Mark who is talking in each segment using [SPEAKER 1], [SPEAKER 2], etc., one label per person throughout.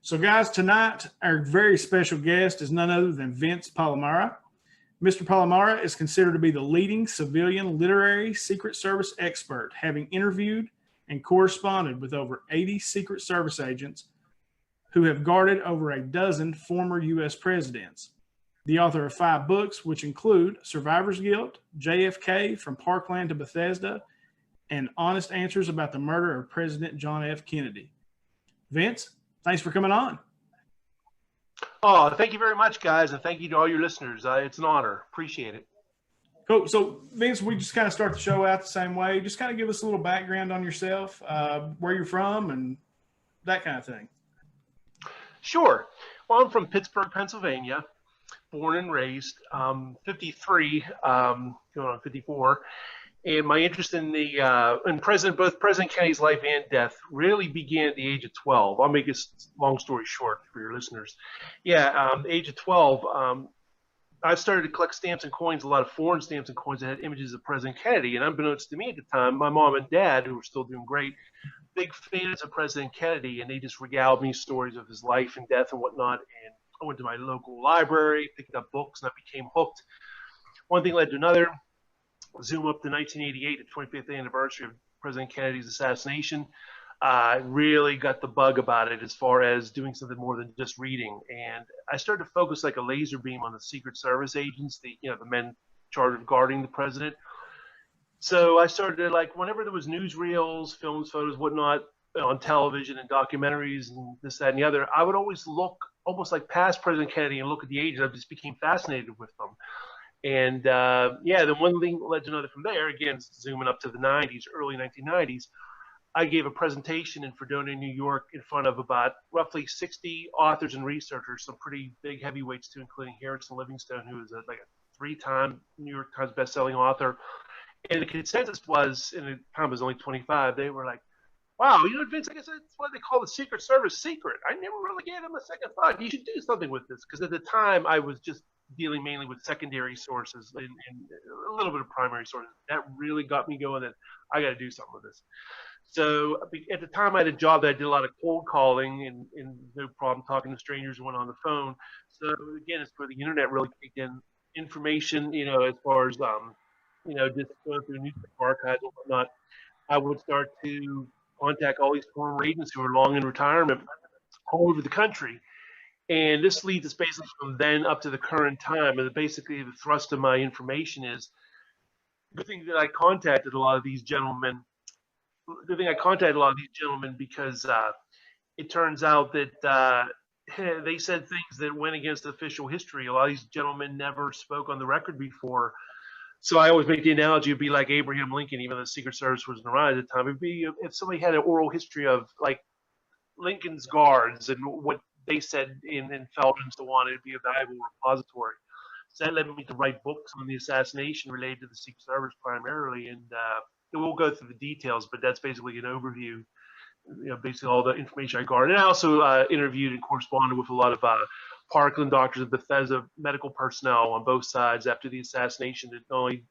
[SPEAKER 1] So, guys, tonight our very special guest is none other than Vince Palamara. Mr. Palamara is considered to be the leading civilian literary Secret Service expert, having interviewed and corresponded with over 80 Secret Service agents who have guarded over a dozen former U.S. presidents. The author of 5 books, which include Survivor's Guilt, JFK, From Parkland to Bethesda, and Honest Answers About the Murder of President John F. Kennedy. Vince, thanks for coming on.
[SPEAKER 2] Oh, thank you very much, guys, and thank you to all your listeners. It's an honor. Appreciate it.
[SPEAKER 1] Cool. So, Vince, we just kind of start the show out the same way. Just kind of give us a little background on yourself, where you're from, and that kind of thing.
[SPEAKER 2] Sure. Well, I'm from Pittsburgh, Pennsylvania, born and raised. 53, going on 54. And my interest in both President Kennedy's life and death really began at the age of 12. I'll make this long story short for your listeners. The age of 12, I started to collect stamps and coins, a lot of foreign stamps and coins that had images of President Kennedy. And unbeknownst to me at the time, my mom and dad, who were still doing great, big fans of President Kennedy, and they just regaled me stories of his life and death and whatnot. And I went to my local library, picked up books, and I became hooked. One thing led to another. Zoom up to 1988, the 25th anniversary of President Kennedy's assassination. I really got the bug about it as far as doing something more than just reading. And I started to focus like a laser beam on the Secret Service agents, the men charged with guarding the president. So I started to, like, whenever there was newsreels, films, photos, whatnot, on television and documentaries and this, that, and the other, I would always look almost like past President Kennedy and look at the agents. I just became fascinated with them. And then one thing led to another from there. Again, zooming up to the 90s, early 1990s, I gave a presentation in Fredonia, New York, in front of about roughly 60 authors and researchers, some pretty big heavyweights too, including Harrison Livingstone, who is like a 3-time New York Times bestselling author. And the consensus was, and the time was only 25, they were like, wow, Vince, I guess that's why they call the Secret Service secret. I never really gave them a second thought. You should do something with this. Because at the time, I was just dealing mainly with secondary sources and a little bit of primary sources. That really got me going that I got to do something with this. So at the time, I had a job that I did a lot of cold calling and no problem talking to strangers when on the phone. So again, it's where the internet really kicked in. Information, as far as, just going through newspaper archives and whatnot, I would start to contact all these former agents who were long in retirement all over the country. And this leads us basically from then up to the current time. And basically the thrust of my information is the thing that I contacted a lot of these gentlemen. Because it turns out that they said things that went against official history. A lot of these gentlemen never spoke on the record before. So I always make the analogy, it'd be like Abraham Lincoln, even though the Secret Service wasn't around at the time. It'd be if somebody had an oral history of like Lincoln's guards and what they said and felt and so on, it'd be a valuable repository. So that led me to write books on the assassination related to the Secret Service primarily, and we'll go through the details, but that's basically an overview, basically all the information I garnered. And I also interviewed and corresponded with a lot of Parkland doctors and Bethesda medical personnel on both sides after the assassination that not only,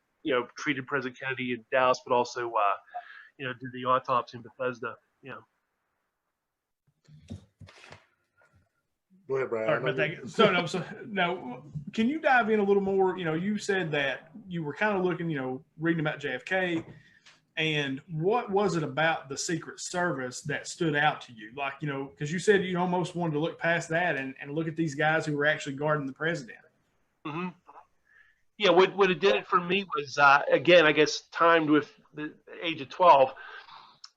[SPEAKER 2] treated President Kennedy in Dallas, but also, did the autopsy in Bethesda,
[SPEAKER 3] Go ahead, Brian.
[SPEAKER 1] So now, can you dive in a little more? You said that you were kind of looking, reading about JFK, and what was it about the Secret Service that stood out to you? Like, because you said you almost wanted to look past that and look at these guys who were actually guarding the president.
[SPEAKER 2] Mm-hmm. Yeah, what it did for me was, again, I guess timed with the age of 12,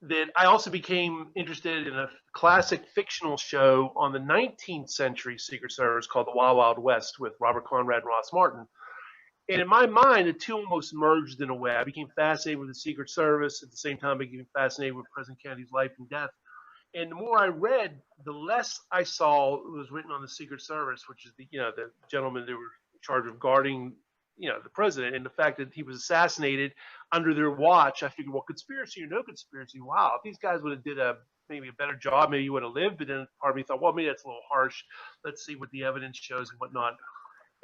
[SPEAKER 2] that I also became interested in a classic fictional show on the 19th century Secret Service called The Wild Wild West with Robert Conrad and Ross Martin. And in my mind, the two almost merged in a way. I became fascinated with the Secret Service. At the same time, I became fascinated with President Kennedy's life and death. And the more I read, the less I saw was written on the Secret Service, which is the gentlemen that were in charge of guarding, the president, and the fact that he was assassinated under their watch. I figured, well, conspiracy or no conspiracy, wow, if these guys would have did maybe a better job, maybe he would have lived. But then part of me thought, well, maybe that's a little harsh. Let's see what the evidence shows and whatnot.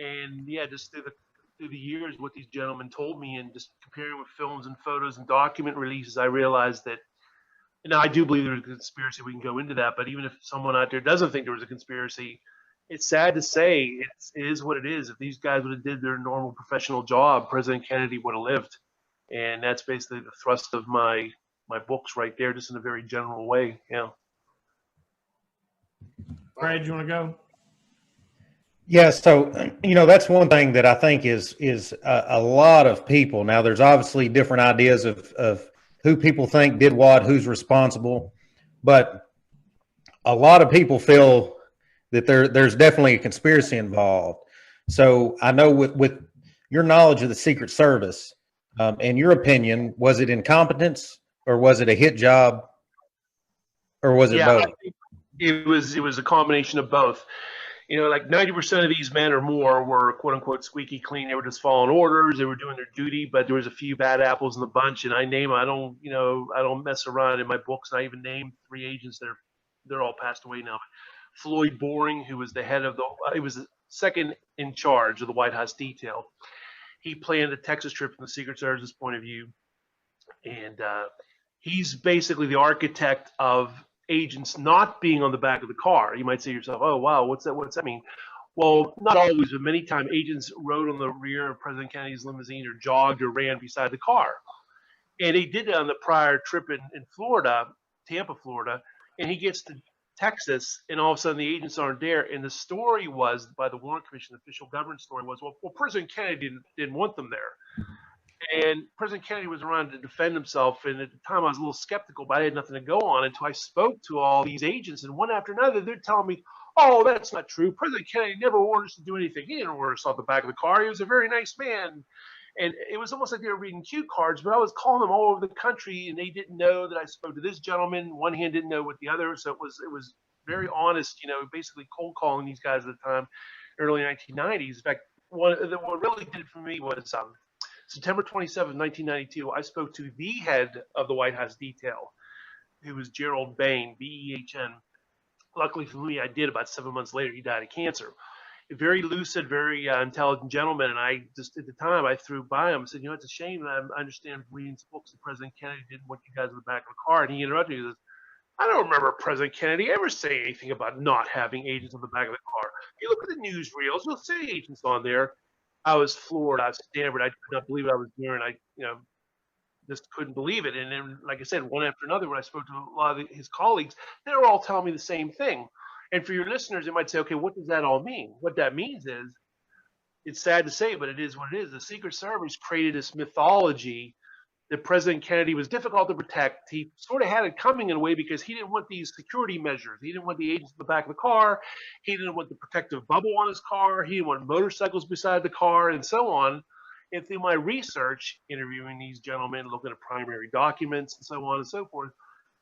[SPEAKER 2] And yeah, just through the years, what these gentlemen told me, and just comparing with films and photos and document releases, I realized that Now, I do believe there was a conspiracy. We can go into that. But even if someone out there doesn't think there was a conspiracy, it's sad to say it is what it is. If these guys would have did their normal professional job, President Kennedy would have lived. And that's basically the thrust of my books right there, just in a very general way. Yeah.
[SPEAKER 1] Brad, you want to go?
[SPEAKER 3] Yeah, so that's one thing that I think is a lot of people. Now, there's obviously different ideas of who people think did what, who's responsible, but a lot of people feel that there's definitely a conspiracy involved. So I know with your knowledge of the Secret Service, in your opinion, was it incompetence or was it a hit job or was it both?
[SPEAKER 2] It was a combination of both. Like 90% of these men or more were quote unquote squeaky clean. They were just following orders. They were doing their duty, but there was a few bad apples in the bunch. And I don't mess around in my books. I even named 3 agents. They're all passed away now. Floyd Boring, who was the head of he was the second in charge of the White House detail. He planned the Texas trip from the Secret Service's point of view. And he's basically the architect of agents not being on the back of the car. You might say to yourself, oh, wow, what's that mean? Well, not always, but many times agents rode on the rear of President Kennedy's limousine or jogged or ran beside the car. And he did it on the prior trip in Florida, Tampa, Florida, and he gets to Texas, and all of a sudden the agents aren't there. And the story was, by the Warren Commission, the official government story was, well, President Kennedy didn't want them there. And President Kennedy was around to defend himself. And at the time, I was a little skeptical, but I had nothing to go on until I spoke to all these agents. And one after another, they're telling me, oh, that's not true. President Kennedy never ordered us to do anything. He didn't order us off the back of the car. He was a very nice man. And it was almost like they were reading cue cards, but I was calling them all over the country, and they didn't know that I spoke to this gentleman. One hand didn't know what the other. So it was very honest, basically cold calling these guys at the time, early 1990s. In fact, what really did it for me was September 27, 1992, I spoke to the head of the White House detail, who was Gerald Bain, B-E-H-N. Luckily for me, I did. About 7 months later, he died of cancer. A very lucid, very intelligent gentleman, and I just, at the time, I threw by him and said, it's a shame that I understand reading some books that President Kennedy didn't want you guys in the back of the car. And he interrupted me. He says, I don't remember President Kennedy ever saying anything about not having agents on the back of the car. You look at the newsreels, you'll see agents on there. I was floored. I was Stanford. I could not believe what I was hearing. I, just couldn't believe it. And then, like I said, one after another, when I spoke to a lot of his colleagues, they were all telling me the same thing. And for your listeners, they might say, okay, what does that all mean? What that means is, it's sad to say, but it is what it is. The Secret Service created this mythology that President Kennedy was difficult to protect. He sort of had it coming in a way because he didn't want these security measures. He didn't want the agents in the back of the car. He didn't want the protective bubble on his car. He didn't want motorcycles beside the car and so on. And through my research, interviewing these gentlemen, looking at primary documents and so on and so forth,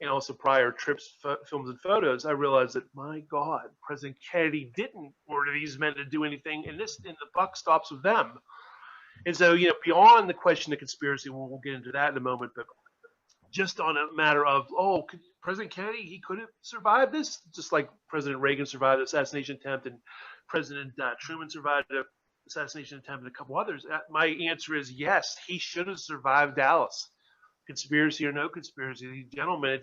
[SPEAKER 2] and also prior trips, films, and photos, I realized that, my God, President Kennedy didn't order these men to do anything, and the buck stops with them. And so, beyond the question of conspiracy, we'll get into that in a moment, but just on a matter of, President Kennedy, he could have survived this, just like President Reagan survived the assassination attempt, and President Truman survived the assassination attempt, and a couple others. My answer is yes, he should have survived Dallas. Conspiracy or no conspiracy, these gentlemen,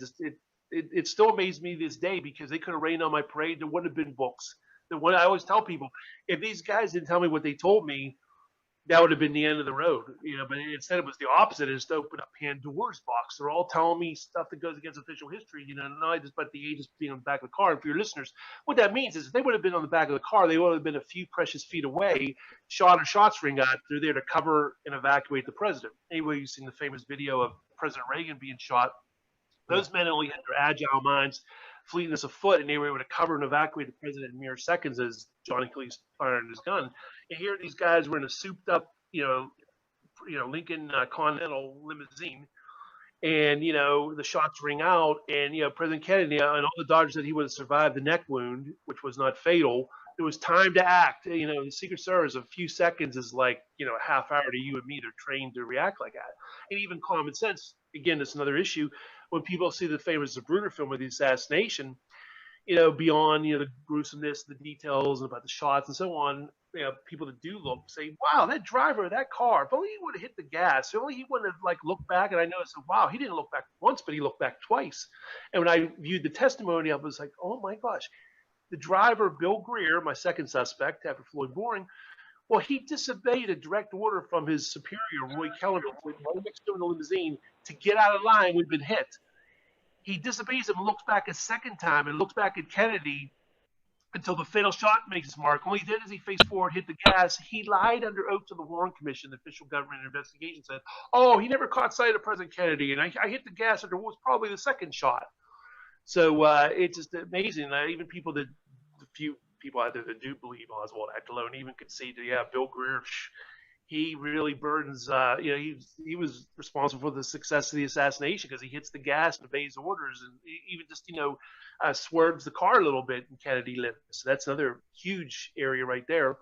[SPEAKER 2] it still amazes me this day because they could have rained on my parade. There would have been books. I always tell people, if these guys didn't tell me what they told me, that would have been the end of the road, but instead it was the opposite. It just opened up Pandora's box. They're all telling me stuff that goes against official history, not just about the agents being on the back of the car. And for your listeners, what that means is if they would have been on the back of the car, they would have been a few precious feet away, shots ring out. They're there to cover and evacuate the president. Anyway, you've seen the famous video of President Reagan being shot. Those men only had their agile minds, fleetness of foot, and they were able to cover and evacuate the president in mere seconds as Johnny Cleese fired his gun. And here these guys were in a souped-up, Lincoln Continental limousine, and the shots ring out, and President Kennedy and all the doctors said he would have survived the neck wound, which was not fatal. There was time to act. The Secret Service, a few seconds is like a half hour to you and me. They're trained to react like that, and even common sense. Again, that's another issue. When people see the famous Zapruder film of the assassination, beyond, the gruesomeness, the details about the shots and so on, people that do look say, wow, that driver of that car, if only he would have hit the gas, if only he wouldn't have looked back. And I noticed, wow, he didn't look back once, but he looked back twice. And when I viewed the testimony, I was like, oh my gosh, the driver, Bill Greer, my second suspect after Floyd Boring, well, he disobeyed a direct order from his superior, Roy Kellerman, right next to him in the limousine, to get out of line when he'd been hit. He disobeys him and looks back a second time and looks back at Kennedy until the fatal shot makes his mark. All he did is he faced forward, hit the gas. He lied under oath to the Warren Commission. The official government investigation said, oh, he never caught sight of President Kennedy, and I hit the gas under what was probably the second shot. So it's just amazing. Even people the few people out there that do believe Oswald acted alone even could see that, yeah, Bill Greer, he really burdens, he was responsible for the success of the assassination because he hits the gas and obeys orders and even just, swerves the car a little bit and Kennedy lived. So that's another huge area right there.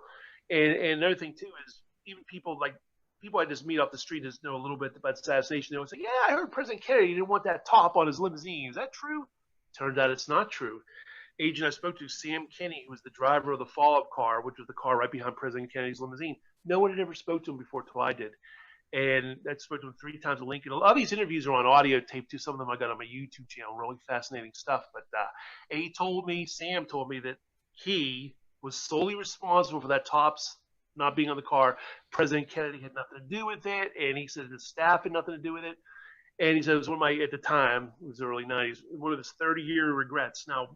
[SPEAKER 2] And another thing, too, is even people I just meet off the street that know a little bit about assassination, they would say, yeah, I heard President Kennedy didn't want that top on his limousine. Is that true? Turns out it's not true. Agent I spoke to, Sam Kinney, who was the driver of the follow-up car, which was the car right behind President Kennedy's limousine. No one had ever spoke to him before until I did. And I spoke to him 3 times in Lincoln. A lot of these interviews are on audio tape, too. Some of them I got on my YouTube channel. Really fascinating stuff. But Sam told me that he was solely responsible for that top's not being on the car. President Kennedy had nothing to do with it. And he said his staff had nothing to do with it. And he said it was one of at the time, it was the early 90s, one of his 30-year regrets. Now,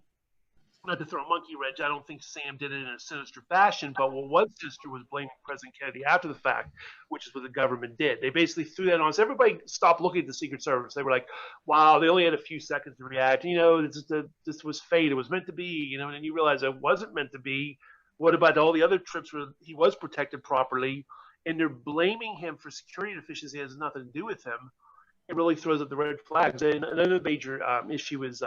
[SPEAKER 2] not to throw a monkey wrench, I don't think Sam did it in a sinister fashion, but what was sinister was blaming President Kennedy after the fact, which is what the government did. They basically threw that on us. Everybody stopped looking at the Secret Service. They were like, wow, they only had a few seconds to react. This was fate. It was meant to be, and then you realize it wasn't meant to be. What about all the other trips where he was protected properly? And they're blaming him for security deficiency. It has nothing to do with him. It really throws up the red flags. And another major issue is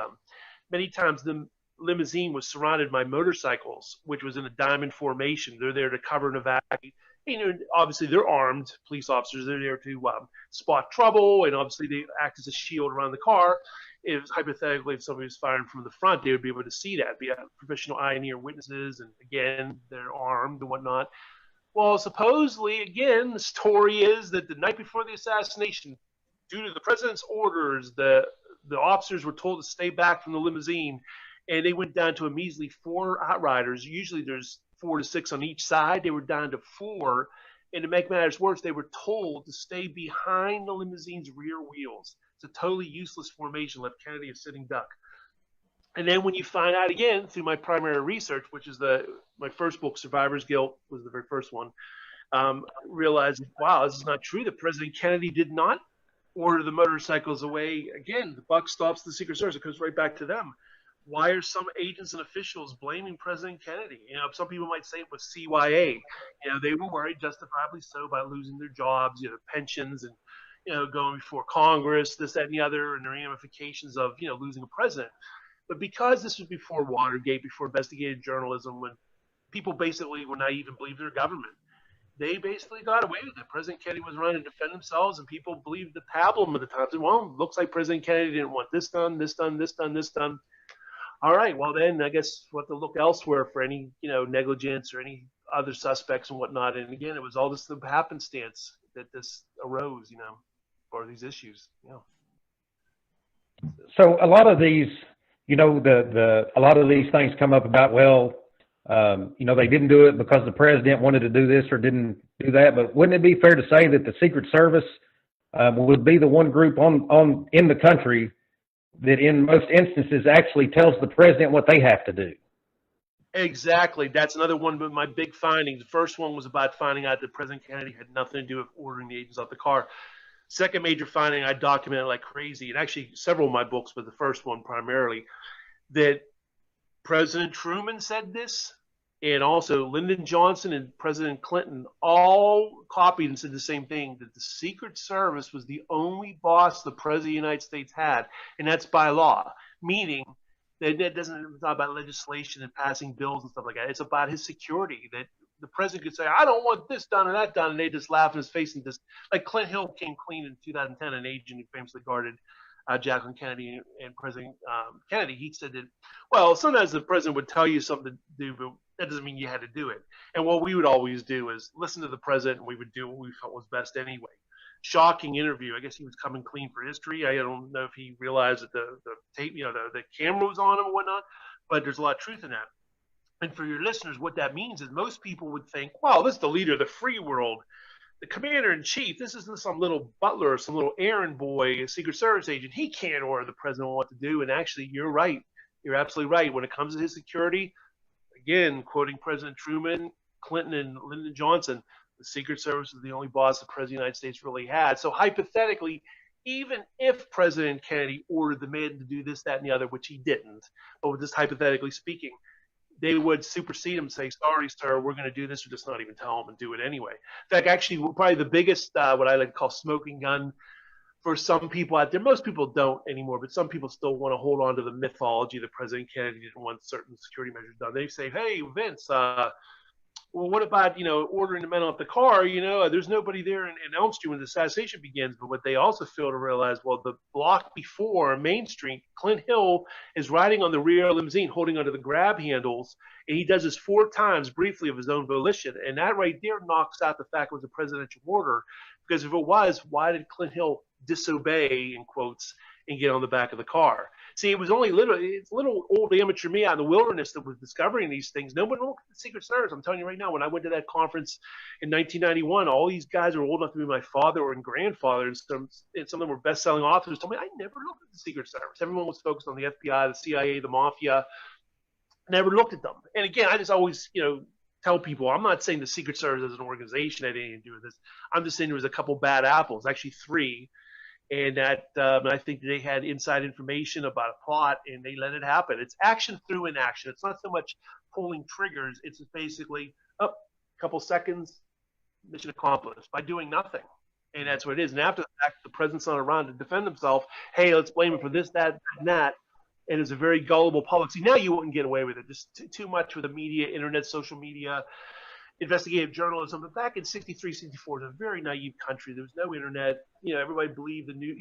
[SPEAKER 2] many times the limousine was surrounded by motorcycles, which was in a diamond formation. They're there to cover and evacuate. Obviously, they're armed police officers. They're there to spot trouble, and obviously they act as a shield around the car. If hypothetically, if somebody was firing from the front, they would be able to see that, be a professional eye near witnesses, and again, they're armed and whatnot. Well, supposedly, again, the story is that the night before the assassination, due to the president's orders, the officers were told to stay back from the limousine. And they went down to a measly 4 outriders. Usually there's 4 to 6 on each side. They were down to 4. And to make matters worse, they were told to stay behind the limousine's rear wheels. It's a totally useless formation, left Kennedy a sitting duck. And then when you find out again through my primary research, which is my first book, Survivor's Guilt, was the very first one, realized, wow, this is not true. That President Kennedy did not order the motorcycles away. Again, the buck stops the Secret Service. It goes right back to them. Why are some agents and officials blaming President Kennedy? Some people might say it was CYA. They were worried, justifiably so, about losing their jobs, pensions, and going before Congress, this, that, and the other, and the ramifications of losing a president. But because this was before Watergate, before investigative journalism, when people basically were naive and believed their government, they basically got away with it. President Kennedy was running to defend themselves, and people believed the pablum at the time. Said, well, looks like President Kennedy didn't want this done, this done, this done, this done. All right, well then I guess we'll have to look elsewhere for any negligence or any other suspects and whatnot. And again, it was all just the happenstance that this arose, for these issues.
[SPEAKER 3] So a lot of these, a lot of these things come up about, they didn't do it because the president wanted to do this or didn't do that. But wouldn't it be fair to say that the Secret Service would be the one group in the country that in most instances actually tells the president what they have to do?
[SPEAKER 2] Exactly. That's another one of my big findings. The first one was about finding out that President Kennedy had nothing to do with ordering the agents off the car. Second major finding, I documented like crazy, and actually several of my books, but the first one primarily, that President Truman said this, and also Lyndon Johnson and President Clinton all copied and said the same thing, that the Secret Service was the only boss the President of the United States had, and that's by law, meaning that it doesn't talk about legislation and passing bills and stuff like that. It's about his security, that the president could say, I don't want this done or that done, and they just laugh in his face and just, like Clint Hill came clean in 2010, an agent who famously guarded Jacqueline Kennedy and President Kennedy. He said that, well, sometimes the president would tell you something to do, but that doesn't mean you had to do it. And what we would always do is listen to the president, and we would do what we felt was best anyway. Shocking interview. I guess he was coming clean for history. I don't know if he realized that the tape, the camera was on him or whatnot, but there's a lot of truth in that. And for your listeners, what that means is most people would think, wow, this is the leader of the free world, the commander in chief. This isn't some little butler or some little errand boy, a Secret Service agent. He can't order the president what to do. And actually, you're right. You're absolutely right. When it comes to his security, again, quoting President Truman, Clinton, and Lyndon Johnson, the Secret Service is the only boss the President of the United States really had. So hypothetically, even if President Kennedy ordered the man to do this, that, and the other, which he didn't, but just hypothetically speaking, they would supersede him and say, sorry, sir, we're going to do this, or just not even tell him and do it anyway. In fact, actually, probably the biggest, what I like to call smoking gun for some people out there, most people don't anymore, but some people still want to hold on to the mythology that President Kennedy didn't want certain security measures done. They say, hey, Vince, well, what about, ordering the men off the car? There's nobody there in Elm Street when the assassination begins. But what they also fail to realize, well, the block before Main Street, Clint Hill is riding on the rear limousine, holding onto the grab handles. And he does this 4 times briefly of his own volition. And that right there knocks out the fact it was a presidential order. Because if it was, why did Clint Hill disobey, in quotes, and get on the back of the car? See, it was only it's little old amateur me out in the wilderness that was discovering these things. No one looked at the Secret Service. I'm telling you right now, when I went to that conference in 1991, all these guys were old enough to be my father or grandfather, and some of them were best-selling authors, told me I never looked at the Secret Service. Everyone was focused on the FBI, the CIA, the mafia. Never looked at them. And again, I just always, tell people, I'm not saying the Secret Service as an organization had anything to do with this. I'm just saying there was a couple bad apples, actually 3. And that I think they had inside information about a plot, and they let it happen. It's action through inaction. It's not so much pulling triggers. It's just basically, a couple seconds, mission accomplished by doing nothing. And that's what it is. And after the fact, the president's not around to defend himself. Hey, let's blame him for this, that, and that. And it's a very gullible public. See, now you wouldn't get away with it. Just too much with the media, internet, social media, investigative journalism. But back in 63, 64, it was a very naive country. There was no internet. Everybody believed the news,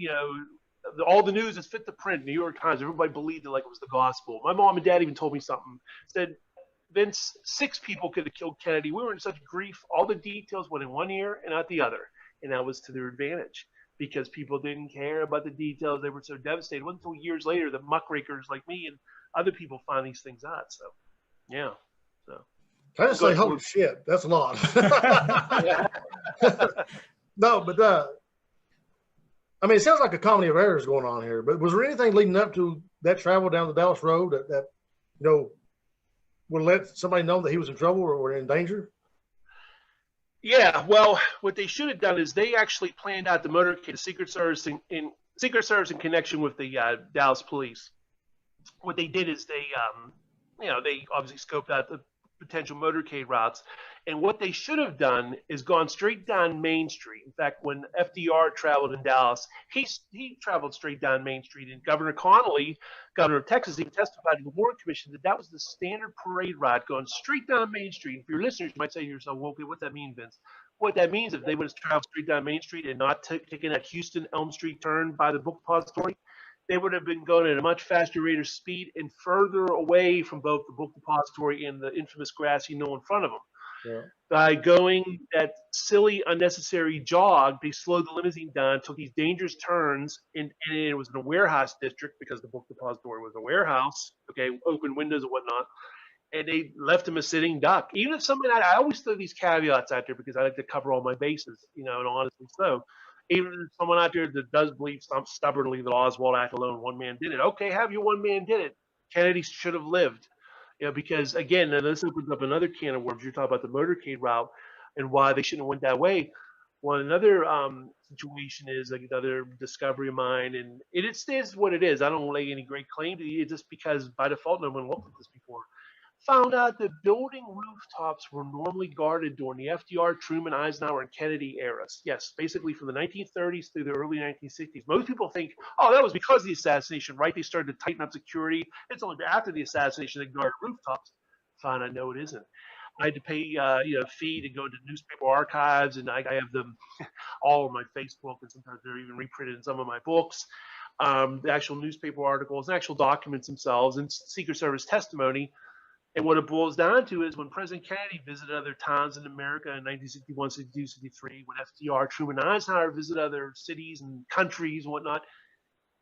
[SPEAKER 2] all the news is fit to print. New York Times, everybody believed it like it was the gospel. My mom and dad even told me something. Said, Vince, 6 people could have killed Kennedy. We were in such grief. All the details went in one ear and out the other. And that was to their advantage because people didn't care about the details. They were so devastated. It wasn't until years later that muckrakers like me and other people found these things out. So, yeah. So.
[SPEAKER 4] I just say, holy shit, that's a lot. No, but it sounds like a comedy of errors going on here. But was there anything leading up to that travel down the Dallas Road that would let somebody know that he was in trouble or in danger?
[SPEAKER 2] Yeah, well, what they should have done is they actually planned out the motorcade, the Secret Service in connection with the Dallas police. What they did is they obviously scoped out the potential motorcade routes. And what they should have done is gone straight down Main Street. In fact, when FDR traveled in Dallas, he traveled straight down Main Street. And Governor Connolly, governor of Texas, even testified to the Warren Commission that was the standard parade route going straight down Main Street. And for your listeners, you might say to yourself, well, okay, what's that mean, Vince? What that means, if they would have traveled straight down Main Street and not taken that Houston Elm Street turn by the book depository, they would have been going at a much faster rate of speed and further away from both the book depository and the infamous grassy knoll in front of them. Yeah. By going that silly, unnecessary jog, they slowed the limousine down, took these dangerous turns, and it was in a warehouse district because the book depository was a warehouse, okay, open windows and whatnot, and they left him a sitting duck. Even if somebody, I always throw these caveats out there because I like to cover all my bases, and honestly so. Even if someone out there that does believe stubbornly that Oswald acted alone, one man did it. Okay, have your one man did it. Kennedy should have lived. Because again, this opens up another can of worms. You're talking about the motorcade route and why they shouldn't have went that way. Well, another situation is like another discovery of mine, and it is what it is. I don't lay any great claim to it just because by default no one looked at this before. Found out that building rooftops were normally guarded during the FDR, Truman, Eisenhower, and Kennedy eras. Yes, basically from the 1930s through the early 1960s. Most people think, oh, that was because of the assassination, right? They started to tighten up security. It's only after the assassination they guarded rooftops. Found out, no, it isn't. I had to pay fee to go to newspaper archives, and I have them all on my Facebook, and sometimes they're even reprinted in some of my books. the actual newspaper articles, and actual documents themselves, and Secret Service testimony. And what it boils down to is when President Kennedy visited other towns in America in 1961, 62, 63, when FDR, Truman, Eisenhower visited other cities and countries and whatnot,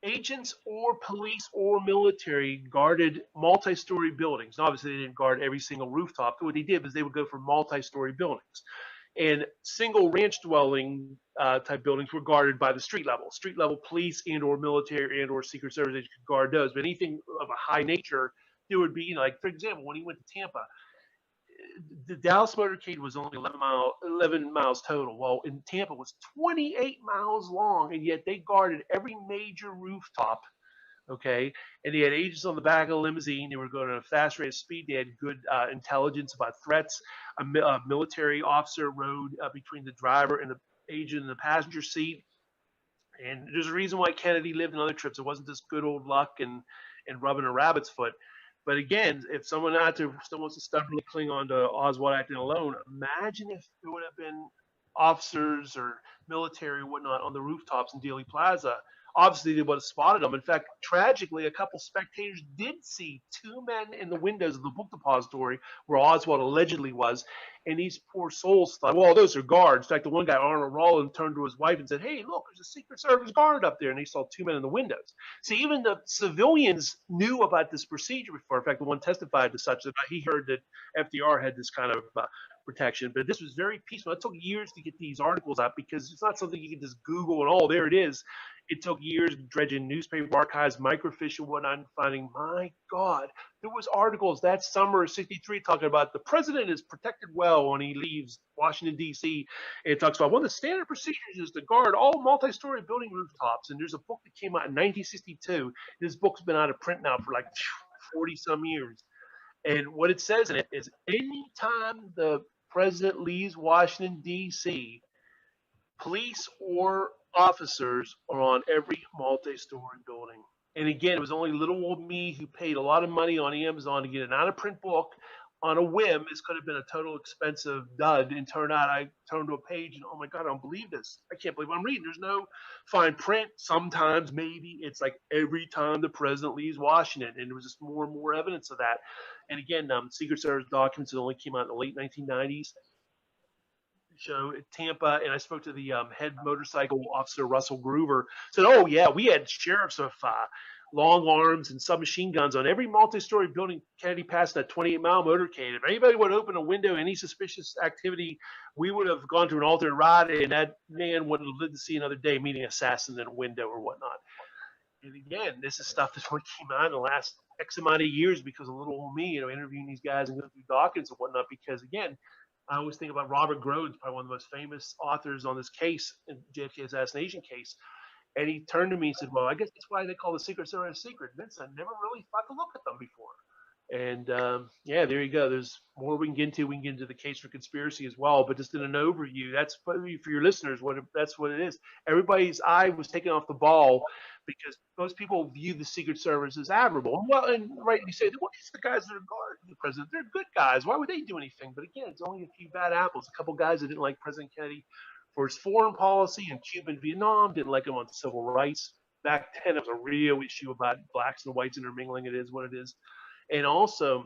[SPEAKER 2] agents or police or military guarded multi-story buildings. And obviously, they didn't guard every single rooftop. But what they did was they would go for multi-story buildings. And single ranch dwelling type buildings were guarded by the street level. Street level police and or military and or Secret Service agents could guard those. But anything of a high nature, there would be, like, for example, when he went to Tampa, the Dallas motorcade was only 11 miles total. Well, in Tampa, it was 28 miles long, and yet they guarded every major rooftop. Okay, and they had agents on the back of the limousine. They were going at a fast rate of speed. They had good intelligence about threats. A military officer rode between the driver and the agent in the passenger seat. And there's a reason why Kennedy lived on other trips. It wasn't just good old luck and rubbing a rabbit's foot. But again, if someone out there still wants to stubbornly cling on to Oswald acting alone, imagine if there would have been officers or military or whatnot on the rooftops in Dealey Plaza. Obviously, they would have spotted them. In fact, tragically, a couple spectators did see two men in the windows of the book depository where Oswald allegedly was. And these poor souls thought, well, those are guards. In fact, the one guy, Arnold Rollin, turned to his wife and said, hey, look, there's a Secret Service guard up there. And they saw two men in the windows. See, even the civilians knew about this procedure before. In fact, the one testified to such that he heard that FDR had this kind of protection. But this was very peaceful. It took years to get these articles out because it's not something you can just Google and, oh, there it is. It took years dredging newspaper archives, microfiche and whatnot, and finding, my God, there was articles that summer of 63 talking about the president is protected well when he leaves Washington, D.C. And it talks about one of the standard procedures is to guard all multi-story building rooftops. And there's a book that came out in 1962. This book's been out of print now for like 40-some years. And what it says in it is anytime the president leaves Washington, D.C., police or officers are on every multi-story building. And again, it was only little old me who paid a lot of money on Amazon to get an out-of-print book on a whim. This could have been a total expensive dud. And turned out I turned to a page and, oh my God, I don't believe this. I can't believe I'm reading. There's no fine print. Sometimes maybe it's like every time the president leaves Washington. And there was just more and more evidence of that. And again, Secret Service documents that only came out in the late 1990s. Show at Tampa, and I spoke to the head motorcycle officer, Russell Groover, said, oh, yeah, we had sheriffs with long arms and submachine guns on every multi-story building Kennedy passed that 28-mile motorcade. If anybody would open a window, any suspicious activity, we would have gone to an alternate route, and that man wouldn't have lived to see another day, meeting assassins in a window or whatnot. And again, this is stuff that only came out in the last X amount of years because of little old me, interviewing these guys and going through documents and whatnot, because, again, I always think about Robert Groves, probably one of the most famous authors on this case, JFK assassination case. And he turned to me and said, well, I guess that's why they call the Secret Service secret. Vince, I never really thought to look at them before. And yeah, there you go. There's more we can get into. We can get into the case for conspiracy as well. But just in an overview, that's probably for your listeners, that's what it is. Everybody's eye was taken off the ball because most people view the Secret Service as admirable. Well, and right, you say, well, these are the guys that are guarding the president. They're good guys. Why would they do anything? But again, it's only a few bad apples. A couple guys that didn't like President Kennedy for his foreign policy in Cuba and Vietnam, didn't like him on civil rights. Back then, it was a real issue about blacks and whites intermingling. It is what it is. And also,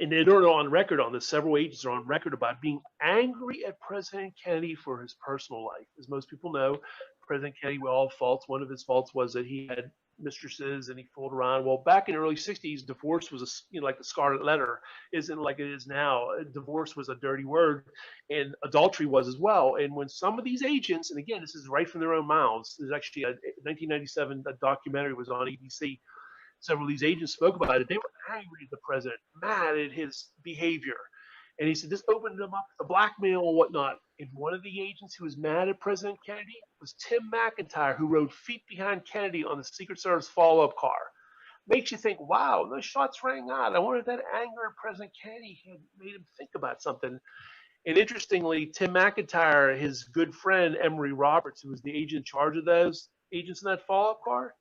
[SPEAKER 2] and they're on record on this, several agents are on record about being angry at President Kennedy for his personal life. As most people know, President Kennedy, with all faults, one of his faults was that he had mistresses and he fooled around. Well, back in the early 60s, divorce was like the scarlet letter, isn't like it is now. Divorce was a dirty word, and adultery was as well. And when some of these agents, and again, this is right from their own mouths, there's actually a 1997 a documentary was on ABC. Several of these agents spoke about it. They were angry at the president, mad at his behavior. And he said this opened them up to blackmail and whatnot. And one of the agents who was mad at President Kennedy was Tim McIntyre, who rode feet behind Kennedy on the Secret Service follow-up car. Makes you think, wow, those shots rang out. I wonder if that anger at President Kennedy had made him think about something. And interestingly, Tim McIntyre, his good friend, Emory Roberts, who was the agent in charge of those agents in that follow-up car,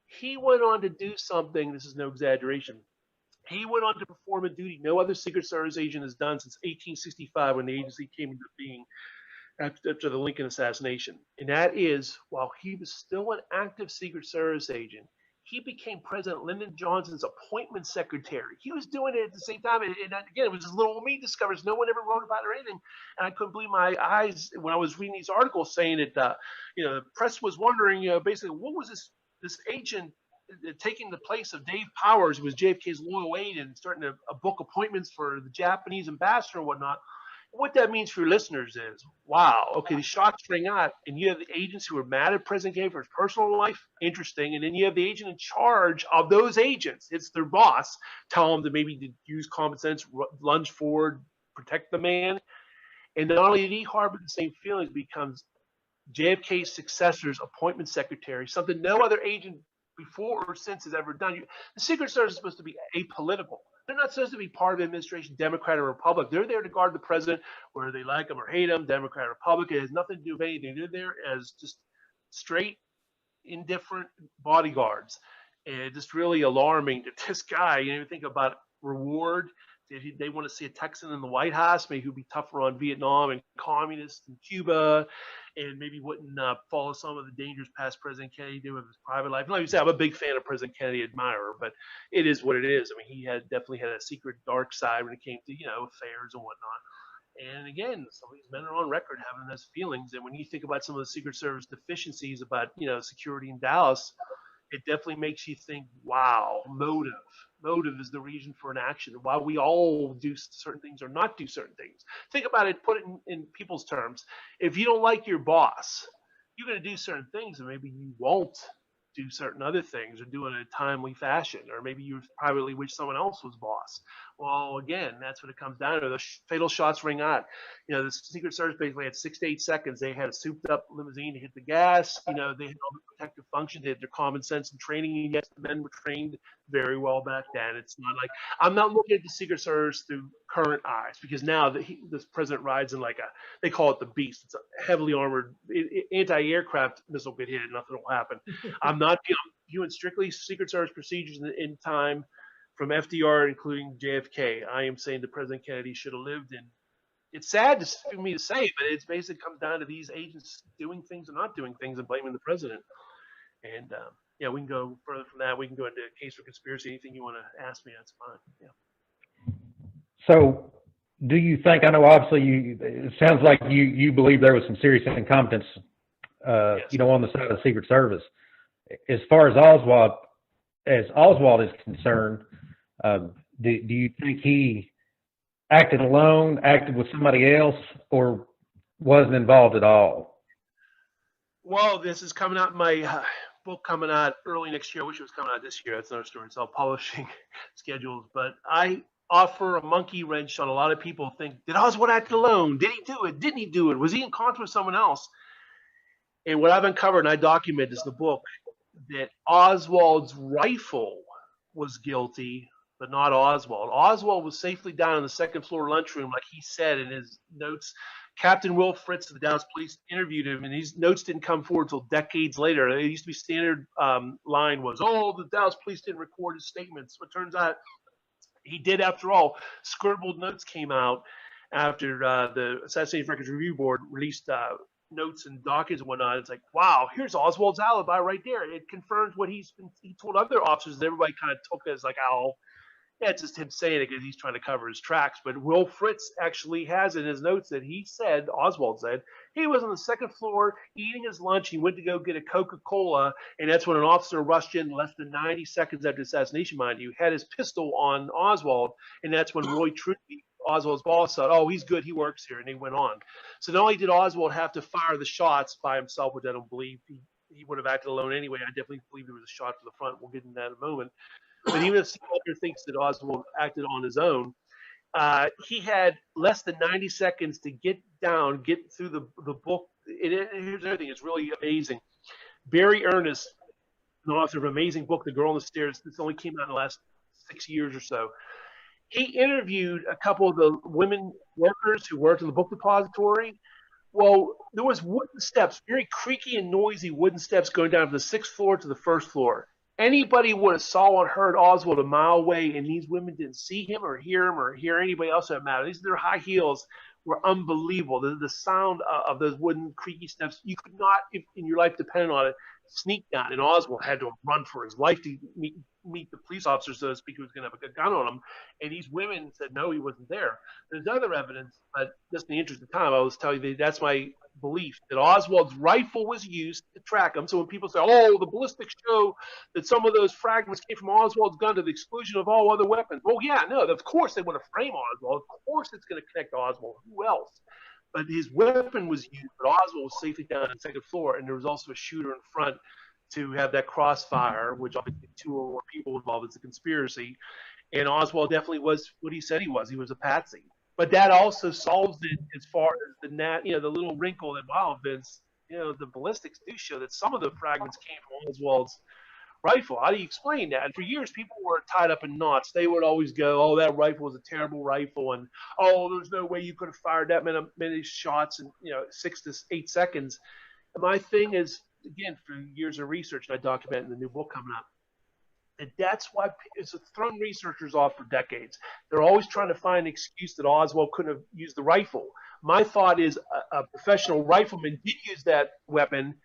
[SPEAKER 2] he went on to do something, this is no exaggeration, he went on to perform a duty no other Secret Service agent has done since 1865 when the agency came into being. after the Lincoln assassination. And that is, while he was still an active Secret Service agent, he became President Lyndon Johnson's appointment secretary. He was doing it at the same time. And again, it was this little me discovers no one ever wrote about it or anything. And I couldn't believe my eyes when I was reading these articles saying that, the press was wondering, basically, what was this agent taking the place of Dave Powers, who was JFK's loyal aide, and starting to book appointments for the Japanese ambassador and whatnot. What that means for your listeners is, wow, okay, the shots ring out, and you have the agents who are mad at President Kennedy for his personal life, interesting, and then you have the agent in charge of those agents. It's their boss, tell them to maybe use common sense, lunge forward, protect the man. And not only did he harbor the same feelings, becomes JFK's successor's appointment secretary, something no other agent before or since has ever done. The Secret Service is supposed to be apolitical. They're not supposed to be part of the administration, Democrat or Republican. They're there to guard the president, whether they like him or hate him, Democrat or Republican. It has nothing to do with anything. They're there as just straight, indifferent bodyguards. And it's just really alarming that this guy, you think about reward. They want to see a Texan in the White House, maybe who'd be tougher on Vietnam and communists and Cuba, and maybe wouldn't follow some of the dangers past President Kennedy did with his private life. Like you said, I'm a big fan of President Kennedy, admirer, but it is what it is. I mean, he definitely had a secret dark side when it came to affairs and whatnot. And again, some of these men are on record having those feelings. And when you think about some of the Secret Service deficiencies about security in Dallas, it definitely makes you think, wow, motive. Motive is the reason for an action. Why we all do certain things or not do certain things. Think about it, put it in people's terms. If you don't like your boss, you're going to do certain things, and maybe you won't do certain other things or do it in a timely fashion, or maybe you privately wish someone else was boss. Well, again, that's what it comes down to. The fatal shots ring out. The Secret Service basically had 6 to 8 seconds. They had a souped-up limousine to hit the gas. They had all the protective functions. They had their common sense and training. And yes, the men were trained very well back then. It's not like I'm not looking at the Secret Service through current eyes, because now this president rides in they call it the Beast. It's a heavily armored anti-aircraft missile could hit it, nothing will happen. I'm viewing strictly Secret Service procedures in time from FDR, including JFK. I am saying that President Kennedy should have lived in. It's sad for me to say, but it's basically comes down to these agents doing things or not doing things and blaming the president. And we can go further from that. We can go into a case for conspiracy. Anything you want to ask me, that's fine. Yeah.
[SPEAKER 3] So, do you think? I know, obviously, it sounds like you believe there was some serious incompetence,
[SPEAKER 2] Yes.
[SPEAKER 3] on the side of the Secret Service. As far as Oswald is concerned, do you think he acted alone, acted with somebody else, or wasn't involved at all?
[SPEAKER 2] Well, this is coming out in my book coming out early next year. I wish it was coming out this year. That's another story. It's all publishing schedules. But I offer a monkey wrench on a lot of people think, did Oswald act alone? Did he do it? Didn't he do it? Was he in concert with someone else? And what I've uncovered, and I document this in the book, that Oswald's rifle was guilty, but not Oswald. Oswald was safely down in the second floor lunchroom, like he said in his notes. Captain Will Fritz of the Dallas Police interviewed him, and these notes didn't come forward until decades later. It used to be standard line was, the Dallas Police didn't record his statements. But turns out he did after all. Scribbled notes came out after the Assassination Records Review Board released notes and dockets and whatnot. It's like, wow, here's Oswald's alibi right there. It confirms what he told other officers, and everybody kind of took it as like, it's just him saying it because he's trying to cover his tracks. But Will Fritz actually has in his notes that Oswald said, he was on the second floor eating his lunch. He went to go get a Coca-Cola, and that's when an officer rushed in less than 90 seconds after the assassination, mind you, had his pistol on Oswald, and that's when Roy Truby, Oswald's boss, said, he's good, he works here, and they went on. So not only did Oswald have to fire the shots by himself, which I don't believe, he would have acted alone anyway. I definitely believe there was a shot to the front. We'll get into that in a moment. But even if someone thinks that Oswald acted on his own, he had less than 90 seconds to get through the book. Here's another thing. It's really amazing. Barry Ernest, an author of an amazing book, The Girl on the Stairs, this only came out in the last 6 years or so. He interviewed a couple of the women workers who worked in the book depository. Well, there was wooden steps, very creaky and noisy wooden steps going down from the 6th floor to the 1st floor. Anybody would have saw and heard Oswald a mile away, and these women didn't see him or hear anybody else that mattered. These their high heels were unbelievable. The sound of those wooden creaky steps, you could not, if in your life depended on it, sneak down. And Oswald had to run for his life to meet the police officer, so to speak, who was going to have a gun on him. And these women said, no, he wasn't there. There's other evidence, but just in the interest of time, I will tell you that that's my belief, that Oswald's rifle was used to track him. So when people say, oh, the ballistics show that some of those fragments came from Oswald's gun to the exclusion of all other weapons. Well, yeah, no, of course they want to frame Oswald. Of course it's going to connect to Oswald. Who else? But his weapon was used, but Oswald was safely down on the second floor, and there was also a shooter in front to have that crossfire, which obviously 2 or more people involved. It's a conspiracy. And Oswald definitely was what he said he was. He was a patsy. But that also solves it as far as the little wrinkle that, wow, Vince, the ballistics do show that some of the fragments came from Oswald's rifle. How do you explain that? And for years, people were tied up in knots. They would always go, oh, that rifle was a terrible rifle, and oh, there's no way you could have fired that many shots in 6 to 8 seconds. And my thing is, again, for years of research, and I document in the new book coming up, and that's why it's thrown researchers off for decades. They're always trying to find an excuse that Oswald couldn't have used the rifle. My thought is a professional rifleman did use that weapon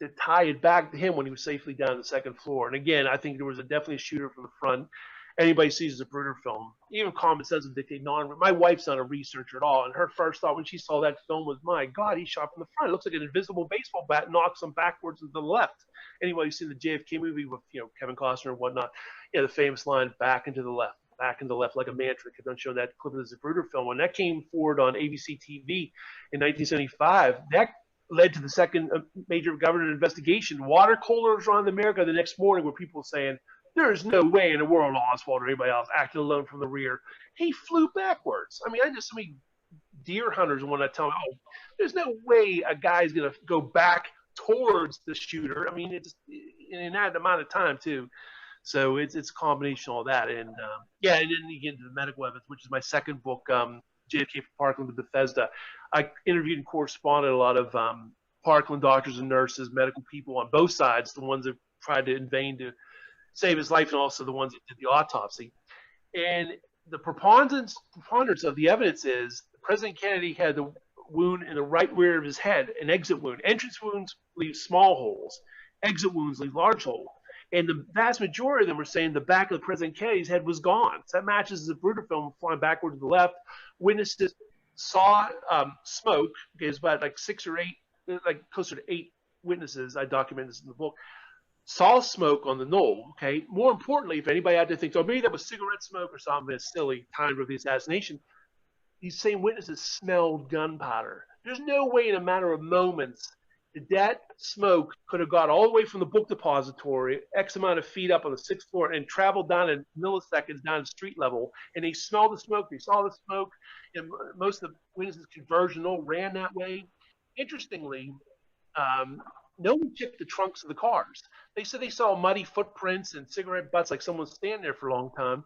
[SPEAKER 2] to tie it back to him when he was safely down the second floor. And again, I think there was definitely a shooter from the front. Anybody sees a Zapruder film, even common sense would dictate my wife's not a researcher at all, and her first thought when she saw that film was, my God, he shot from the front. It looks like an invisible baseball bat knocks him backwards to the left. Anybody who's seen the JFK movie with Kevin Costner and whatnot, the famous line, back and to the left, like a mantra. Kept on showing that clip of the Zapruder film. When that came forward on ABC TV in 1975, that led to the second major government investigation. Water coolers around America the next morning where people were saying, there's no way in the world Oswald or anybody else acted alone from the rear. He flew backwards. I mean, I just so many deer hunters want to tell me, oh, there's no way a guy's going to go back towards the shooter. I mean, it's in that amount of time, too. So it's a combination of all that. And, and then you get into the medical evidence, which is my second book, JFK from Parkland to Bethesda. I interviewed and corresponded a lot of Parkland doctors and nurses, medical people on both sides, the ones that tried to in vain to save his life, and also the ones that did the autopsy. And the preponderance of the evidence is President Kennedy had the wound in the right rear of his head, an exit wound. Entrance wounds leave small holes. Exit wounds leave large holes. And the vast majority of them were saying the back of President Kennedy's head was gone. So that matches the Zapruder film flying backward to the left. Witnesses saw smoke. Okay, it's about like 6 or 8, like closer to 8 witnesses. I document this in the book. Saw smoke on the knoll, okay? More importantly, if anybody out there thinks, oh, maybe that was cigarette smoke or something that's silly, timed with the assassination, these same witnesses smelled gunpowder. There's no way in a matter of moments that smoke could have got all the way from the book depository, X amount of feet up on the 6th floor, and traveled down in milliseconds down to street level, and they smelled the smoke, they saw the smoke, and most of the witnesses conversional ran that way. Interestingly, no one checked the trunks of the cars. They said they saw muddy footprints and cigarette butts like someone standing there for a long time.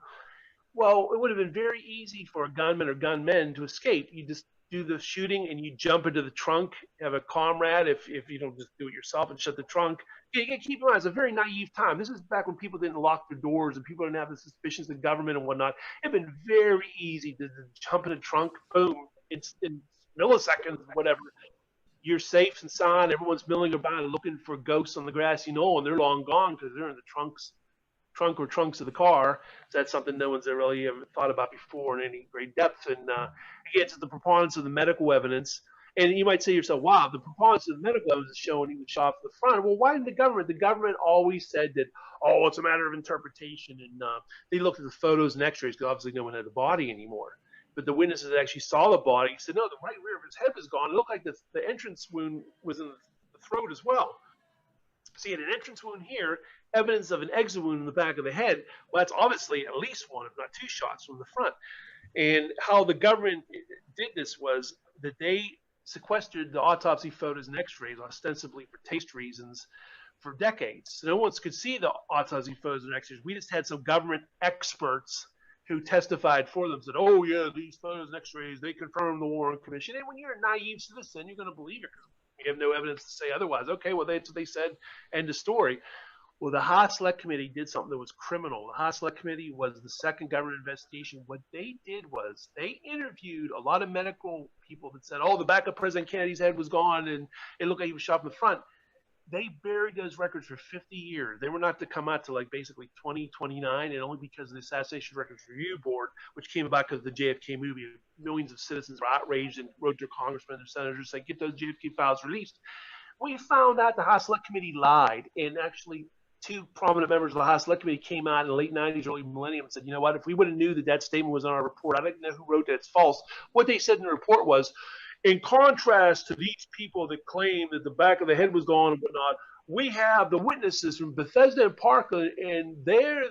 [SPEAKER 2] Well, it would have been very easy for a gunman or gunmen to escape. You just do the shooting and you jump into the trunk, have a comrade if you don't just do it yourself and shut the trunk. You got to keep in mind, it's a very naive time. This is back when people didn't lock their doors and people didn't have the suspicions of government and whatnot. It would have been very easy to jump in the trunk, boom, in milliseconds, whatever. You're safe and sound. Everyone's milling about and looking for ghosts on the grassy knoll, and they're long gone because they're in the trunk or trunks of the car. So that's something no one's really ever thought about before in any great depth. And again, it's the preponderance of the medical evidence. And you might say to yourself, wow, the preponderance of the medical evidence is showing he was shot from the front. Well, why didn't the government? The government always said that, oh, it's a matter of interpretation. And they looked at the photos and x-rays because obviously no one had the body anymore. But the witnesses that actually saw the body said, no, the right rear of his head was gone. It looked like the entrance wound was in the throat as well. So you had an entrance wound here, evidence of an exit wound in the back of the head. Well, that's obviously at least one, if not 2 shots from the front. And how the government did this was that they sequestered the autopsy photos and x-rays ostensibly for taste reasons for decades. So no one could see the autopsy photos and x-rays. We just had some government experts who testified for them, said, oh, yeah, these photos and x-rays, they confirm the Warren Commission. And when you're a naive citizen, you're going to believe it. You have no evidence to say otherwise. Okay, well, that's what they said, end of story. Well, the Haas Select Committee did something that was criminal. The Haas Select Committee was the second government investigation. What they did was they interviewed a lot of medical people that said, oh, the back of President Kennedy's head was gone and it looked like he was shot from the front. They buried those records for 50 years. They were not to come out to like basically 2029, and only because of the Assassination Records Review Board, which came about because of the JFK movie. Millions of citizens were outraged and wrote their congressmen and senators saying, get those JFK files released. We found out the House Select Committee lied, and actually two prominent members of the House Select Committee came out in the late 90s, early millennium and said, you know what, if we would have knew that that statement was on our report, I didn't know who wrote that, it's false. What they said in the report was, in contrast to these people that claim that the back of the head was gone and whatnot, we have the witnesses from Bethesda and Parkland, and their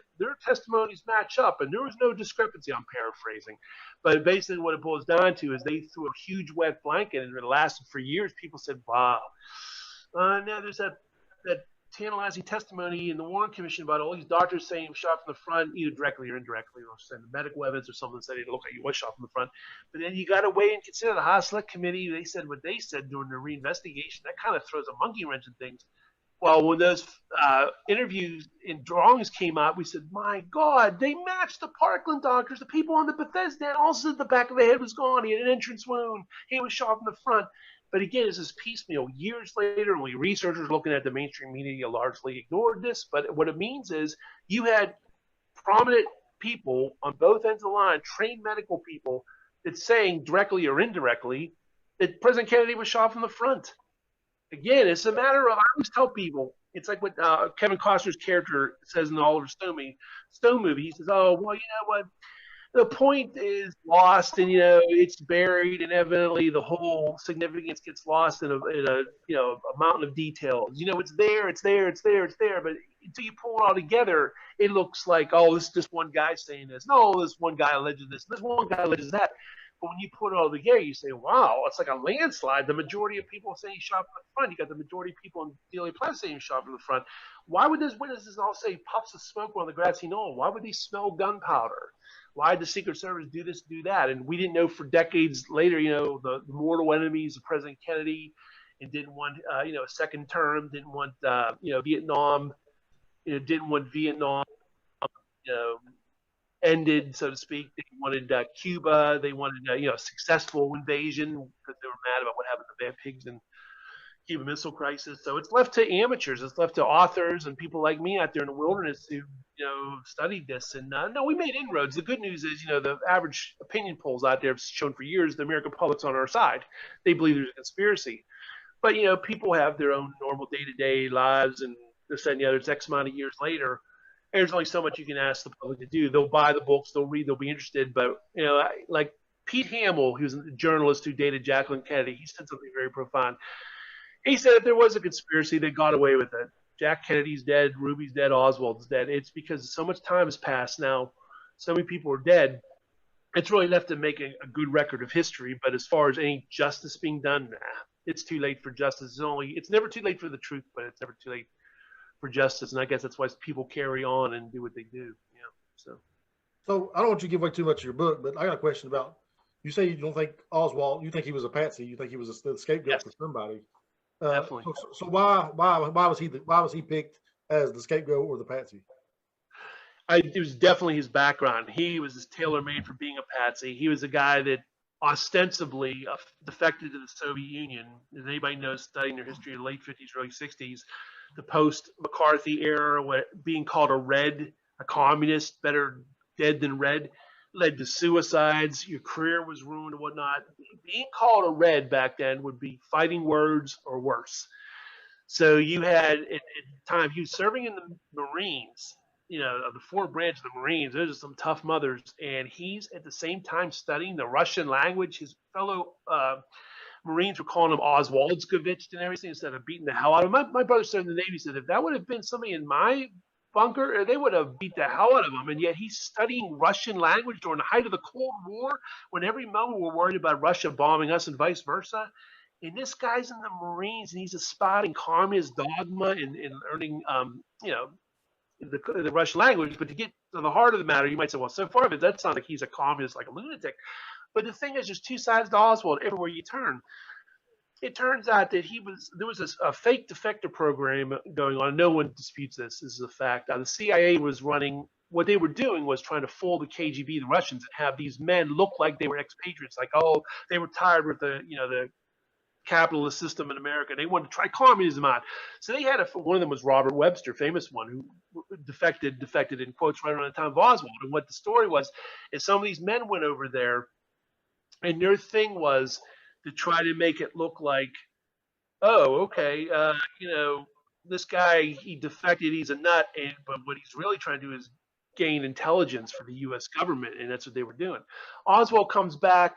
[SPEAKER 2] testimonies match up, and there was no discrepancy. I'm paraphrasing, but basically what it boils down to is they threw a huge wet blanket, and it lasted for years. People said, "Wow." Now there's that tantalizing testimony in the Warren Commission about all these doctors saying he was shot from the front, either directly or indirectly, or saying medical evidence or something that said it looked like he was shot from the front. But then you got to weigh and consider the House Select Committee. They said what they said during the reinvestigation. That kind of throws a monkey wrench in things. Well, when those interviews and drawings came out, we said, my God, they matched the Parkland doctors, the people on the Bethesda, and also the back of the head was gone. He had an entrance wound. He was shot from the front. But again, this is piecemeal. Years later, when researchers looking at the mainstream media largely ignored this. But what it means is you had prominent people on both ends of the line, trained medical people, that's saying directly or indirectly that President Kennedy was shot from the front. Again, it's a matter of, I always tell people, it's like what Kevin Costner's character says in the Oliver Stone movie. He says, oh, well, you know what? The point is lost, and it's buried, and evidently the whole significance gets lost in a mountain of details. It's there, but until you pull it all together, it looks like, oh, this is just one guy saying this. No, this one guy alleged this. This one guy alleges that. But when you put it all together, you say, wow, it's like a landslide. The majority of people say he shot from the front. You got the majority of people in Daily Planet saying he shot from the front. Why would those witnesses all say puffs of smoke on the grassy knoll? Why would they smell gunpowder? Why did the Secret Service do this, do that? And we didn't know for decades later, the mortal enemies of President Kennedy, and didn't want, a second term, didn't want, Vietnam, didn't want Vietnam, ended, so to speak. They wanted Cuba. They wanted, a successful invasion because they were mad about what happened to bad pigs and Cuban Missile Crisis. So it's left to amateurs. It's left to authors and people like me out there in the wilderness who, studied this. And no, we made inroads. The good news is, the average opinion polls out there have shown for years the American public's on our side. They believe there's a conspiracy. But, people have their own normal day-to-day lives, and this, that, and the other. It's X amount of years later. There's only so much you can ask the public to do. They'll buy the books, they'll read, they'll be interested. But, like Pete Hamill, who's a journalist who dated Jacqueline Kennedy, he said something very profound. He said if there was a conspiracy, they got away with it. Jack Kennedy's dead, Ruby's dead, Oswald's dead. It's because so much time has passed now. So many people are dead. It's really left to make a good record of history. But as far as any justice being done, it's too late for justice. It's never too late for the truth, but it's never too late for justice. And I guess that's why people carry on and do what they do. So
[SPEAKER 4] I don't want you to give away too much of your book, but I got a question about, you say you don't think Oswald, you think he was a patsy, you think he was a scapegoat for somebody.
[SPEAKER 2] Definitely.
[SPEAKER 4] So why was he picked as the scapegoat or the patsy?
[SPEAKER 2] It was definitely his background. He was tailor-made for being a patsy. He was a guy that ostensibly defected to the Soviet Union. As anybody knows, studying their history of the late 50s, early 60s, the post-McCarthy era, being called a communist, better dead than red, led to suicides. Your career was ruined and whatnot. Being called a red back then would be fighting words or worse. So you had, at the time, he was serving in the Marines, of the fourth branch of the Marines. Those are some tough mothers. And he's at the same time studying the Russian language. His fellow Marines were calling him Oswaldskovich and everything instead of beating the hell out of him. My brother served in the Navy, said if that would have been somebody in my bunker, they would have beat the hell out of him. And yet he's studying Russian language during the height of the Cold War, when every moment we're worried about Russia bombing us and vice versa. And this guy's in the Marines, and he's spouting communist dogma and learning, the Russian language. But to get to the heart of the matter, you might say, well, so far of it, that sounds like he's a communist, like a lunatic. But the thing is, there's two sides to Oswald everywhere you turn. it turns out that there was a fake defector program going on. No one disputes this. This is a fact. The CIA was running. What they were doing was trying to fool the KGB, the Russians, and have these men look like they were expatriates, like, oh, they were tired with the capitalist system in America. They wanted to try communism on. So they had one of them was Robert Webster, famous one, who defected in quotes right around the time of Oswald. And what the story was is some of these men went over there, and their thing was to try to make it look like, oh, okay, this guy, he defected, he's a nut, but what he's really trying to do is gain intelligence for the U.S. government, and that's what they were doing. Oswald comes back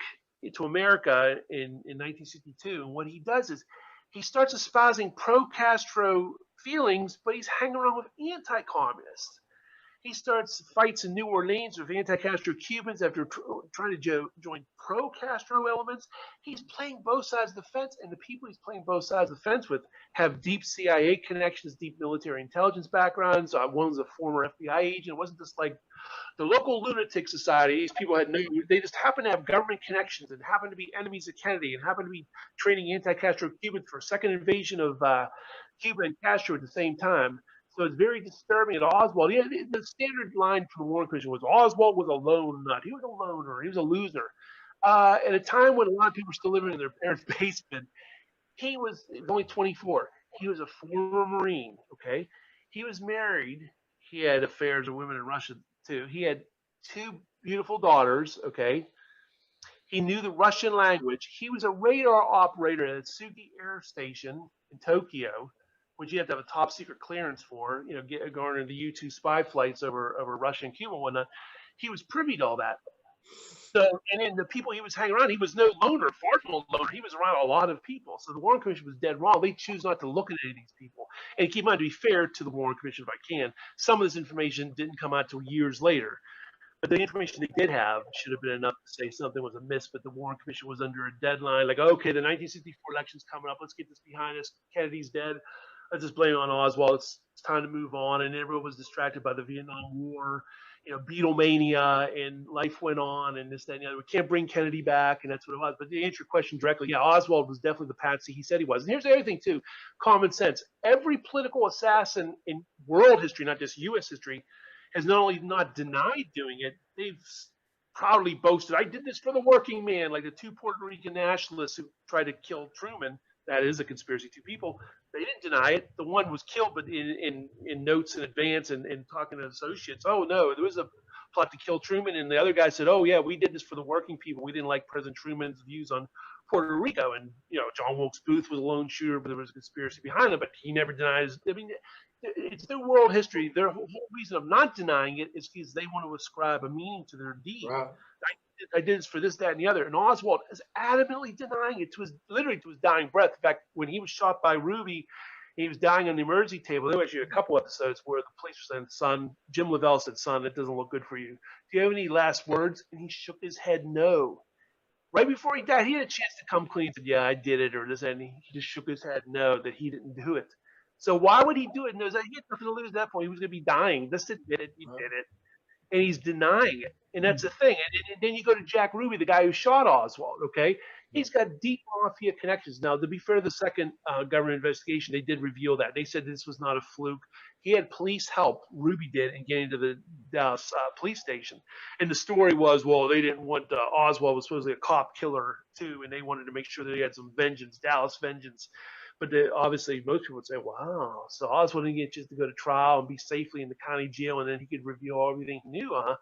[SPEAKER 2] to America in 1962, and what he does is he starts espousing pro-Castro feelings, but he's hanging around with anti-communists. He starts fights in New Orleans with anti-Castro Cubans after trying to join pro-Castro elements. He's playing both sides of the fence, and the people he's playing both sides of the fence with have deep CIA connections, deep military intelligence backgrounds. One was a former FBI agent. It wasn't just like the local lunatic society. These people they just happened to have government connections and happened to be enemies of Kennedy and happened to be training anti-Castro Cubans for a second invasion of Cuba and Castro at the same time. So it's very disturbing. And Oswald, the standard line from the Warren Commission was Oswald was a lone nut. He was a loner. He was a loser. At a time when a lot of people were still living in their parents' basement, he was only 24. He was a former Marine, okay? He was married. He had affairs with women in Russia, too. He had 2 beautiful daughters, okay? He knew the Russian language. He was a radar operator at Tsugi Air Station in Tokyo, which you have to have a top secret clearance for, going into the U-2 spy flights over Russia and Cuba and whatnot. He was privy to all that. So, and in the people he was hanging around, he was no loner, far from a loner. He was around a lot of people. So the Warren Commission was dead wrong. They choose not to look at any of these people. And keep in mind, to be fair to the Warren Commission, if I can, some of this information didn't come out till years later. But the information they did have should have been enough to say something was amiss, but the Warren Commission was under a deadline. Like, okay, the 1964 election's coming up. Let's get this behind us. Kennedy's dead. Let's just blame it on Oswald. It's time to move on. And everyone was distracted by the Vietnam War, Beatlemania, and life went on, and this, that, and the other. We can't bring Kennedy back, and that's what it was. But to answer your question directly, yeah, Oswald was definitely the patsy he said he was. And here's the other thing, too, common sense. Every political assassin in world history, not just U.S. history, has not only not denied doing it, they've proudly boasted, I did this for the working man, like the 2 Puerto Rican nationalists who tried to kill Truman. That is a conspiracy. 2 people. They didn't deny it. The one was killed, but in notes in advance and talking to associates. Oh, no, there was a plot to kill Truman. And the other guy said, oh, yeah, we did this for the working people. We didn't like President Truman's views on Puerto Rico. And, John Wilkes Booth was a lone shooter, but there was a conspiracy behind him. But he never denies. I mean, it's their world history. Their whole reason of not denying it is because they want to ascribe a meaning to their deed.
[SPEAKER 4] Right.
[SPEAKER 2] I did this for this, that, and the other. And Oswald is adamantly denying it literally to his dying breath. In fact, when he was shot by Ruby, he was dying on the emergency table. There was actually a couple episodes where the police were saying, son, Jim Lavelle said, son, it doesn't look good for you. Do you have any last words? And he shook his head no. Right before he died, he had a chance to come clean and said, yeah, I did it, or this, and he just shook his head no, that he didn't do it. So why would he do it? No, he had nothing to lose at that point. He was going to be dying. Just admit it. He did it. And he's denying it. And that's the thing. And then you go to Jack Ruby, the guy who shot Oswald, okay? He's got deep mafia connections. Now, to be fair to the second government investigation, they did reveal that. They said this was not a fluke. He had police help, Ruby did, in getting to the Dallas police station. And the story was, well, they didn't want Oswald was supposedly a cop killer, too, and they wanted to make sure that he had some vengeance, Dallas vengeance. But obviously, most people would say, wow, so Oswald didn't get just to go to trial and be safely in the county jail, and then he could reveal everything he knew, huh?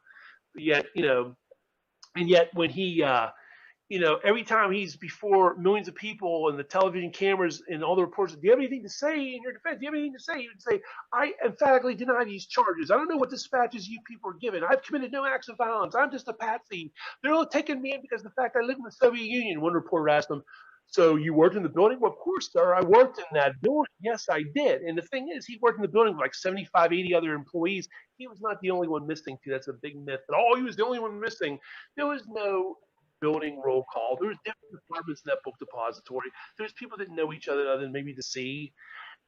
[SPEAKER 2] But yet, and yet when he, every time he's before millions of people and the television cameras and all the reports, do you have anything to say in your defense? Do you have anything to say? He would say, I emphatically deny these charges. I don't know what dispatches you people are given. I've committed no acts of violence. I'm just a patsy. They're all taking me in because of the fact I live in the Soviet Union. One reporter asked him, so you worked in the building? Well, of course, sir. I worked in that building. Yes, I did. And the thing is, he worked in the building with like 75, 80 other employees. He was not the only one missing, too. That's a big myth. But, he was the only one missing. There was no building roll call. There was different departments in that book depository. There's people that know each other than maybe to see.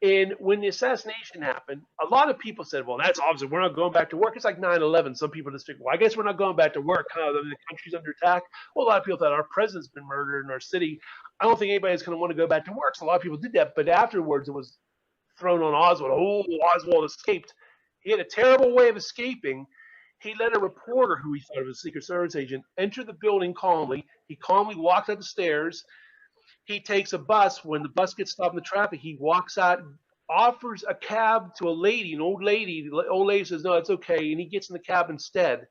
[SPEAKER 2] And when the assassination happened, a lot of people said, well, that's obviously, we're not going back to work. It's like 9/11. Some people just think, well, I guess we're not going back to work. Huh? The country's under attack. Well, a lot of people thought our president's been murdered in our city. I don't think anybody's going to want to go back to work. So a lot of people did that. But afterwards, it was thrown on Oswald. Oh, Oswald escaped. He had a terrible way of escaping. He let a reporter, who he thought was a Secret Service agent, enter the building calmly. He calmly walked up the stairs. He takes a bus. When the bus gets stopped in the traffic, he walks out, offers a cab to a lady, an old lady. The old lady says, no, it's okay. And he gets in the cab instead.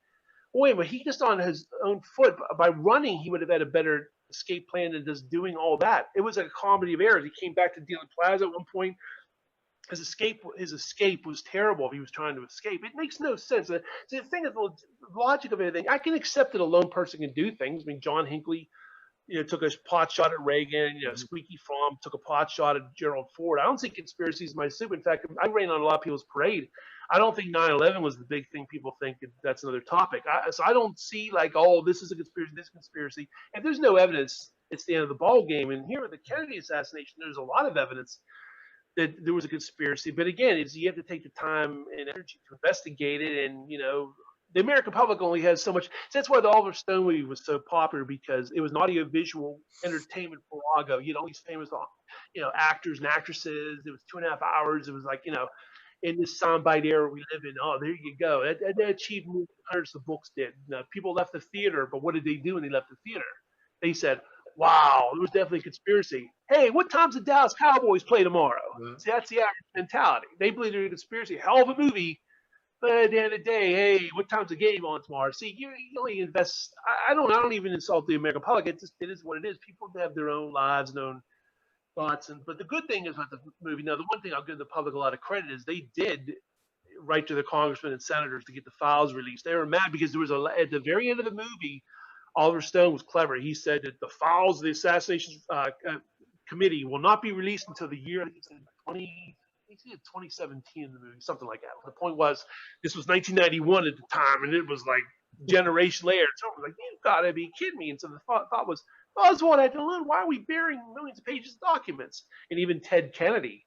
[SPEAKER 2] Wait, but he just on his own foot. By running, he would have had a better escape plan than just doing all that. It was a comedy of errors. He came back to Dealey Plaza at one point. His escape was terrible if he was trying to escape. It makes no sense. The thing is, the logic of everything, I can accept that a lone person can do things. I mean, John Hinckley, took a pot shot at Reagan. Squeaky Fromm took a pot shot at Gerald Ford. I don't see conspiracies in my soup. In fact, I ran on a lot of people's parade. I don't think 9/11 was the big thing people think. That's another topic. So I don't see like, oh, this is a conspiracy, this conspiracy. And there's no evidence, it's the end of the ball game. And here with the Kennedy assassination, there's a lot of evidence that there was a conspiracy. But again, you have to take the time and energy to investigate it. And, the American public only has so much. So that's why the Oliver Stone movie was so popular, because it was an audiovisual entertainment farrago. You had all these famous, actors and actresses. It was 2.5 hours. It was like, in this soundbite era we live in. Oh, there you go. That achieved more than hundreds of books did. People left the theater, but what did they do when they left the theater? They said, wow, there was definitely a conspiracy. Hey, what time's the Dallas Cowboys play tomorrow? Yeah. See, that's the average mentality. They believe there's a conspiracy. Hell of a movie. But at the end of the day, hey, what time's the game on tomorrow? See, you only invest. I don't even insult the American public. It is what it is. People have their own lives and own thoughts. But the good thing is about the movie. Now, the one thing I'll give the public a lot of credit is they did write to the congressmen and senators to get the files released. They were mad because there was at the very end of the movie, Oliver Stone was clever. He said that the files of the assassination committee will not be released until the year 2017 in the movie, something like that. The point was, this was 1991 at the time, and it was like generation later. So I was like, you've got to be kidding me. And so the thought was, Oswald had to learn, why are we burying millions of pages of documents? And even Ted Kennedy,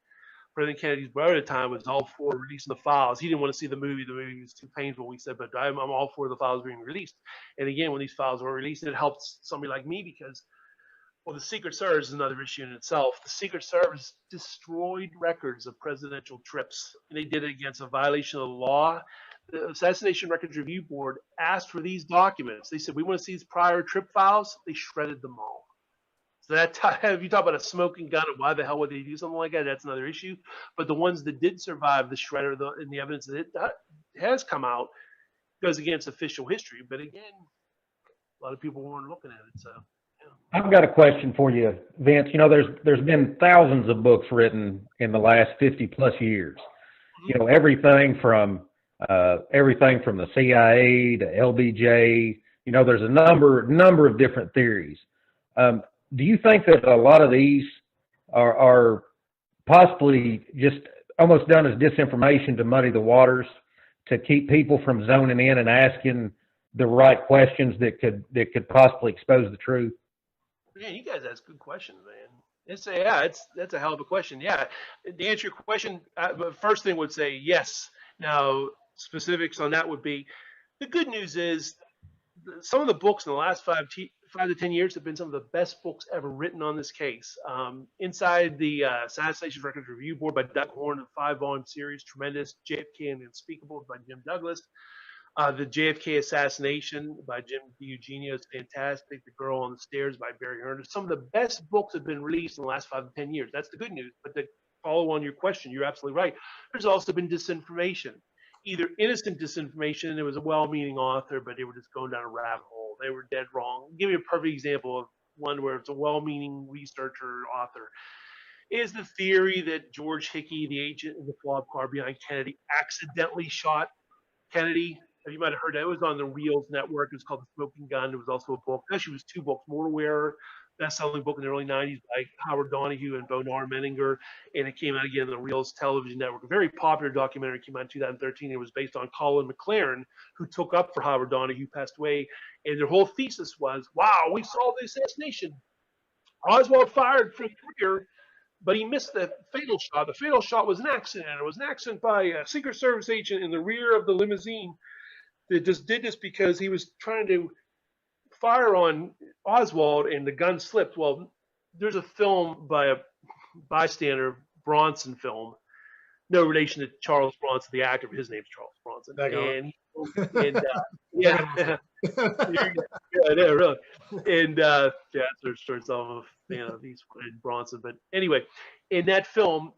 [SPEAKER 2] President Kennedy's brother at the time, was all for releasing the files. He didn't want to see the movie. The movie was too painful. He said, but I'm all for the files being released. And again, when these files were released, it helped somebody like me because, well, the Secret Service is another issue in itself. The Secret Service destroyed records of presidential trips, and they did it against a violation of the law. The Assassination Records Review Board asked for these documents. They said, we want to see these prior trip files. They shredded them all. So if you talk about a smoking gun and why the hell would they do something like that, that's another issue. But the ones that did survive the shredder and the evidence that has come out goes against official history. But again, a lot of people weren't looking at it. So
[SPEAKER 3] I've got a question for you, Vince. There's been thousands of books written in the last 50 plus years. Everything from the CIA to LBJ. There's a number of different theories. Do you think that a lot of these are possibly just almost done as disinformation to muddy the waters, to keep people from zoning in and asking the right questions that could possibly expose the truth?
[SPEAKER 2] Yeah, you guys ask good questions, man. That's a hell of a question. Yeah, to answer your question, the first thing would say yes. Now, specifics on that would be, the good news is some of the books in the last 5 to 10 years have been some of the best books ever written on this case. Inside the Assassination Records Review Board by Doug Horn, a 5-volume series, tremendous. JFK and the Unspeakable by Jim Douglas. The JFK Assassination by Jim DiEugenio is fantastic. The Girl on the Stairs by Barry Hearn. Some of the best books have been released in the last 5 to 10 years. That's the good news. But to follow on your question, you're absolutely right. There's also been disinformation, either innocent disinformation. It was a well-meaning author, but they were just going down a rabbit hole. They were dead wrong. I'll give you a perfect example of one where it's a well-meaning researcher author. Is the theory that George Hickey, the agent in the flop car behind Kennedy, accidentally shot Kennedy? You might have heard that. It was on the Reels network. It was called The Smoking Gun. It was also a book. Actually, it was 2 books. Mortal Wearer, best-selling book in the early 90s by Howard Donahue and Bonar Menninger. And it came out again on the Reels television network. A very popular documentary came out in 2013. It was based on Colin McLaren, who took up for Howard Donahue, passed away. And their whole thesis was, wow, we solved the assassination. Oswald fired from the rear, but he missed the fatal shot. The fatal shot was an accident. It was an accident by a Secret Service agent in the rear of the limousine that just did this because he was trying to fire on Oswald and the gun slipped. Well, there's a film by a bystander, Bronson film, no relation to Charles Bronson, the actor, but his name's Charles Bronson. Yeah, really. And yeah, there's some of he's Bronson, but anyway, in that film,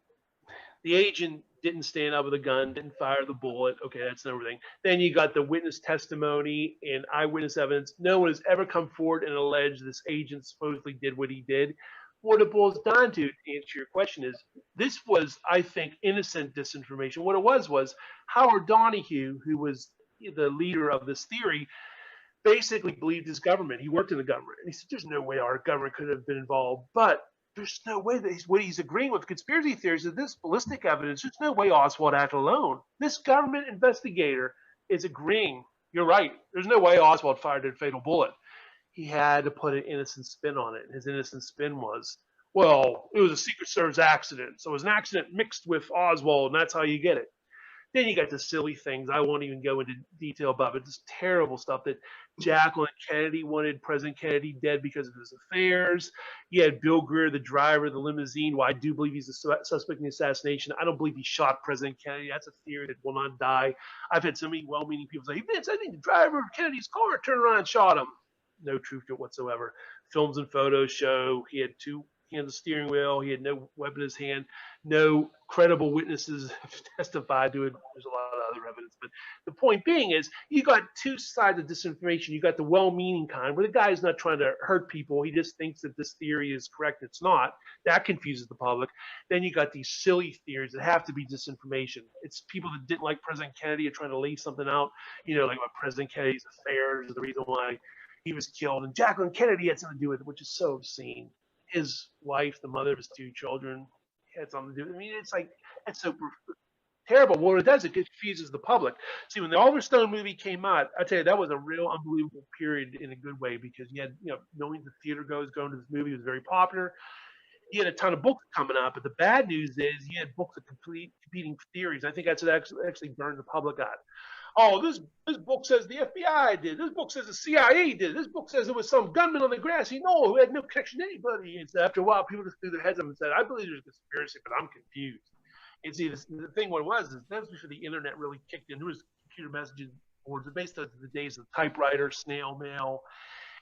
[SPEAKER 2] the agent didn't stand up with a gun, didn't fire the bullet. Okay, that's everything. Then you got the witness testimony and eyewitness evidence. No one has ever come forward and alleged this agent supposedly did what he did. What it boils down to answer your question, is this was, I think, innocent disinformation. What it was Howard Donahue, who was the leader of this theory, basically believed his government. He worked in the government. And he said, there's no way our government could have been involved. But there's no way that what he's agreeing with conspiracy theories is this ballistic evidence. There's no way Oswald acted alone. This government investigator is agreeing. You're right. There's no way Oswald fired a fatal bullet. He had to put an innocent spin on it. And his innocent spin was, well, it was a Secret Service accident. So it was an accident mixed with Oswald, and that's how you get it. Then you got the silly things I won't even go into detail about, but this terrible stuff that Jacqueline Kennedy wanted President Kennedy dead because of his affairs. You had Bill Greer, the driver of the limousine. Well, I do believe he's a suspect in the assassination. I don't believe he shot President Kennedy. That's a theory that will not die. I've had so many well-meaning people say, Vince, I think the driver of Kennedy's car turned around and shot him. No truth to it whatsoever. Films and photos show he had two hands of steering wheel. He had no weapon in his hand. No credible witnesses have testified to it. There's a lot of other evidence. But the point being is you got two sides of disinformation. You got the well-meaning kind where the guy is not trying to hurt people. He just thinks that this theory is correct. It's not. That confuses the public. Then you got these silly theories that have to be disinformation. It's people that didn't like President Kennedy are trying to lay something out, like what President Kennedy's affairs is the reason why he was killed. And Jacqueline Kennedy had something to do with it, which is so obscene. His wife, the mother of his two children, had something to do with it. I mean, it's so terrible. What it does, it confuses the public. See, when the Oliver Stone movie came out, I tell you, that was a real unbelievable period in a good way, because you had, knowing the theater goers going to this movie was very popular. You had a ton of books coming out, but the bad news is you had books of competing theories. I think that's what actually burned the public out. Oh, this book says the FBI did. This book says the CIA did. This book says it was some gunman on the grassy knoll who had no connection to anybody. And so after a while, people just threw their heads up and said, I believe there's a conspiracy, but I'm confused. And see, the thing what it was is that was before the internet really kicked in. There was computer messaging boards based on the days of typewriter, snail mail,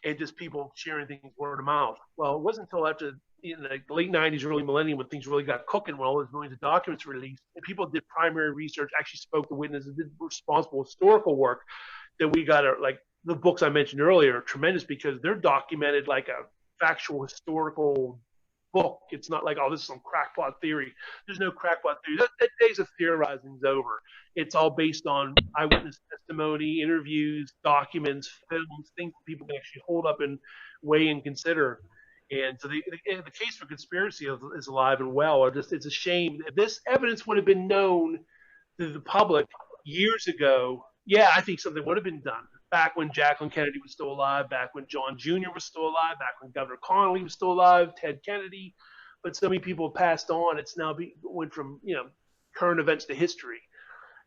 [SPEAKER 2] and just people sharing things word of mouth. Well, it wasn't until after in the late 90s, early millennium, when things really got cooking, when all those millions of documents were released, and people did primary research, actually spoke to witnesses, did responsible historical work, that we got like the books I mentioned earlier are tremendous because they're documented like a factual historical book. It's not like, oh, this is some crackpot theory. There's no crackpot theory. That days of theorizing is over. It's all based on eyewitness testimony, interviews, documents, films, things that people can actually hold up and weigh and consider. And so the case for conspiracy is alive and well. It's a shame. If this evidence would have been known to the public years ago, yeah, I think something would have been done. Back when Jacqueline Kennedy was still alive, back when John Jr. was still alive, back when Governor Connolly was still alive, Ted Kennedy. But so many people passed on. It's now went from current events to history.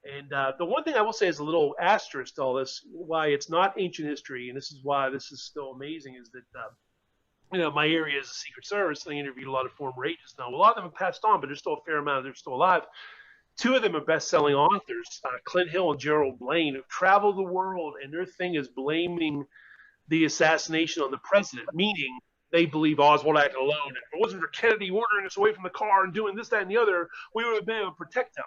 [SPEAKER 2] And the one thing I will say is a little asterisk to all this, why it's not ancient history, and this is why this is still amazing, is that my area is the Secret Service. They interviewed a lot of former agents now. A lot of them have passed on, but there's still a fair amount of them still alive. Two of them are best-selling authors, Clint Hill and Gerald Blaine, who travel the world, and their thing is blaming the assassination on the president, meaning they believe Oswald acted alone. If it wasn't for Kennedy ordering us away from the car and doing this, that, and the other, we would have been able to protect him.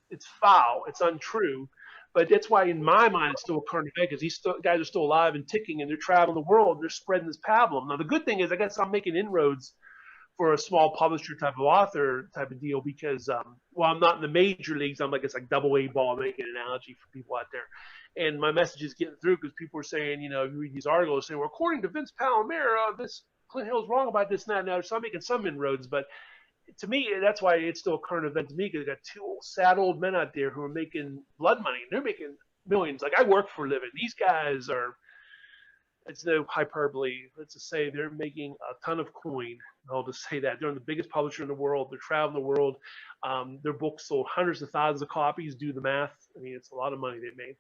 [SPEAKER 2] It's foul. It's untrue. But that's why, in my mind, it's still a current event, because these guys are still alive and ticking, and they're traveling the world, and they're spreading this pablum. Now, the good thing is, I guess I'm making inroads for a small publisher type of author type of deal, because, I'm not in the major leagues. It's like double A ball, making an analogy for people out there. And my message is getting through because people are saying, you read these articles saying, well, according to Vince Palamara, this Clint Hill's wrong about this and that and that. So I'm making some inroads, but to me, that's why it's still a current event to me, because I got two sad old men out there who are making blood money. They're making millions. Like, I work for a living. These guys are, it's no hyperbole. Let's just say they're making a ton of coin. I'll just say that they're the biggest publisher in the world. They're traveling the world. Their books sold hundreds of thousands of copies. Do the math. I mean, it's a lot of money they made.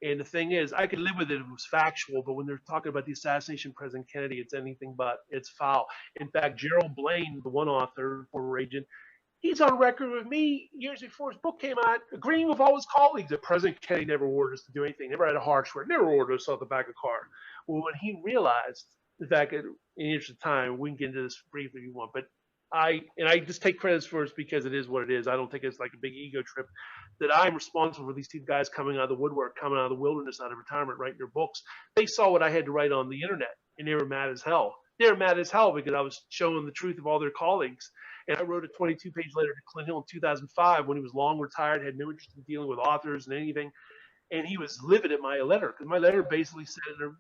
[SPEAKER 2] And the thing is, I could live with it if it was factual, but when they're talking about the assassination of President Kennedy, it's anything but. It's foul. In fact, Gerald Blaine, the one author, former agent, he's on record with me years before his book came out, agreeing with all his colleagues that President Kennedy never ordered us to do anything, never had a harsh word, never ordered us off the back of a car. Well, when he realized, in fact, in the interest of time, we can get into this briefly if you want, but I just take credit for it because it is what it is. I don't think it's like a big ego trip that I'm responsible for these two guys coming out of the woodwork, coming out of the wilderness, out of retirement, writing their books. They saw what I had to write on the internet, and they were mad as hell. They were mad as hell because I was showing the truth of all their colleagues. And I wrote a 22-page letter to Clint Hill in 2005 when he was long retired, had no interest in dealing with authors and anything. And he was livid at my letter because my letter basically said in a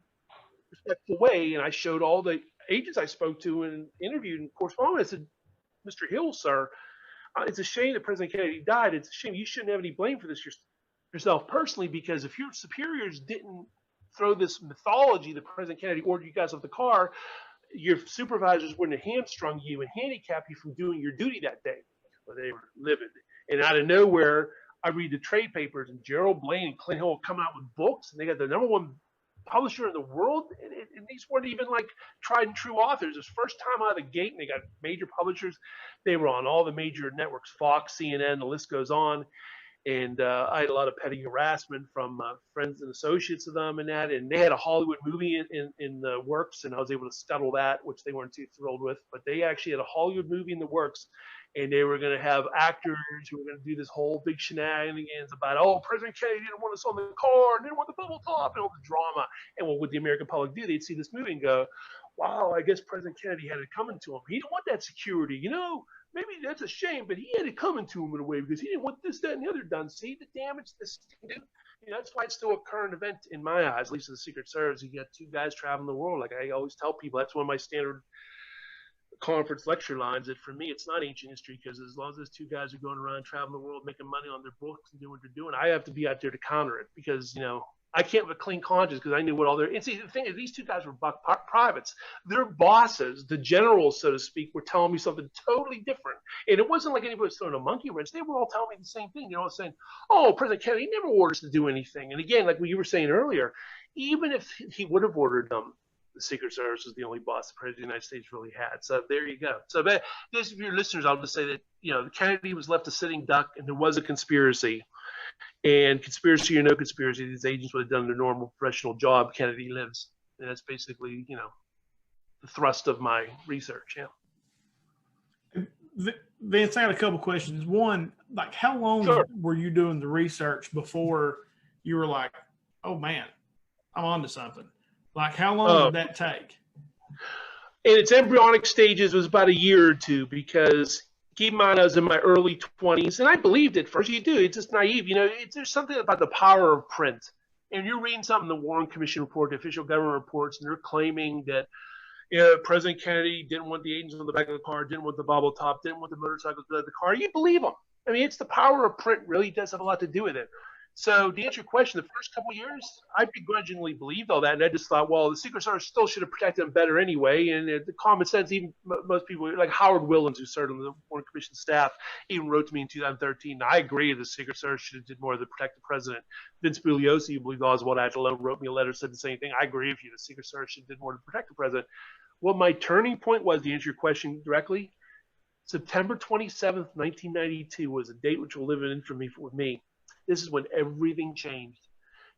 [SPEAKER 2] respectful way, and I showed all the agents I spoke to and interviewed and corresponded. I said, Mr. Hill, sir, it's a shame that President Kennedy died. It's a shame. You shouldn't have any blame for this yourself personally, because if your superiors didn't throw this mythology that President Kennedy ordered you guys off the car, your supervisors wouldn't have hamstrung you and handicapped you from doing your duty that day. Well, they were livid. And out of nowhere, I read the trade papers, and Gerald Blaine and Clint Hill come out with books, and they got the #1 publisher in the world, and these weren't even like tried and true authors. It was first time out of the gate, and they got major publishers. They were on all the major networks, Fox, CNN, the list goes on. And I had a lot of petty harassment from friends and associates of them and that. And they had a Hollywood movie in the works, and I was able to scuttle that, which they weren't too thrilled with. But they actually had a Hollywood movie in the works, and they were going to have actors who were going to do this whole big shenanigans about, oh, President Kennedy didn't want us on the car, and didn't want the bubble top, and all the drama. And what would the American public do? They'd see this movie and go, wow, I guess President Kennedy had it coming to him. He didn't want that security, you know. Maybe that's a shame, but he had it coming to him in a way because he didn't want this, that, and the other done. See the damage this can do? You know, that's why it's still a current event in my eyes, at least in the Secret Service. You got two guys traveling the world. Like I always tell people, that's one of my standard conference lecture lines, that for me, it's not ancient history, because as long as those two guys are going around traveling the world, making money on their books and doing what they're doing, I have to be out there to counter it, because, you know, I can't have a clean conscience because I knew what all their. And see, the thing is, these two guys were privates. Their bosses, the generals, so to speak, were telling me something totally different. And it wasn't like anybody was throwing a monkey wrench. They were all telling me the same thing. You know, saying, "Oh, President Kennedy never ordered us to do anything." And again, like what you were saying earlier, even if he would have ordered them, the Secret Service was the only boss the President of the United States really had. So there you go. So, but this, for your listeners, I'll just say that, you know, Kennedy was left a sitting duck, and there was a conspiracy. And conspiracy or no conspiracy, these agents would have done their normal professional job. Kennedy lives. And that's basically, you know, the thrust of my research. Yeah.
[SPEAKER 1] Vince, I got a couple questions. One, like, how long were you doing the research before you were like, oh man, I'm onto something? Like, how long did that take?
[SPEAKER 2] In its embryonic stages, it was about a year or two, because keep in mind, I was in my early 20s, and I believed it first. You do. It's just naive. You know, there's something about the power of print. And you're reading something, the Warren Commission report, the official government reports, and they're claiming that, you know, President Kennedy didn't want the agents on the back of the car, didn't want the bubble top, didn't want the motorcycles to the car. You believe them. I mean, it's the power of print really does have a lot to do with it. So to answer your question, the first couple of years, I begrudgingly believed all that, and I just thought, well, the Secret Service still should have protected them better anyway. And the common sense, even most people, like Howard Willens, who served on the Warren Commission staff, even wrote to me in 2013, I agree the Secret Service should have did more to protect the president. Vince Bugliosi, who believed Oswald Attalone, wrote me a letter, said the same thing. I agree with you. The Secret Service should have did more to protect the president. What my turning point was, to answer your question directly, September 27th, 1992 was a date which will live in infamy with me. This is when everything changed.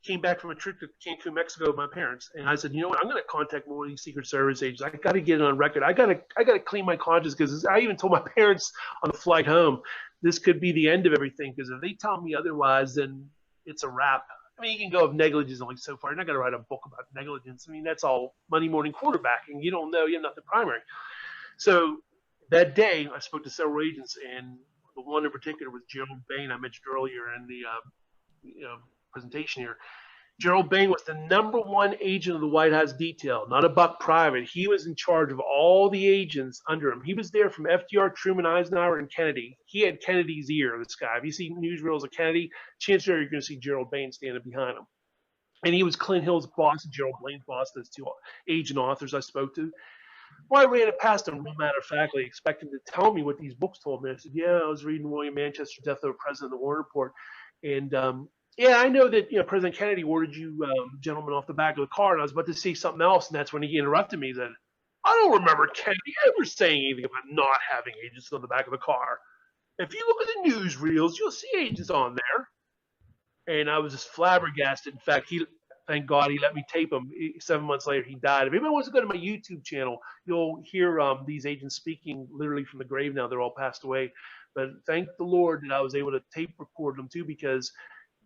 [SPEAKER 2] Came back from a trip to Cancun, Mexico with my parents, and I said, you know what, I'm going to contact more of these Secret Service agents. I got to get it on record. I got to clean my conscience, because I even told my parents on the flight home, this could be the end of everything, because if they tell me otherwise, then it's a wrap. I mean, you can go of negligence only so far. You're not going to write a book about negligence. I mean, that's all Monday morning quarterbacking. You don't know. You're not the primary. So that day, I spoke to several agents, and the one in particular was Gerald Bain, I mentioned earlier in the presentation here. Gerald Bain was the #1 agent of the White House detail, not a buck private. He was in charge of all the agents under him. He was there from FDR, Truman, Eisenhower, and Kennedy. He had Kennedy's ear, this guy. If you see newsreels of Kennedy, chances are you're going to see Gerald Bain standing behind him. And he was Clint Hill's boss and Gerald Blaine's boss, those two agent authors I spoke to. Well, I ran it past him, no matter of factly, expecting to tell me what these books told me. I said, yeah, I was reading William Manchester's Death of the President, the Warren Report. And yeah, I know that President Kennedy ordered you gentlemen off the back of the car, and I was about to say something else, and that's when he interrupted me. He said, I don't remember Kennedy ever saying anything about not having agents on the back of the car. If you look at the newsreels, you'll see agents on there. And I was just flabbergasted. In fact, thank God he let me tape him. 7 months later, he died. If anybody wants to go to my YouTube channel, you'll hear these agents speaking literally from the grave now. They're all passed away. But thank the Lord that I was able to tape record them too, because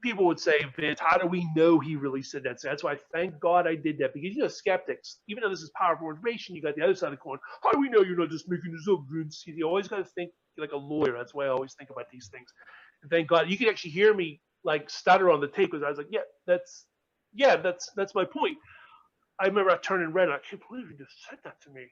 [SPEAKER 2] people would say, Vince, how do we know he really said that? So that's why thank God I did that, because skeptics, even though this is powerful information, you got the other side of the coin. How do we know you're not just making this up, Vince? You always got to think like a lawyer. That's why I always think about these things. And thank God you could actually hear me like stutter on the tape, because I was like, that's my point. I remember I turned and read, and I can't believe you just said that to me.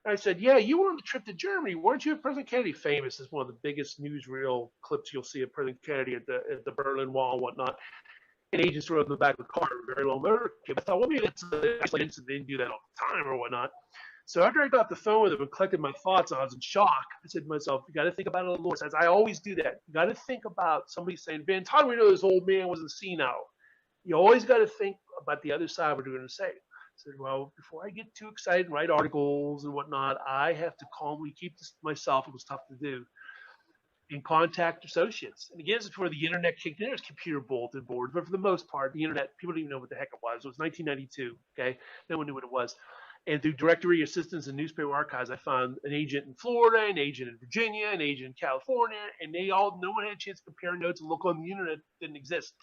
[SPEAKER 2] And I said, yeah, you were on the trip to Germany, weren't you? President Kennedy, famous as one of the biggest newsreel clips you'll see of President Kennedy at the Berlin Wall and whatnot. And agents were on the back of the car, very long motor. I thought, well, maybe it's an incident. They didn't do that all the time or whatnot. So after I got off the phone with him and collected my thoughts, I was in shock. I said to myself, you got to think about it a little. As I always do that. You got to think about somebody saying, Vince, how do we know this old man wasn't senile? You always got to think about the other side of what you're going to say. I said, well, before I get too excited and write articles and whatnot, I have to calmly keep this to myself. It was tough to do. And contact associates. And again, this is before the internet kicked in. There's computer bulletin boards, but for the most part, the internet, people didn't even know what the heck it was. It was 1992, okay? No one knew what it was. And through directory assistance and newspaper archives, I found an agent in Florida, an agent in Virginia, an agent in California, and no one had a chance to compare notes and look on the internet. It didn't exist.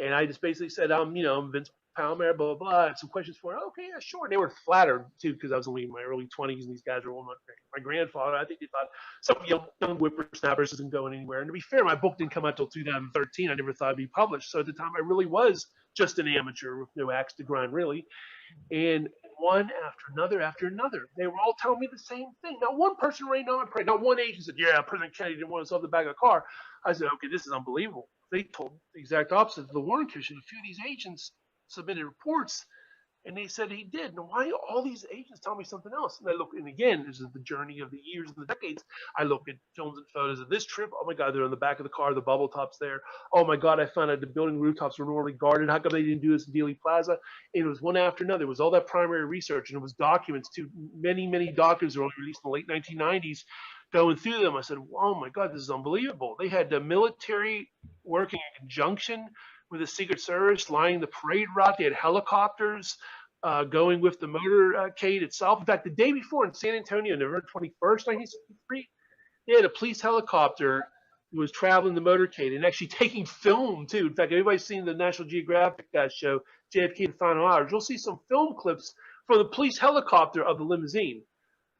[SPEAKER 2] And I just basically said, I'm Vince Palamara, blah, blah, blah. I have some questions for it. Okay, yeah, sure. And they were flattered, too, because I was only in my early 20s, and these guys were all my grandfather. I think they thought some young whippersnappers isn't going anywhere. And to be fair, my book didn't come out until 2013. I never thought it'd be published. So at the time, I really was just an amateur with no axe to grind, really. And one after another, they were all telling me the same thing. Not one person rained on my parade. Not one agent said, yeah, President Kennedy didn't want us off the back of the car. I said, okay, this is unbelievable. They told the exact opposite of the Warren Commission. A few of these agents submitted reports, and they said he did. Now, why all these agents tell me something else? And I look, and again, this is the journey of the years and the decades. I look at films and photos of this trip. Oh my God, they're on the back of the car, the bubble tops there. Oh my God, I found out the building rooftops were normally guarded. How come they didn't do this in Dealey Plaza? And it was one after another. It was all that primary research, and it was documents too. Many documents were only released in the late 1990s. Going through them, I said, oh my God, this is unbelievable. They had the military working in conjunction with the Secret Service, lining the parade route. They had helicopters going with the motorcade itself. In fact, the day before in San Antonio, November 21st, 1963, they had a police helicopter who was traveling the motorcade and actually taking film, too. In fact, everybody's seen the National Geographic show, JFK, The Final Hours. You'll see some film clips from the police helicopter of the limousine.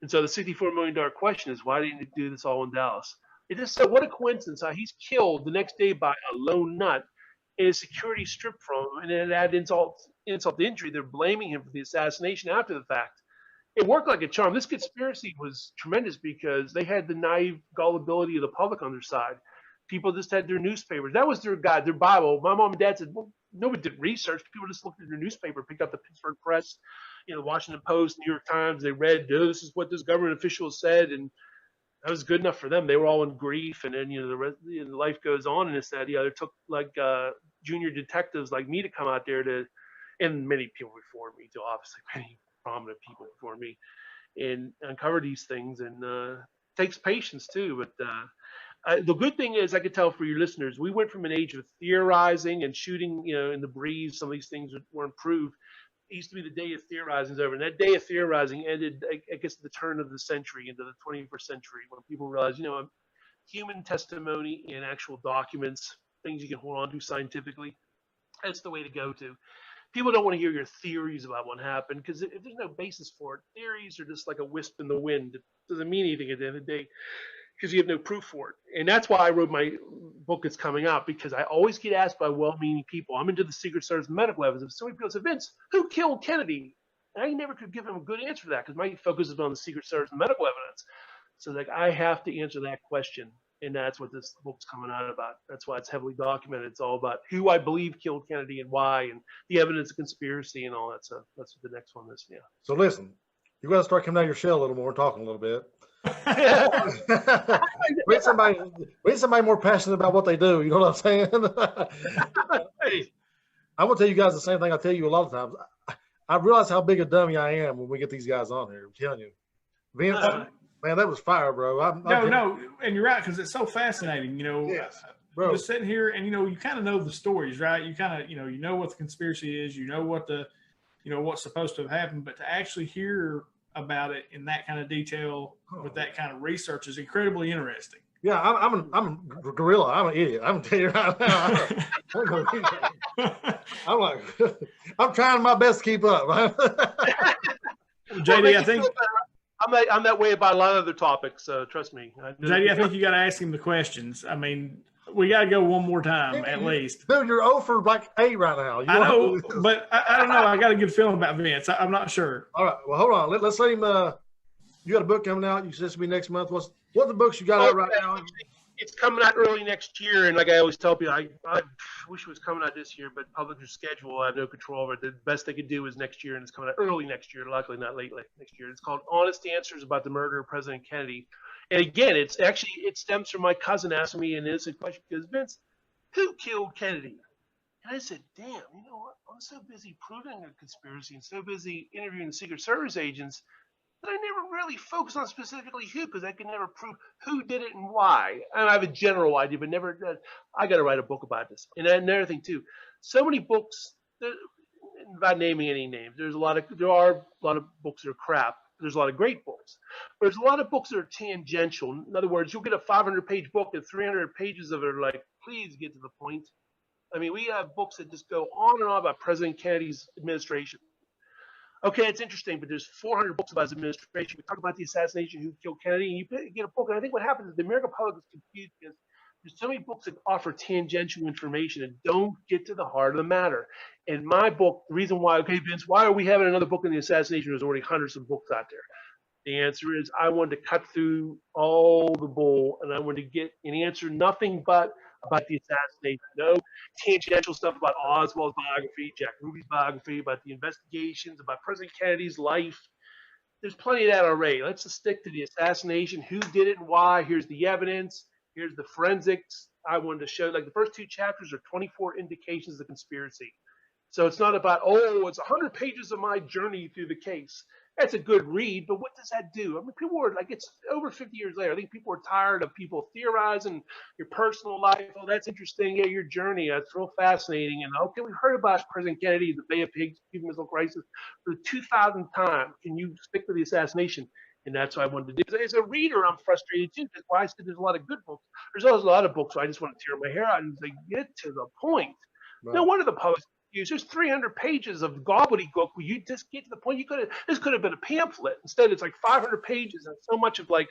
[SPEAKER 2] And so the $64 million question is, why didn't he do this all in Dallas? It just said, what a coincidence how he's killed the next day by a lone nut and his security stripped from him, and then add insult to injury. They're blaming him for the assassination after the fact. It worked like a charm. This conspiracy was tremendous because they had the naive gullibility of the public on their side. People just had their newspapers. That was their guide, their Bible. My mom and dad said, well, nobody did research. People just looked at their newspaper, picked up the Pittsburgh Press, the Washington Post, New York Times. They read, oh, this is what this government official said, and that was good enough for them. They were all in grief, and then the rest, life goes on, and it's that it took like junior detectives like me to come out there and many people before me, too, obviously many prominent people before me, and uncover these things, and takes patience too. But the good thing is, I could tell for your listeners, we went from an age of theorizing and shooting, in the breeze. Some of these things weren't proved. It used to be the day of theorizing is over. And that day of theorizing ended, I guess, at the turn of the century, into the 21st century, when people realized, human testimony and actual documents, things you can hold on to scientifically, that's the way to go to. People don't want to hear your theories about what happened, because if there's no basis for it, theories are just like a wisp in the wind. It doesn't mean anything at the end of the day, because you have no proof for it. And that's why I wrote my book that's coming out, because I always get asked by well-meaning people. I'm into the Secret Service medical evidence. So many people say, Vince, who killed Kennedy? And I never could give them a good answer to that, because my focus is on the Secret Service medical evidence. So I have to answer that question. And that's what this book's coming out about. That's why it's heavily documented. It's all about who I believe killed Kennedy and why, and the evidence of conspiracy and all that stuff. That's what the next one is. Yeah.
[SPEAKER 4] So listen, you got to start coming out of your shell a little more, talking a little bit. we need somebody more passionate about what they do. You know what I'm saying?
[SPEAKER 2] Hey.
[SPEAKER 4] I'm gonna tell you guys the same thing I tell you a lot of times. I realize how big a dummy I am when we get these guys on here. I'm telling you, Vince, man, that was fire, bro.
[SPEAKER 1] No, and you're right, because it's so fascinating.
[SPEAKER 4] Yes, bro.
[SPEAKER 1] Just sitting here, and you kind of know the stories, right? You kind of, you know what the conspiracy is. You know what what's supposed to have happened, but to actually hear about it in that kind of detail with that kind of research is incredibly interesting.
[SPEAKER 4] Yeah, I'm a gorilla. I'm an idiot. I'm telling you right now. I'm like, I'm trying my best to keep up.
[SPEAKER 1] JD, I think
[SPEAKER 2] I'm that way about a lot of other topics. So trust me.
[SPEAKER 1] JD, I think you got to ask him the questions. I mean, we got to go one more time at least.
[SPEAKER 4] Dude, you're 0 for like 8 right now.
[SPEAKER 1] I know, but I don't know. I got a good feeling about Vince. I'm not sure.
[SPEAKER 4] All right. Well, hold on. Let's let him. You got a book coming out. You said this will be next month. What the books you got out right now?
[SPEAKER 2] It's coming out early next year, and like I always tell people, I wish it was coming out this year, but publisher's schedule, I have no control over it. The best they could do is next year, and it's coming out early next year. Luckily, not late next year. It's called Honest Answers About the Murder of President Kennedy. And again, it stems from my cousin asking me an innocent question, because Vince, who killed Kennedy? And I said, damn, you know what? I'm so busy proving a conspiracy and so busy interviewing Secret Service agents that I never really focused on specifically who, because I could never prove who did it and why. And I have a general idea, but never. I got to write a book about this. And another thing too, so many books. Without naming any names, there are a lot of books that are crap. There's a lot of great books, but there's a lot of books that are tangential. In other words, you'll get a 500-page book and 300 pages of it are like, please get to the point. I mean, we have books that just go on and on about President Kennedy's administration. Okay, it's interesting, but there's 400 books about his administration. We talk about the assassination, who killed Kennedy, and you get a book. And I think what happens is the American public is confused because there's so many books that offer tangential information and don't get to the heart of the matter. And my book, the reason why, okay, Vince, why are we having another book on the assassination? There's already hundreds of books out there. The answer is I wanted to cut through all the bull, and I wanted to get an answer nothing but about the assassination. No tangential stuff about Oswald's biography, Jack Ruby's biography, about the investigations, about President Kennedy's life. There's plenty of that already. Let's just stick to the assassination, who did it and why. Here's the evidence. Here's the forensics. I wanted to show, like, the first 2 chapters are 24 indications of conspiracy. So it's not about, it's 100 pages of my journey through the case. That's a good read, but what does that do? I mean, people are like, it's over 50 years later. I think people are tired of people theorizing your personal life. Oh, that's interesting. Yeah, your journey. That's real fascinating. And okay, we heard about President Kennedy, the Bay of Pigs, Cuban Missile Crisis for the 2000th time. Can you stick to the assassination? And that's what I wanted to do. As a reader, I'm frustrated too. That's why I said there's a lot of good books. There's always a lot of books, so I just want to tear my hair out and say, get to the point. Right. No wonder the public. There's 300 pages of gobbledygook where you just get to the point. This could have been a pamphlet. Instead, it's like 500 pages and so much of like,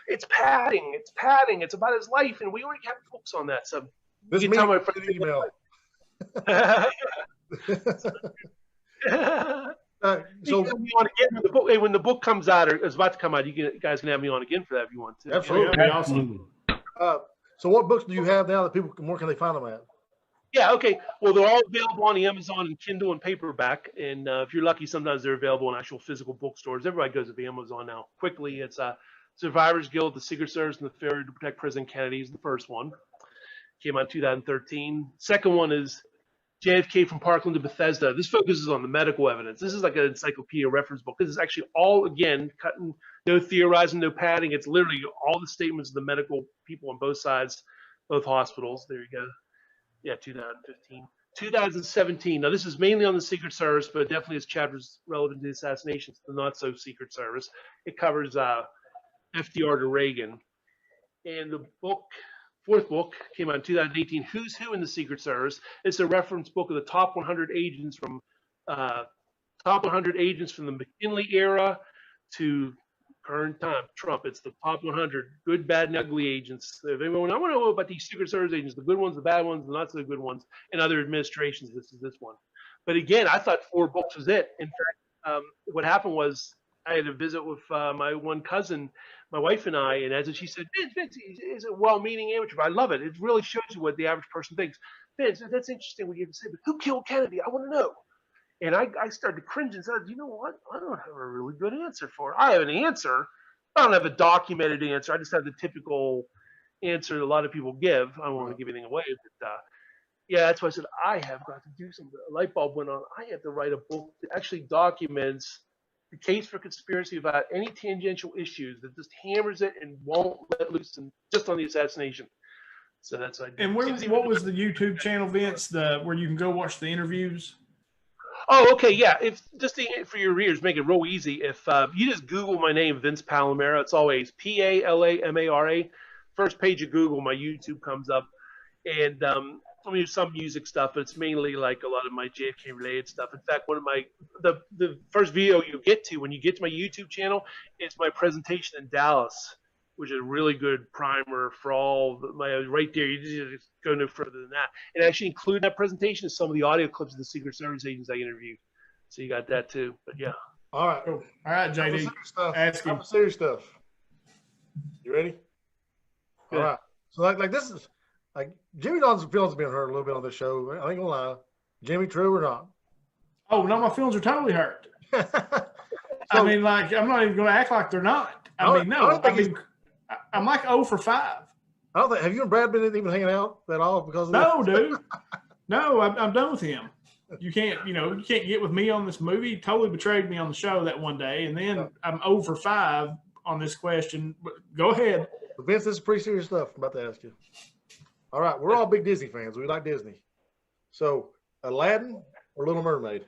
[SPEAKER 2] it's padding. It's about his life, and we already have books on that. So
[SPEAKER 4] this
[SPEAKER 2] you
[SPEAKER 4] me
[SPEAKER 2] tell my
[SPEAKER 4] friend email.
[SPEAKER 2] So when the book comes out or is about to come out, you guys can have me on again for that if you want to.
[SPEAKER 4] Absolutely,
[SPEAKER 1] yeah, awesome.
[SPEAKER 4] So what books do you have now that people where can they find them at?
[SPEAKER 2] Yeah, okay. Well, they're all available on Amazon and Kindle and paperback. And if you're lucky, sometimes they're available in actual physical bookstores. Everybody goes to Amazon now. Quickly, it's Survivors Guild, the Secret Service, and the Failure to Protect President Kennedy is the first one. Came out in 2013. Second one is JFK from Parkland to Bethesda. This focuses on the medical evidence. This is like an encyclopedia reference book. This is actually all, again, cutting, no theorizing, no padding. It's literally all the statements of the medical people on both sides, both hospitals. There you go. Yeah, 2015. 2017. Now, this is mainly on the Secret Service, but it definitely has chapters relevant to the assassinations, the not-so-Secret Service. It covers FDR to Reagan. And the book, fourth book, came out in 2018, Who's Who in the Secret Service. It's a reference book of the top 100 agents from the McKinley era to current time, Trump. It's the top 100 good, bad, and ugly agents. If anyone, I want to know about these Secret Service agents, the good ones, the bad ones, the not so good ones, and other administrations. This is this one. But again, I thought 4 books was it. In fact, what happened was I had a visit with my one cousin, my wife and I, and as she said, Vince, he's a well-meaning amateur, but I love it. It really shows you what the average person thinks. Vince, that's interesting what you have to say, but who killed Kennedy? I want to know. And I started to cringe and said, you know what? I don't have a really good answer for it. I have an answer. I don't have a documented answer. I just have the typical answer that a lot of people give. I don't want to give anything away, but yeah, that's why I said I have got to do something. A light bulb went on. I have to write a book that actually documents the case for conspiracy about any tangential issues, that just hammers it and won't let loose, and just on the assassination. So that's what I did.
[SPEAKER 1] And what was the YouTube channel, Vince, where you can go watch the interviews?
[SPEAKER 2] Oh, okay, yeah. If just for your readers, make it real easy. If you just Google my name, Vince Palamara, it's always Palamara. First page of Google, my YouTube comes up, and I mean, some music stuff, but it's mainly like a lot of my JFK related stuff. In fact, one of the first video you get to when you get to my YouTube channel is my presentation in Dallas, which is a really good primer for all right there. You just go no further than that. And actually include in that presentation is some of the audio clips of the Secret Service agents I interviewed. So you got that too. But yeah.
[SPEAKER 4] All right.
[SPEAKER 1] Cool. All right, JD.
[SPEAKER 4] Ask him. Serious stuff. You ready?
[SPEAKER 2] Good.
[SPEAKER 4] All right. So like this is like Jimmy Don's feelings being hurt a little bit on this show. I ain't gonna lie. Jimmy, true or not?
[SPEAKER 1] Oh no, my feelings are totally hurt. I mean, like, I'm not even going to act like they're not. I mean, I'm like 0 for 5.
[SPEAKER 4] I don't think. Have you and Brad been even hanging out at all because of
[SPEAKER 1] No,
[SPEAKER 4] this?
[SPEAKER 1] dude. No, I'm done with him. You can't get with me on this movie. He totally betrayed me on the show that one day, and then I'm 0 for 5 on this question. But go ahead.
[SPEAKER 4] Vince, this is pretty serious stuff I'm about to ask you. All right, we're all big Disney fans. We like Disney. So, Aladdin or Little Mermaid?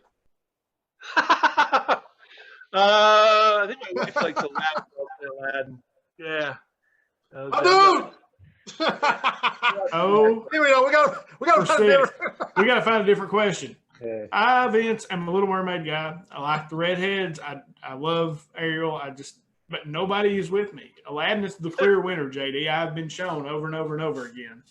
[SPEAKER 2] I think my wife likes Aladdin. Yeah.
[SPEAKER 4] Oh, dude!
[SPEAKER 1] Oh,
[SPEAKER 4] here we go. We got
[SPEAKER 1] to find a different question. I, Vince, am a Little Mermaid guy. I like the redheads. I love Ariel. But nobody is with me. Aladdin is the clear winner, JD. I've been shown over and over and over again.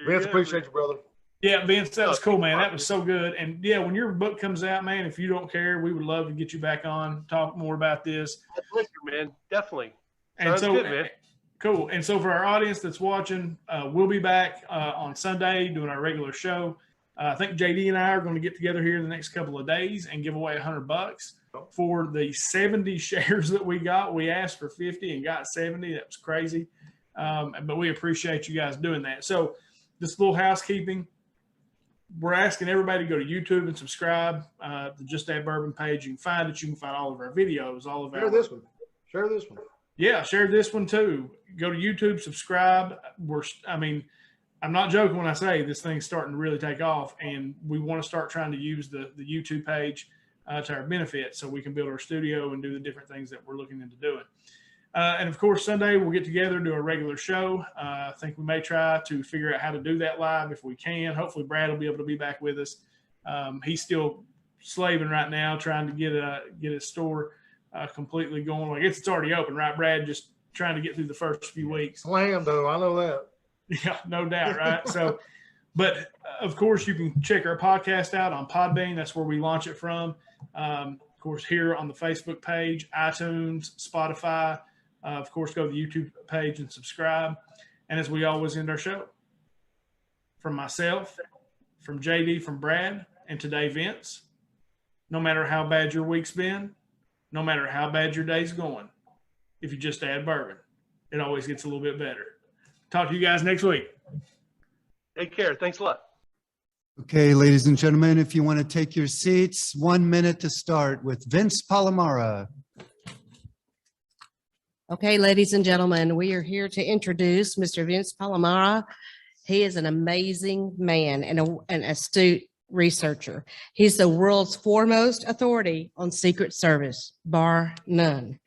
[SPEAKER 4] Vince, appreciate you, brother.
[SPEAKER 1] Yeah, Vince, that was cool, man. That was so good. And yeah, when your book comes out, man, if you don't care, we would love to get you back on, talk more about this.
[SPEAKER 2] Pleasure, man. Definitely.
[SPEAKER 1] Sounds
[SPEAKER 2] good, man.
[SPEAKER 1] Cool. And so for our audience that's watching, we'll be back on Sunday doing our regular show. I think JD and I are going to get together here in the next couple of days and give away $100 for the 70 shares that we got. We asked for 50 and got 70. That was crazy. But we appreciate you guys doing that. So this little housekeeping, we're asking everybody to go to YouTube and subscribe to Just Add Bourbon page. You can find it. You can find all of our videos,
[SPEAKER 4] Share this one. Share this one.
[SPEAKER 1] Yeah, share this one too. Go to YouTube, subscribe. I'm not joking when I say this thing's starting to really take off, and we want to start trying to use the YouTube page to our benefit so we can build our studio and do the different things that we're looking into doing. And of course, Sunday we'll get together and do a regular show. I think we may try to figure out how to do that live if we can. Hopefully, Brad will be able to be back with us. He's still slaving right now, trying to get his store completely going. Like it's already open, right, Brad? Just trying to get through the first few weeks.
[SPEAKER 4] Slam, though. I know that.
[SPEAKER 1] Yeah, no doubt, right? So, but of course, you can check our podcast out on Podbean. That's where we launch it from. Of course, here on the Facebook page, iTunes, Spotify. Of course, go to the YouTube page and subscribe. And as we always end our show, from myself, from JD, from Brad, and today, Vince, no matter how bad your week's been, no matter how bad your day's going, if you just add bourbon, it always gets a little bit better. Talk to you guys next week.
[SPEAKER 2] Take care. Thanks a lot.
[SPEAKER 5] Okay, ladies and gentlemen, if you want to take your seats, 1 minute to start with Vince Palamara.
[SPEAKER 6] Okay, ladies and gentlemen, we are here to introduce Mr. Vince Palamara. He is an amazing man and an astute researcher. He's the world's foremost authority on Secret Service, bar none.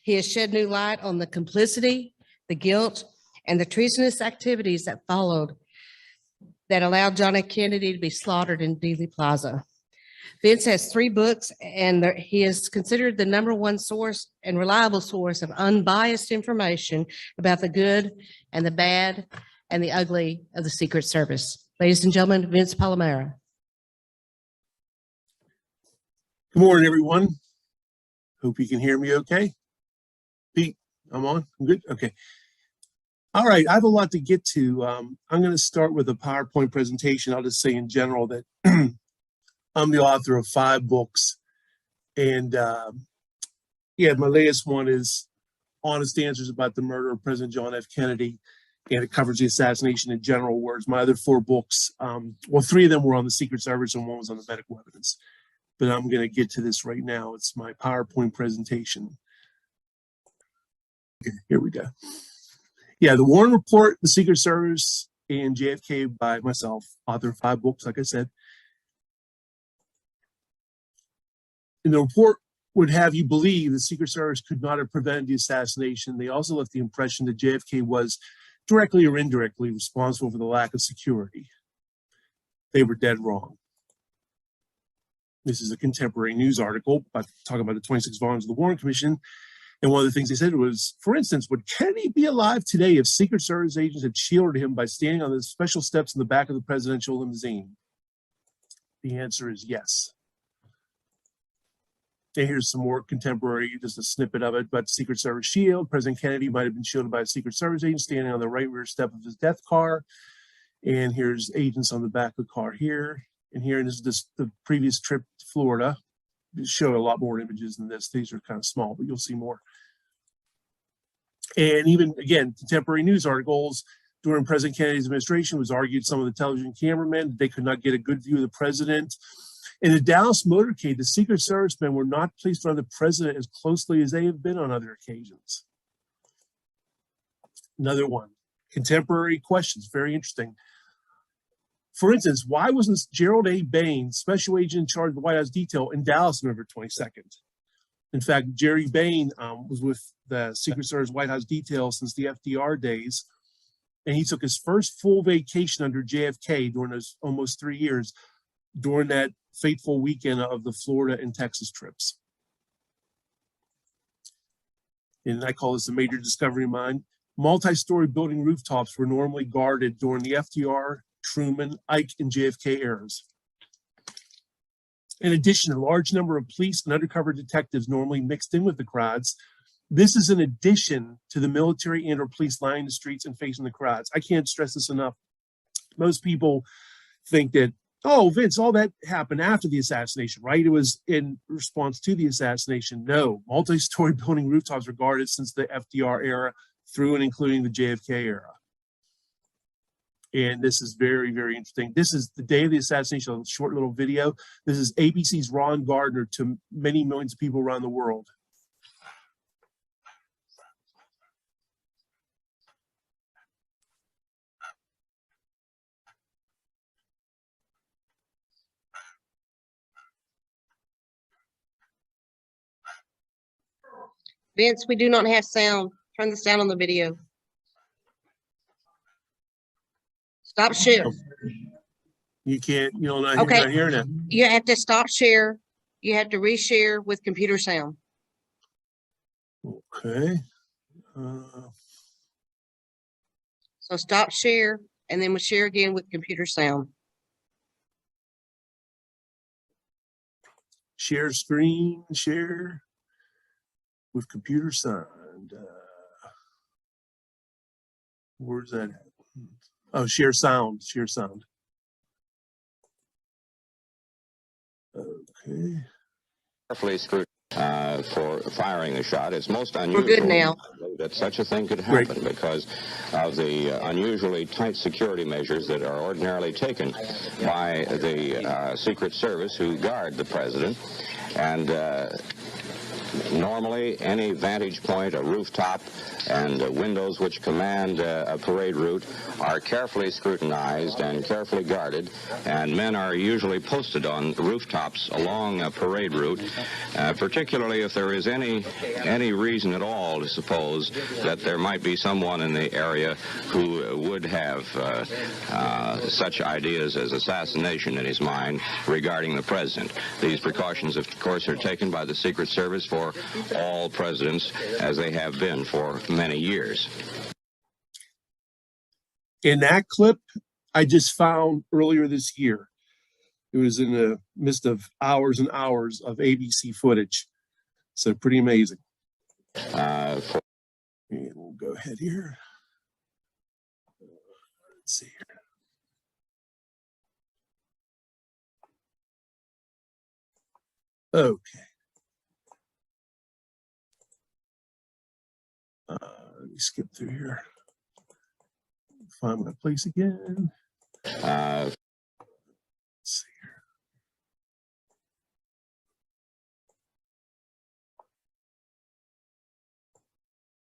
[SPEAKER 6] He has shed new light on the complicity, the guilt, and the treasonous activities that followed that allowed John F. Kennedy to be slaughtered in Dealey Plaza. Vince has 3 books, and he is considered the #1 source and reliable source of unbiased information about the good and the bad and the ugly of the Secret Service. Ladies and gentlemen, Vince Palamara.
[SPEAKER 7] Good morning, everyone. Hope you can hear me okay. Pete, I'm on? I'm good? Okay. All right, I have a lot to get to. I'm going to start with a PowerPoint presentation. I'll just say in general that I'm the author of 5 books. And yeah, my latest one is Honest Answers About the Murder of President John F. Kennedy. And it covers the assassination in general, whereas my other 4 books, well, 3 of them were on the Secret Service and 1 was on the medical evidence. But I'm going to get to this right now. It's my PowerPoint presentation. Okay, here we go. Yeah, the Warren Report, the Secret Service, and JFK by myself, author of 5 books, like I said. And the report would have you believe the Secret Service could not have prevented the assassination. They also left the impression that JFK was directly or indirectly responsible for the lack of security. They were dead wrong. This is a contemporary news article talking about the 26 volumes of the Warren Commission. And one of the things they said was, for instance, would Kennedy be alive today if Secret Service agents had shielded him by standing on the special steps in the back of the presidential limousine? The answer is yes. And here's some more contemporary, just a snippet of it, but Secret Service shield. President Kennedy might have been shielded by a Secret Service agent standing on the right rear step of his death car. And here's agents on the back of the car here. And here is this the previous trip to Florida. They show a lot more images than this. These are kind of small, but you'll see more. And even, again, contemporary news articles during President Kennedy's administration was argued some of the television cameramen, they could not get a good view of the president. In the Dallas motorcade, the Secret Service men were not placed around the president as closely as they have been on other occasions. Another one, contemporary questions, very interesting. For instance, why wasn't Gerald A. Bain, special agent in charge of the White House detail, in Dallas November 22nd? In fact, Jerry Bain was with the Secret Service White House detail since the FDR days, and he took his first full vacation under JFK during those almost 3 years during that fateful weekend of the Florida and Texas trips. And I call this a major discovery of mine. Multi-story building rooftops were normally guarded during the FDR, Truman, Ike, and JFK eras. In addition, a large number of police and undercover detectives normally mixed in with the crowds. This is in addition to the military and or police lining the streets and facing the crowds. I can't stress this enough. Most people think that, oh, Vince, all that happened after the assassination, right? It was in response to the assassination. No, multi-story building rooftops were guarded since the FDR era through and including the JFK era. And this is very, very interesting. This is the day of the assassination, a short little video. This is ABC's Ron Gardner to many millions of people around the world.
[SPEAKER 6] Vince, we do not have sound. Turn this down on the video. Stop share.
[SPEAKER 7] You can't, you're not hearing it.
[SPEAKER 6] You have to stop share. You have to reshare with computer sound.
[SPEAKER 7] Okay.
[SPEAKER 6] So stop share and then we'll share again with computer sound.
[SPEAKER 7] Share screen, share with computer sound. Where's that at? Oh, share sound, share sound. Okay.
[SPEAKER 8] Carefully scrutinized for firing a shot. It's most unusual.
[SPEAKER 6] We're good now.
[SPEAKER 8] That such a thing could happen because of the unusually tight security measures that are ordinarily taken by the Secret Service who guard the president. And normally, any vantage point, a rooftop, and windows which command a parade route are carefully scrutinized and carefully guarded, and men are usually posted on rooftops along a parade route, particularly if there is any reason at all to suppose that there might be someone in the area who would have such ideas as assassination in his mind regarding the president. These precautions, of course, are taken by the Secret Service for all presidents, as they have been for many years.
[SPEAKER 7] In that clip, I just found earlier this year, it was in the midst of hours and hours of ABC footage. So pretty amazing.
[SPEAKER 8] Uh, for
[SPEAKER 7] And we'll go ahead here. Let's see here. Okay. Let me skip through here. Find my place again. Let's see here.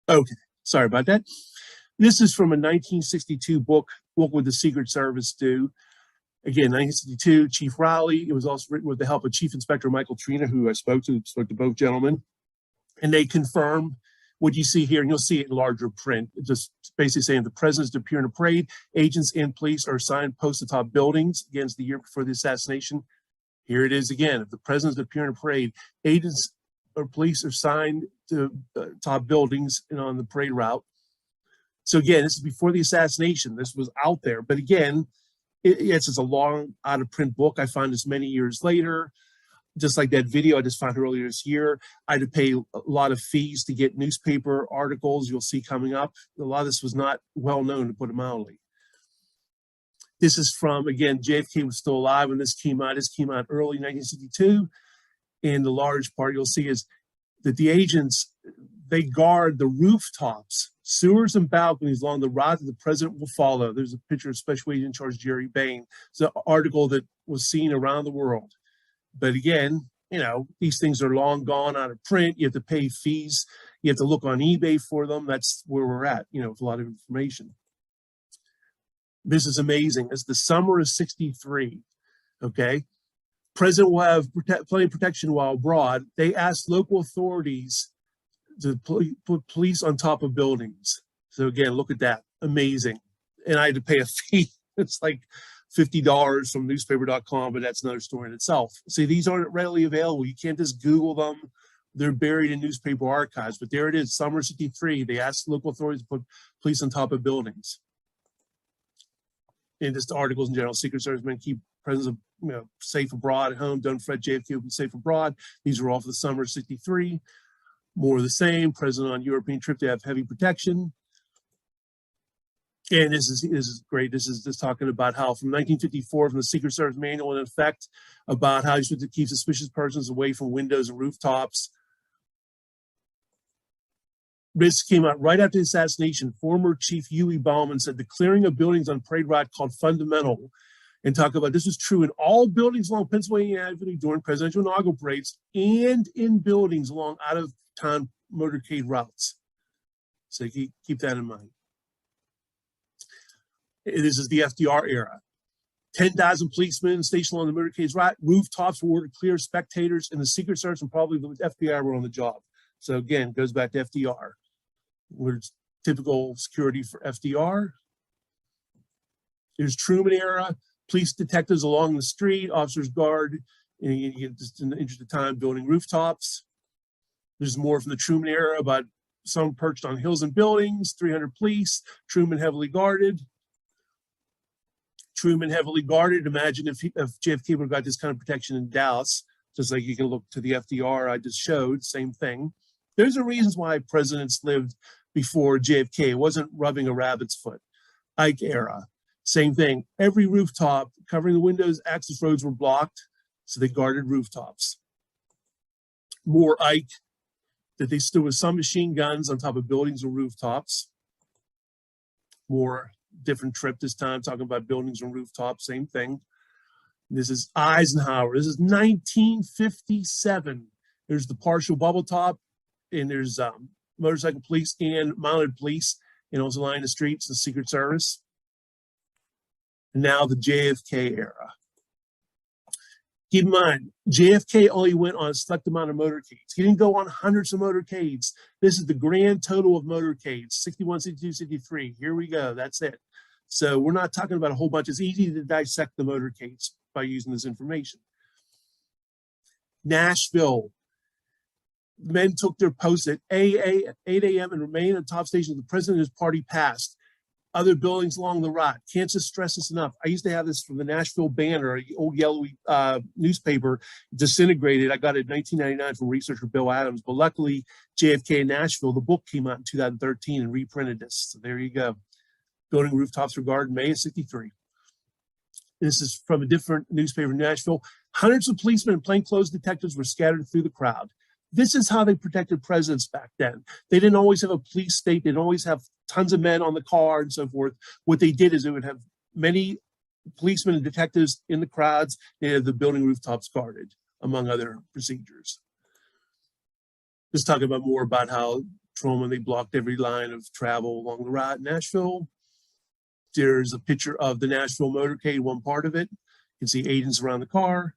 [SPEAKER 7] Okay, sorry about that. This is from a 1962 book, What Would the Secret Service Do? Again, 1962, Chief Rowley. It was also written with the help of Chief Inspector Michael Trina, who I spoke to both gentlemen. And they confirm what you see here, and you'll see it in larger print, just basically saying the president's to appear in a parade. Agents and police are assigned posts atop buildings. Again, it's the year before the assassination. Here it is again. If the president's to appear in a parade, agents or police are assigned to top buildings and on the parade route. So again, this is before the assassination. This was out there. But again, it's a long out of print book. I found this many years later. Just like that video I just found earlier this year, I had to pay a lot of fees to get newspaper articles you'll see coming up. A lot of this was not well known, to put it mildly. This is from, again, JFK was still alive when this came out. This came out early 1962. And the large part you'll see is that the agents, they guard the rooftops, sewers, and balconies along the route that the president will follow. There's a picture of Special Agent in Charge Jerry Bain. It's an article that was seen around the world. But again, you know, these things are long gone out of print. You have to pay fees. You have to look on eBay for them. That's where we're at, you know, with a lot of information. This is amazing. It's the summer of '63, okay? President will have plenty of protection while abroad. They asked local authorities to put police on top of buildings. So again, look at that, amazing. And I had to pay a fee. It's like $50 from newspaper.com, but that's another story in itself. See, these aren't readily available. You can't just Google them. They're buried in newspaper archives, but there it is, summer '63. They asked local authorities to put police on top of buildings. And just articles in general, Secret Service men keep presidents, you know, safe abroad at home. Don't fret, JFK will be safe abroad. These are all for the summer of '63. More of the same. President on European trip to have heavy protection. And this is great. This is just talking about how from 1954, from the Secret Service manual in effect, about how you're supposed to keep suspicious persons away from windows and rooftops. This came out right after the assassination. Former Chief Huey Bauman said the clearing of buildings on parade route called fundamental, and talk about this was true in all buildings along Pennsylvania Avenue during presidential inaugural parades and in buildings along out-of-town motorcade routes. So keep that in mind. This is the FDR era. 10,000 policemen stationed along the motorcades route. Rooftops were ordered to clear spectators, and the Secret Service and probably the FBI were on the job. So again, goes back to FDR. Where's typical security for FDR? There's Truman era. Police detectives along the street, officers guard, and you get just in the interest of time building rooftops. There's more from the Truman era about some perched on hills and buildings, 300 police, Truman heavily guarded. Truman heavily guarded. Imagine if JFK would have got this kind of protection in Dallas, just like you can look to the FDR I just showed, same thing. There's a reasons why presidents lived before JFK. It wasn't rubbing a rabbit's foot. Ike era, same thing. Every rooftop covering the windows, access roads were blocked, so they guarded rooftops. More Ike, that they stood with some machine guns on top of buildings or rooftops. More different trip this time, talking about buildings and rooftops, same thing. This is Eisenhower. This is 1957. There's the partial bubble top, and there's motorcycle police and mounted police, and also lining the streets, the Secret Service. And now the JFK era. Keep in mind, JFK only went on a select amount of motorcades. He didn't go on hundreds of motorcades. This is the grand total of motorcades, 61, 62, 63. Here we go, that's it. So we're not talking about a whole bunch. It's easy to dissect the motorcades by using this information. Nashville. Men took their posts at 8 a.m. and remained on top station of the president and his party passed. other buildings along the route. Can't just stress this enough. I used to have this from the Nashville Banner, old yellow newspaper, disintegrated. I got it in 1999 from researcher Bill Adams, but luckily JFK in Nashville, the book came out in 2013 and reprinted this. So there you go. Building rooftops regarded May of '63. This is from a different newspaper in Nashville. Hundreds of policemen and plainclothes detectives were scattered through the crowd. This is how they protected presidents back then. They didn't always have a police state. They didn't always have tons of men on the car and so forth. What they did is they would have many policemen and detectives in the crowds. They had the building rooftops guarded, among other procedures. Just talking about more about how Truman, they blocked every line of travel along the route in Nashville. There's a picture of the Nashville motorcade, one part of it. You can see agents around the car.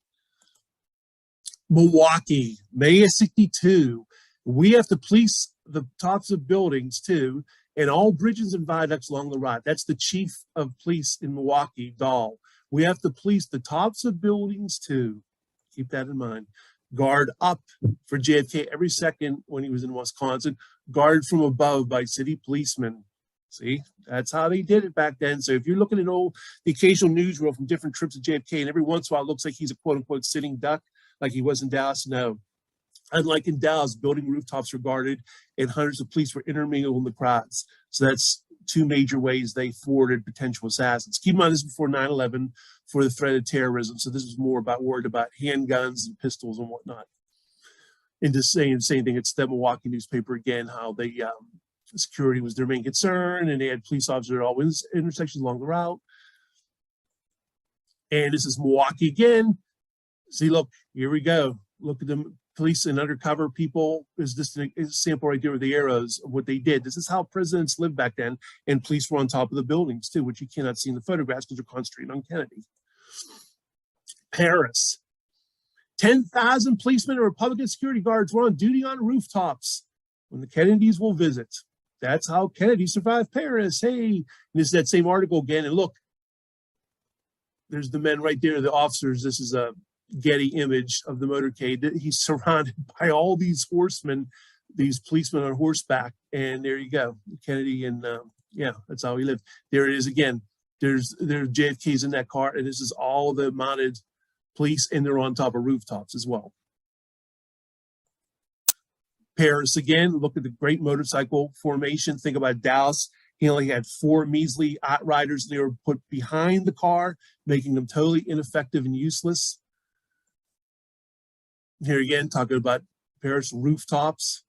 [SPEAKER 7] Milwaukee, May of '62. We have to police the tops of buildings too, and all bridges and viaducts along the route. That's the chief of police in Milwaukee, Dahl. We have to police the tops of buildings too. Keep that in mind. Guard up for JFK every second when he was in Wisconsin. Guard from above by city policemen. See, that's how they did it back then. So if you're looking at the occasional newsreel from different trips to JFK, and every once in a while it looks like he's a quote unquote sitting duck, like he was in Dallas, no. Unlike in Dallas, building rooftops were guarded and hundreds of police were intermingled in the crowds. So that's two major ways they thwarted potential assassins. Keep in mind, this is before 9/11 for the threat of terrorism. So this is more about worried about handguns and pistols and whatnot. And just saying the same thing, it's the Milwaukee newspaper again, how they security was their main concern, and they had police officers at all intersections along the route. And this is Milwaukee again. See, look, here we go. Look at them, police and undercover people. Is this a sample right there with the arrows of what they did? This is how presidents lived back then, and police were on top of the buildings too, which you cannot see in the photographs because they're concentrating on Kennedy. Paris, 10,000 policemen and Republican security guards were on duty on rooftops when the Kennedys will visit. That's how Kennedy survived Paris. Hey, and this is that same article again. And look, there's the men right there, the officers. This is a Getty image of the motorcade. He's surrounded by all these horsemen, these policemen on horseback. And there you go, Kennedy. And yeah, that's how he lived. There it is again. There's JFK's in that car. And this is all the mounted police, and they're on top of rooftops as well. Paris again, look at the great motorcycle formation. Think about Dallas. He only had 4 measly outriders. They were put behind the car, making them totally ineffective and useless. Here again, talking about Paris rooftops.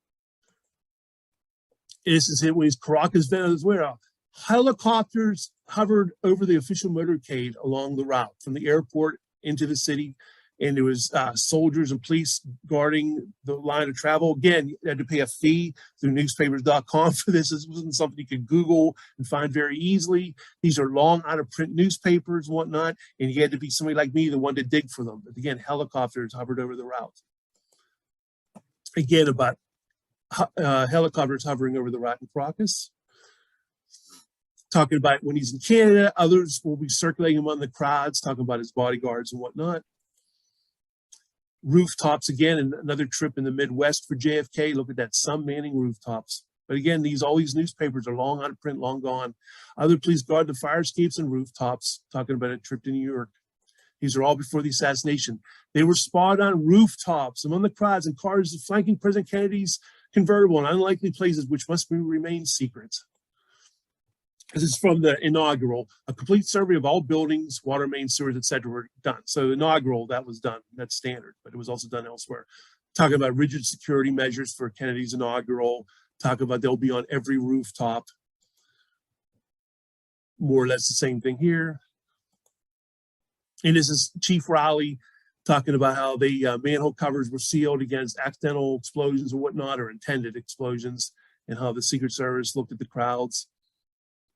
[SPEAKER 7] This is it when he's Caracas, Venezuela. Helicopters hovered over the official motorcade along the route from the airport into the city. And there was soldiers and police guarding the line of travel. Again, you had to pay a fee through newspapers.com for this. This wasn't something you could Google and find very easily. These are long out-of-print newspapers and whatnot, and you had to be somebody like me, the one to dig for them. But again, helicopters hovered over the route. Again, about helicopters hovering over the route in Caracas. Talking about when he's in Canada, others will be circulating among the crowds, talking about his bodyguards and whatnot. Rooftops again, and another trip in the Midwest for JFK. Look at that, some manning rooftops. But again, all these newspapers are long out of print, long gone. Other police guard the fire escapes and rooftops, talking about a trip to New York. These are all before the assassination. They were spotted on rooftops among the crowds and cars flanking President Kennedy's convertible in unlikely places, which must remain secret. This is from the inaugural. A complete survey of all buildings, water mains, sewers, etc. were done. So inaugural, that was done. That's standard, but it was also done elsewhere. Talking about rigid security measures for Kennedy's inaugural. Talking about they'll be on every rooftop. More or less the same thing here. And this is Chief Rowley talking about how the manhole covers were sealed against accidental explosions or whatnot, or intended explosions, and how the Secret Service looked at the crowds.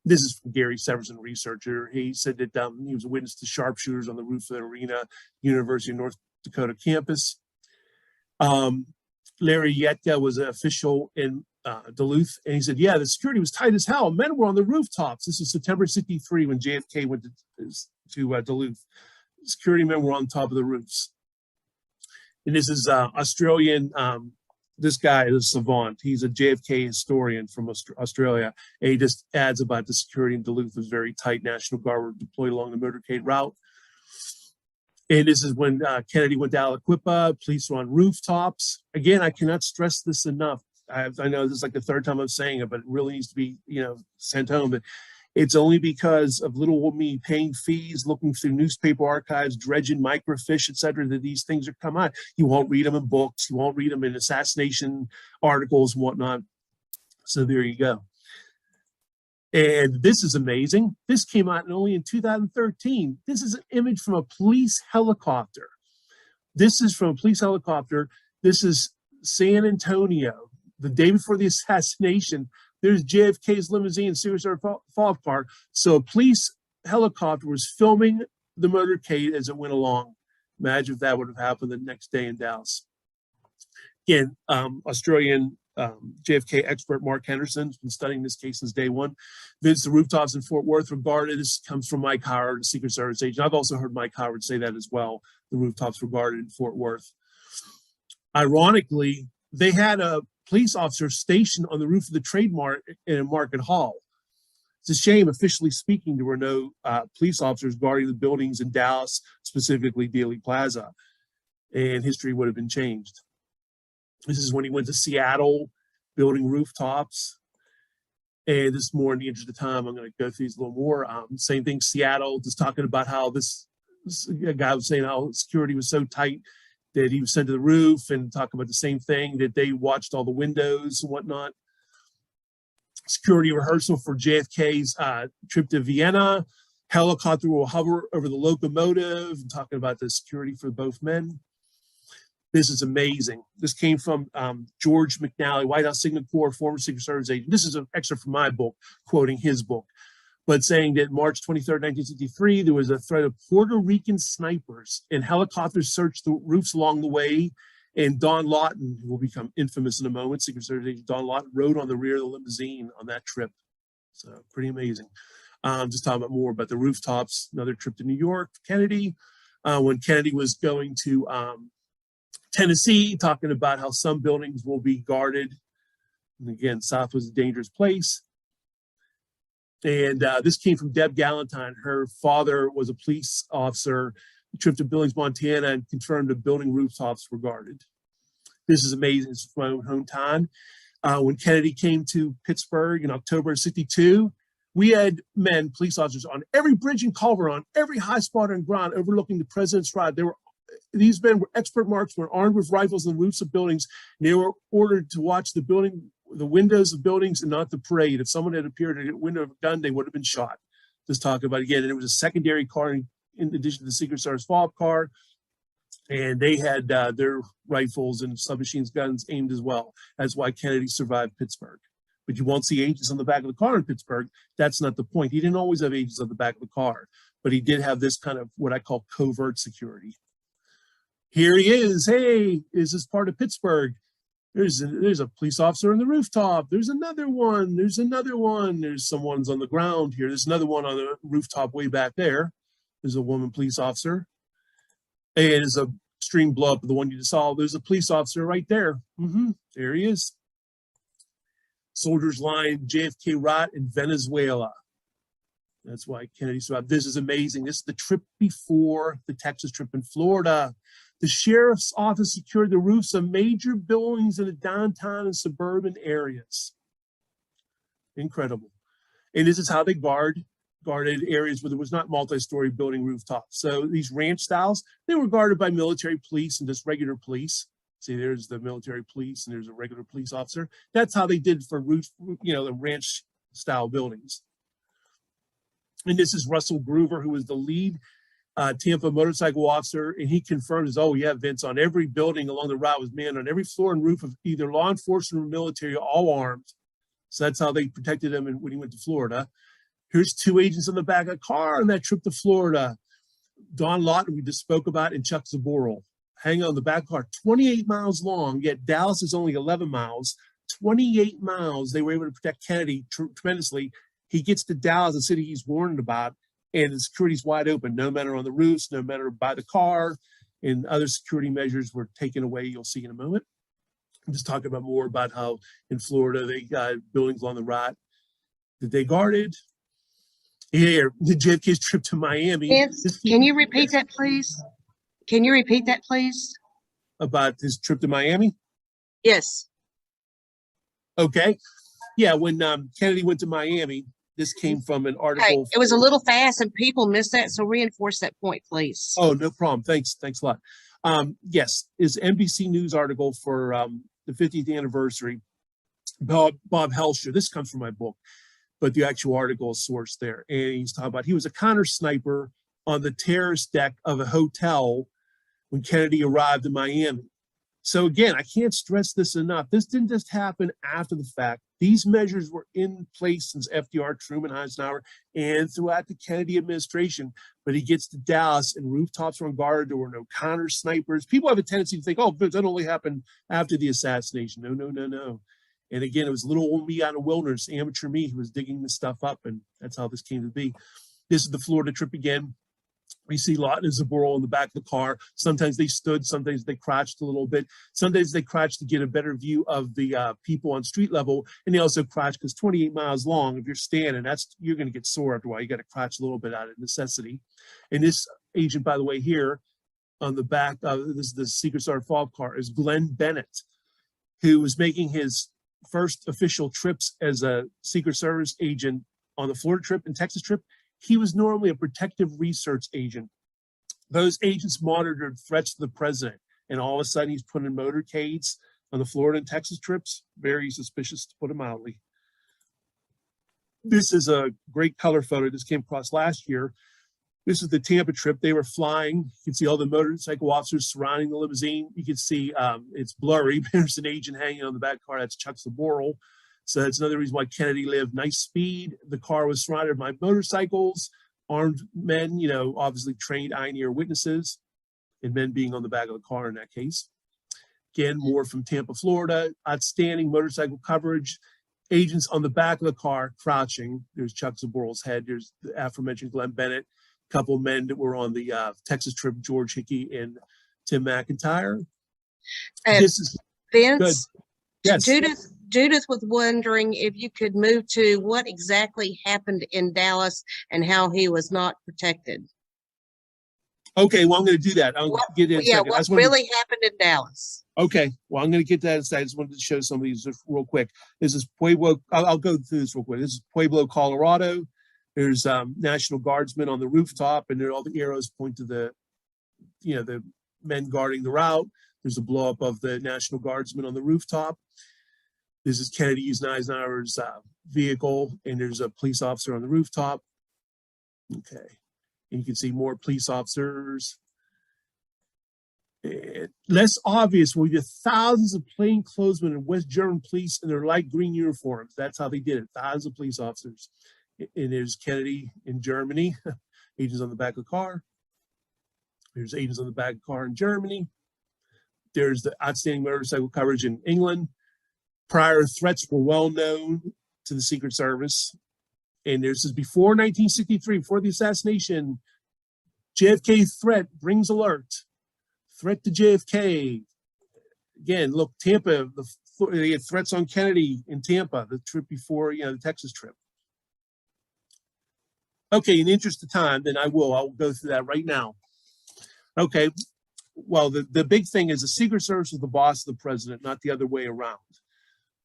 [SPEAKER 7] This is from Gary Severson, researcher. He said that he was a witness to sharpshooters on the roof of the arena, University of North Dakota campus. Larry Yetka was an official in Duluth, and he said, yeah, the security was tight as hell. Men were on the rooftops. This is September '63 when JFK went to Duluth. Security men were on top of the roofs. And this is Australian this guy is a savant. He's a JFK historian from Australia. And he just adds about the security in Duluth was very tight. National Guard were deployed along the motorcade route. And this is when Kennedy went to Aliquippa. Police were on rooftops. Again, I cannot stress this enough. I know this is like the third time I'm saying it, but it really needs to be, sent home. But it's only because of little old me paying fees, looking through newspaper archives, dredging microfiche, et cetera, that these things are come out. You won't read them in books. You won't read them in assassination articles and whatnot. So there you go. And this is amazing. This came out only in 2013. This is an image from a police helicopter. This is from a police helicopter. This is San Antonio, the day before the assassination. There's JFK's limousine, Secret Service follow-up car. So a police helicopter was filming the motorcade as it went along. Imagine if that would have happened the next day in Dallas. Again, Australian JFK expert Mark Henderson has been studying this case since day one. The rooftops in Fort Worth regarded, this comes from Mike Howard, the Secret Service agent. I've also heard Mike Howard say that as well. The rooftops regarded in Fort Worth. Ironically, they had a police officer stationed on the roof of the Trade Mart in a market hall. It's a shame, officially speaking, there were no police officers guarding the buildings in Dallas, specifically Dealey Plaza, and history would have been changed. This is when he went to Seattle, building rooftops. And this is more in the interest of time. I'm going to go through these a little more. Same thing, Seattle, just talking about how this guy was saying how security was so tight that he was sent to the roof, and talk about the same thing, that they watched all the windows and whatnot. Security rehearsal for JFK's trip to Vienna. Helicopter will hover over the locomotive, and talking about the security for both men. This is amazing. This came from George McNally, White House Signet Corps, former Secret Service agent. This is an excerpt from my book, quoting his book, but saying that March 23rd, 1963, there was a threat of Puerto Rican snipers, and helicopters searched the roofs along the way. And Don Lawton, who will become infamous in a moment, Secret Service agent Don Lawton, rode on the rear of the limousine on that trip. So pretty amazing. Just talking about more about the rooftops. Another trip to New York, Kennedy, when Kennedy was going to Tennessee, talking about how some buildings will be guarded. And again, South was a dangerous place. And this came from Deb Galantine. Her father was a police officer. He trip to Billings, Montana, and confirmed the building rooftops were guarded. This is amazing. It's from my own hometown. When Kennedy came to Pittsburgh in October of '62, we had men, police officers, on every bridge and culvert, on every high spot and ground overlooking the President's Ride. These men were expert marksmen, armed with rifles on the roofs of buildings. And they were ordered to watch the windows of buildings and not the parade. If someone had appeared at a window of a gun, they would have been shot. Just talking about, again, and it was a secondary car in addition to the Secret Service follow-up car. And they had their rifles and submachine guns aimed as well. That's why Kennedy survived Pittsburgh. But you won't see agents on the back of the car in Pittsburgh. That's not the point. He didn't always have agents on the back of the car, but he did have this kind of what I call covert security. Here he is. Hey, is this part of Pittsburgh? There's a police officer on the rooftop. There's another one. There's another one. There's someone's on the ground here. There's another one on the rooftop way back there. There's a woman police officer. And there's a stream blow up of the one you just saw. There's a police officer right there. There he is. Soldiers line JFK route in Venezuela. That's why Kennedy survived. This is amazing. This is the trip before the Texas trip in Florida. The sheriff's office secured the roofs of major buildings in the downtown and suburban areas. Incredible. And this is how they guarded areas where there was not multi-story building rooftops. So these ranch styles, they were guarded by military police and just regular police. See, there's the military police and there's a regular police officer. That's how they did for roof, the ranch style buildings. And this is Russell Groover, who was the lead Tampa motorcycle officer, and he confirms, oh yeah, Vince, on every building along the route was manned on every floor and roof of either law enforcement or military, all armed. So that's how they protected him when he went to Florida. Here's two agents on the back of a car on that trip to Florida. Don Lawton, we just spoke about, and Chuck Zaboral. Hanging on the back car, 28 miles long, yet Dallas is only 11 miles. 28 miles, they were able to protect Kennedy tremendously. He gets to Dallas, the city he's warned about, and the security's wide open. No men are on the roofs, no men are by the car, and other security measures were taken away, you'll see in a moment. I'm just talking about more about how in Florida they got buildings on the right that they guarded. Here, the JFK's trip to Miami.
[SPEAKER 6] Vince, can you repeat that, please? Can you repeat that, please?
[SPEAKER 7] About his trip to Miami?
[SPEAKER 6] Yes.
[SPEAKER 7] Okay. Yeah, when Kennedy went to Miami, this came from an
[SPEAKER 6] Okay,
[SPEAKER 7] article.
[SPEAKER 6] it was a little fast and people missed that, so reinforce that point, please.
[SPEAKER 7] Oh, no problem. Thanks a lot. Yes, is NBC News article for the 50th anniversary. Bob Helsher. This comes from my book, but the actual article is sourced there. And he's talking about he was a counter sniper on the terrace deck of a hotel when Kennedy arrived in Miami. So again, I can't stress this enough. This didn't just happen after the fact. These measures were in place since FDR, Truman, Eisenhower, and throughout the Kennedy administration. But he gets to Dallas and rooftops were on guard. There were no counter snipers. People have a tendency to think, oh, that only happened after the assassination. No, no, no, no. And again, it was little old me out in the wilderness, amateur me, who was digging this stuff up. And that's how this came to be. This is the Florida trip again. We see Lawton and Zaboro in the back of the car. Sometimes they stood, sometimes they crouched a little bit. Sometimes they crouched to get a better view of the people on street level. And they also crouched because 28 miles long, if you're standing, you're going to get sore after a while. You got to crouch a little bit out of necessity. And this agent, by the way, here on the back of this is the Secret Service fob car is Glenn Bennett, who was making his first official trips as a Secret Service agent on the Florida trip and Texas trip. He was normally a protective research agent. Those agents monitored threats to the president, and all of a sudden he's put in motorcades on the Florida and Texas trips. Very suspicious, to put it mildly. This is a great color photo. This came across last year. This is the Tampa trip. They were flying. You can see all the motorcycle officers surrounding the limousine. You can see it's blurry. There's an agent hanging on the back car. That's Chuck Saboro. So that's another reason why Kennedy lived. Nice speed. The car was surrounded by motorcycles, armed men, obviously trained eye-and-ear witnesses, and men being on the back of the car in that case. Again, more from Tampa, Florida. Outstanding motorcycle coverage. Agents on the back of the car crouching. There's Chuck Zaboro's head. There's the aforementioned Glenn Bennett. A couple of men that were on the Texas trip, George Hickey and Tim McIntyre. This is
[SPEAKER 6] Vince,
[SPEAKER 7] good. Yes.
[SPEAKER 6] Judith was wondering if you could move to what exactly happened in Dallas and how he was not protected.
[SPEAKER 7] Okay, well, I'm going to do that. I'll get in a second.
[SPEAKER 6] What really happened in Dallas?
[SPEAKER 7] Okay, well, I'm going to get to that inside. I just wanted to show some of these real quick. This is Pueblo. I'll go through this real quick. This is Pueblo, Colorado. There's National Guardsmen on the rooftop, and there all the arrows point to the men guarding the route. There's a blow up of the National Guardsmen on the rooftop. This is Kennedy using Eisenhower's vehicle, and there's a police officer on the rooftop. Okay, and you can see more police officers. And less obvious were the thousands of plainclothesmen and West German police in their light green uniforms. That's how they did it. Thousands of police officers. And there's Kennedy in Germany, agents on the back of the car. There's agents on the back of the car in Germany. There's the outstanding motorcycle coverage in England. Prior threats were well known to the Secret Service. And this is before 1963, before the assassination. JFK threat brings alert. Threat to JFK. Again, look, Tampa, they had threats on Kennedy in Tampa, the trip before, the Texas trip. Okay, in the interest of time, then I'll go through that right now. Okay, well, the big thing is the Secret Service is the boss of the president, not the other way around.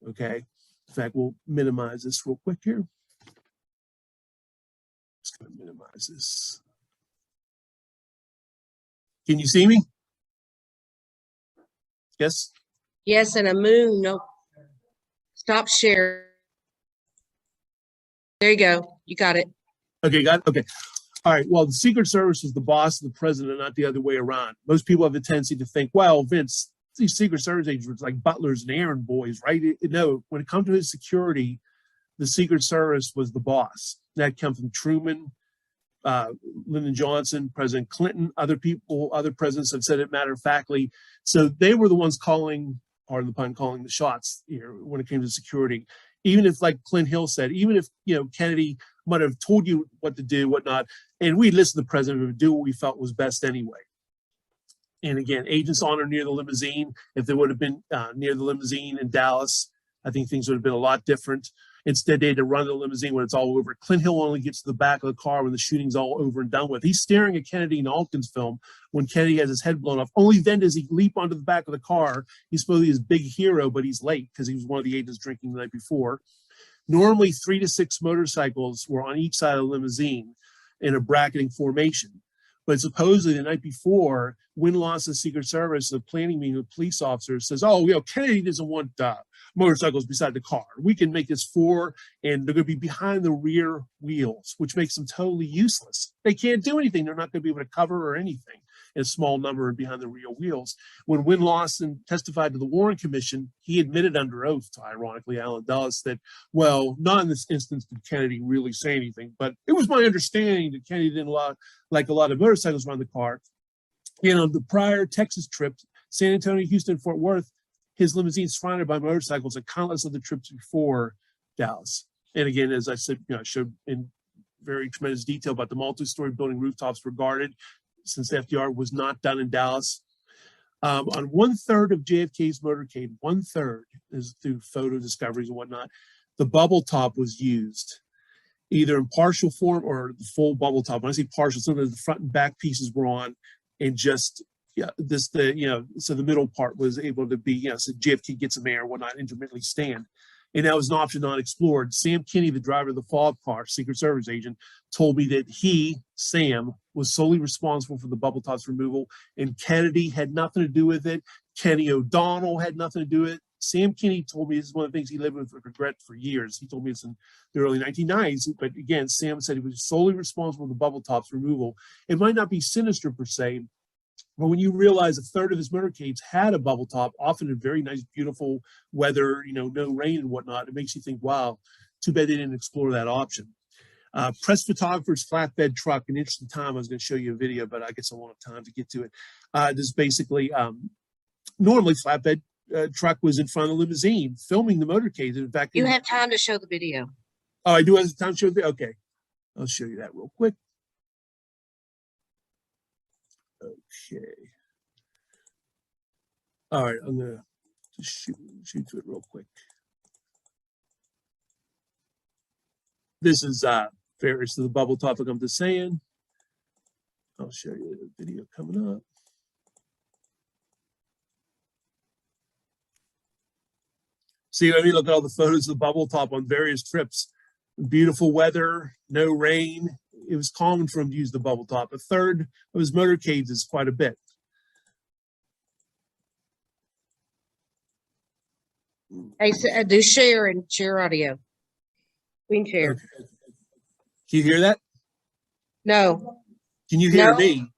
[SPEAKER 7] Okay, in fact, we'll minimize this real quick here. Just gonna minimize this. Can you see me? Yes?
[SPEAKER 6] Yes, and a moon. No. Stop share. There you go. You got it.
[SPEAKER 7] Okay, got it? Okay. All right, well, the Secret Service is the boss of the president, not the other way around. Most people have a tendency to think, well, Vince, these Secret Service agents were like butlers and errand boys, right? No, when it comes to his security, the Secret Service was the boss. That comes from Truman, Lyndon Johnson, President Clinton, other people, other presidents have said it matter-of-factly. So they were the ones calling, pardon the pun, calling the shots here when it came to security. Even if, like Clint Hill said, even if, Kennedy might have told you what to do, whatnot, and we listened to the president and do what we felt was best anyway. And again, agents on or near the limousine. If they would have been near the limousine in Dallas, I think things would have been a lot different. Instead, they had to run the limousine when it's all over. Clint Hill only gets to the back of the car when the shooting's all over and done with. He's staring at Kennedy in Alkin's film when Kennedy has his head blown off. Only then does he leap onto the back of the car. He's supposed to be his big hero, but he's late because he was one of the agents drinking the night before. Normally, 3 to 6 motorcycles were on each side of the limousine in a bracketing formation. But supposedly the night before, Win-Loss's Secret Service, the planning meeting with police officers says, oh, Kennedy doesn't want motorcycles beside the car. We can make this 4, and they're going to be behind the rear wheels, which makes them totally useless. They can't do anything. They're not going to be able to cover or anything in a small number and behind the rear wheels. When Win-Lawson testified to the Warren Commission, he admitted under oath to, ironically, Alan Dulles that, well, not in this instance did Kennedy really say anything, but it was my understanding that Kennedy didn't like a lot of motorcycles around the car. The prior Texas trip, San Antonio, Houston, Fort Worth, his limousine surrounded by motorcycles and countless other trips before Dallas. And again, as I said, I showed in very tremendous detail about the multi-story building rooftops were guarded since FDR was not done in Dallas. On 1/3 of JFK's motorcade, 1/3 is through photo discoveries and whatnot, the bubble top was used either in partial form or the full bubble top. When I say partial, some of the front and back pieces were on, and just so the middle part was able to be, so JFK gets some air, whatnot, intermittently stand. And that was an option not explored. Sam Kinney, the driver of the follow-up car, Secret Service agent, told me that he, Sam, was solely responsible for the bubble tops removal, and Kennedy had nothing to do with it. Kenny O'Donnell had nothing to do with it. Sam Kinney told me this is one of the things he lived with regret for years. He told me this in the early 1990s. But again, Sam said he was solely responsible for the bubble tops removal. It might not be sinister per se, but when you realize 1/3 of his motorcades had a bubble top, often in very nice, beautiful weather, no rain and whatnot, it makes you think, wow, too bad they didn't explore that option. Press photographer's flatbed truck, an interesting time. I was going to show you a video, but I guess I won't have time to get to it. This is basically, normally flatbed truck was in front of the limousine filming the motorcades. In fact,
[SPEAKER 6] You have time to show the video.
[SPEAKER 7] Oh, I do have time to show the video? Okay. I'll show you that real quick. Okay. All right, I'm gonna just shoot to it real quick. This is various to the bubble topic I'm just saying. I'll show you the video coming up. See, I mean, look at all the photos of the bubble top on various trips. Beautiful weather, no rain. It was common for him to use the bubble top. 1/3 of his motorcades is quite a bit.
[SPEAKER 6] Hey, so, do share and share audio. We can share.
[SPEAKER 7] Okay. Can you hear that?
[SPEAKER 6] No.
[SPEAKER 7] Can you hear
[SPEAKER 6] No.
[SPEAKER 7] me?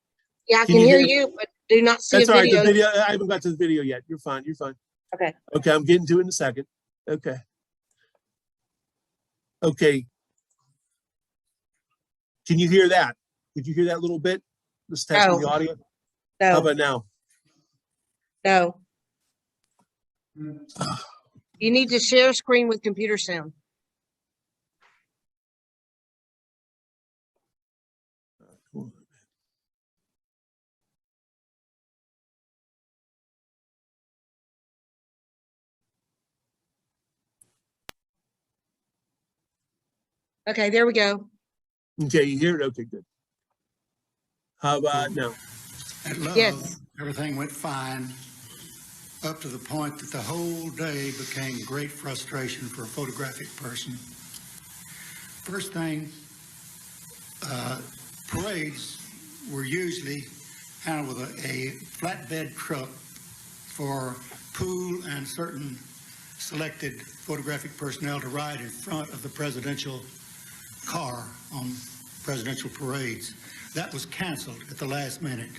[SPEAKER 6] Yeah, I
[SPEAKER 7] Can
[SPEAKER 6] can
[SPEAKER 7] you
[SPEAKER 6] hear
[SPEAKER 7] hear-
[SPEAKER 6] you, but do not see
[SPEAKER 7] That's
[SPEAKER 6] a
[SPEAKER 7] all right.
[SPEAKER 6] video.
[SPEAKER 7] The video, I haven't got to the video yet. You're fine. You're fine.
[SPEAKER 6] Okay.
[SPEAKER 7] Okay, I'm getting to it in a second. Okay. Okay. Can you hear that? Did you hear that little bit? Let's test
[SPEAKER 6] No.
[SPEAKER 7] the audio. How
[SPEAKER 6] No,
[SPEAKER 7] about now?
[SPEAKER 6] no. You need to share screen with computer sound. Okay, there we go.
[SPEAKER 7] Okay, you hear it? Okay, good. How about now?
[SPEAKER 9] At Love,
[SPEAKER 6] Yes.
[SPEAKER 9] everything went fine up to the point that the whole day became great frustration for a photographic person. First thing, parades were usually handled with a flatbed truck for pool and certain selected photographic personnel to ride in front of the presidential car on presidential parades. That was canceled at the last minute.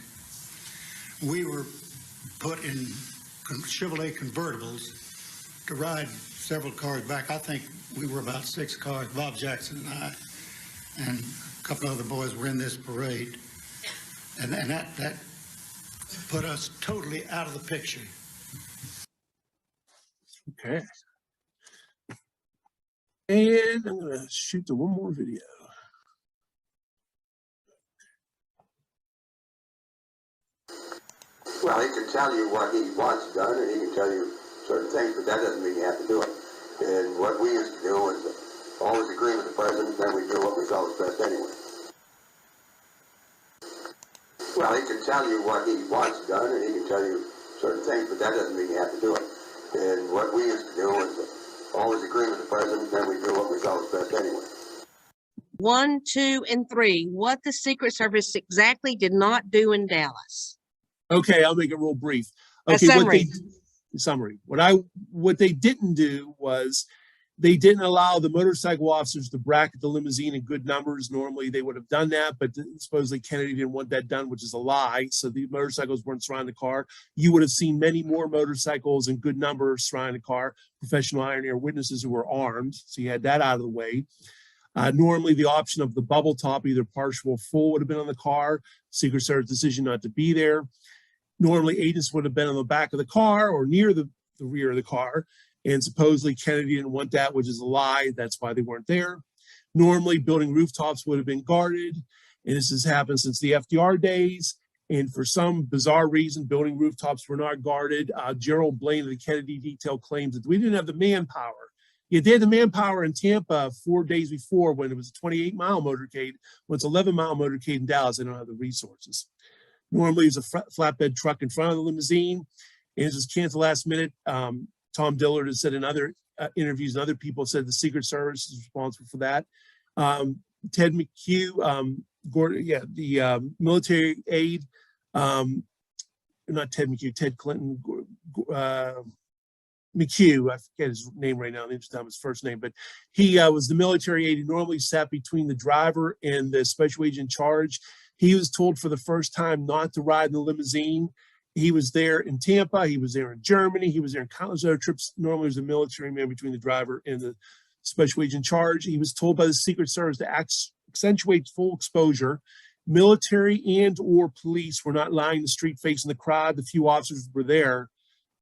[SPEAKER 9] We were put in Chevrolet convertibles to ride several cars back. I think we were about 6 cars, Bob Jackson and I, and a couple of other boys were in this parade. And that put us totally out of the picture.
[SPEAKER 7] Okay. And I'm going to shoot to one more video.
[SPEAKER 10] Well, he can tell you what he wants done, and he can tell you certain things, but that doesn't mean you have to do it. And what we used to do was always agree with the president, then we do what we felt was best anyway. Well, he can tell you what he wants done, and he can tell you certain things, but that doesn't mean you have to do it. And what we used to do was always agree with the president, then we do what we felt was best anyway.
[SPEAKER 6] 1, 2, and 3, what the Secret Service exactly did not do in Dallas.
[SPEAKER 7] Okay, I'll make it real brief.
[SPEAKER 6] A
[SPEAKER 7] Okay,
[SPEAKER 6] summary.
[SPEAKER 7] Summary. What they didn't do was they didn't allow the motorcycle officers to bracket the limousine in good numbers. Normally they would have done that, but supposedly Kennedy didn't want that done, which is a lie. So the motorcycles weren't surrounding the car. You would have seen many more motorcycles in good numbers surrounding the car, professional Iron Air witnesses who were armed. So you had that out of the way. Normally the option of the bubble top, either partial or full, would have been on the car. Secret Service decision not to be there. Normally agents would have been on the back of the car or near the rear of the car. And supposedly Kennedy didn't want that, which is a lie. That's why they weren't there. Normally building rooftops would have been guarded. And this has happened since the FDR days. And for some bizarre reason, building rooftops were not guarded. Gerald Blaine of the Kennedy detail claims that we didn't have the manpower. Yet they had the manpower in Tampa 4 days before when it was a 28-mile motorcade. When it's 11-mile motorcade in Dallas, they don't have the resources. Normally it's a flatbed truck in front of the limousine. And it was canceled last minute. Tom Dillard has said in other interviews, and other people said the Secret Service is responsible for that. Ted McHugh, the military aide, not Ted McHugh, Ted Clinton, McHugh, I forget his name right now, his first name, but he was the military aide. He normally sat between the driver and the special agent in charge. He was told for the first time not to ride in the limousine. He was there in Tampa. He was there in Germany. He was there in countless other trips. Normally, there's a military man between the driver and the special agent in charge. He was told by the Secret Service to accentuate full exposure. Military and or police were not lying in the street facing the crowd. The few officers were there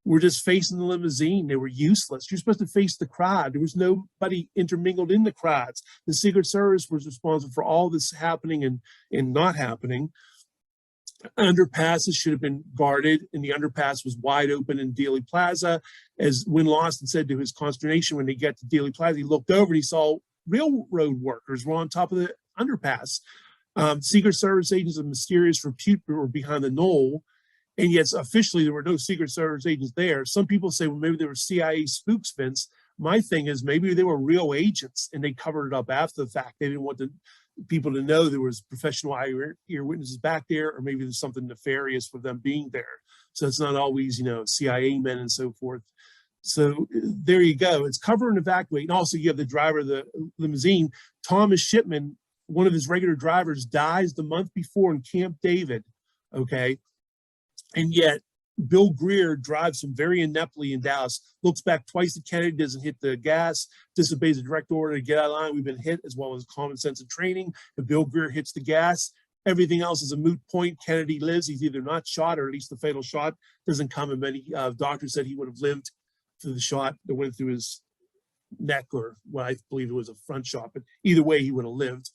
[SPEAKER 7] were just facing the limousine. They were useless. You're supposed to face the crowd. There was nobody intermingled in the crowds. The Secret Service was responsible for all this happening and not happening. Underpasses should have been guarded, and the underpass was wide open in Dealey Plaza. As Win Lawson said to his consternation when they get to Dealey Plaza, he looked over and he saw railroad workers were on top of the underpass. Secret Service agents of mysterious repute were behind the knoll, and yet officially there were no Secret Service agents there. Some people say, well, maybe there were CIA spooks, Vince. My thing is maybe they were real agents and they covered it up after the fact. They didn't want people to know there was professional ear witnesses back there, or maybe there's something nefarious for them being there. So it's not always, CIA men and so forth. So there you go. It's cover and evacuate. And also you have the driver of the limousine, Thomas Shipman, one of his regular drivers, dies the month before in Camp David. Okay. And yet Bill Greer drives him very ineptly in Dallas, looks back twice at Kennedy, doesn't hit the gas, disobeys a direct order to get out of line. We've been hit, as well as common sense and training. If Bill Greer hits the gas, everything else is a moot point. Kennedy lives. He's either not shot, or at least the fatal shot doesn't come. And many doctors said he would have lived through the shot that went through his neck, or what I believe it was a front shot. But either way, he would have lived.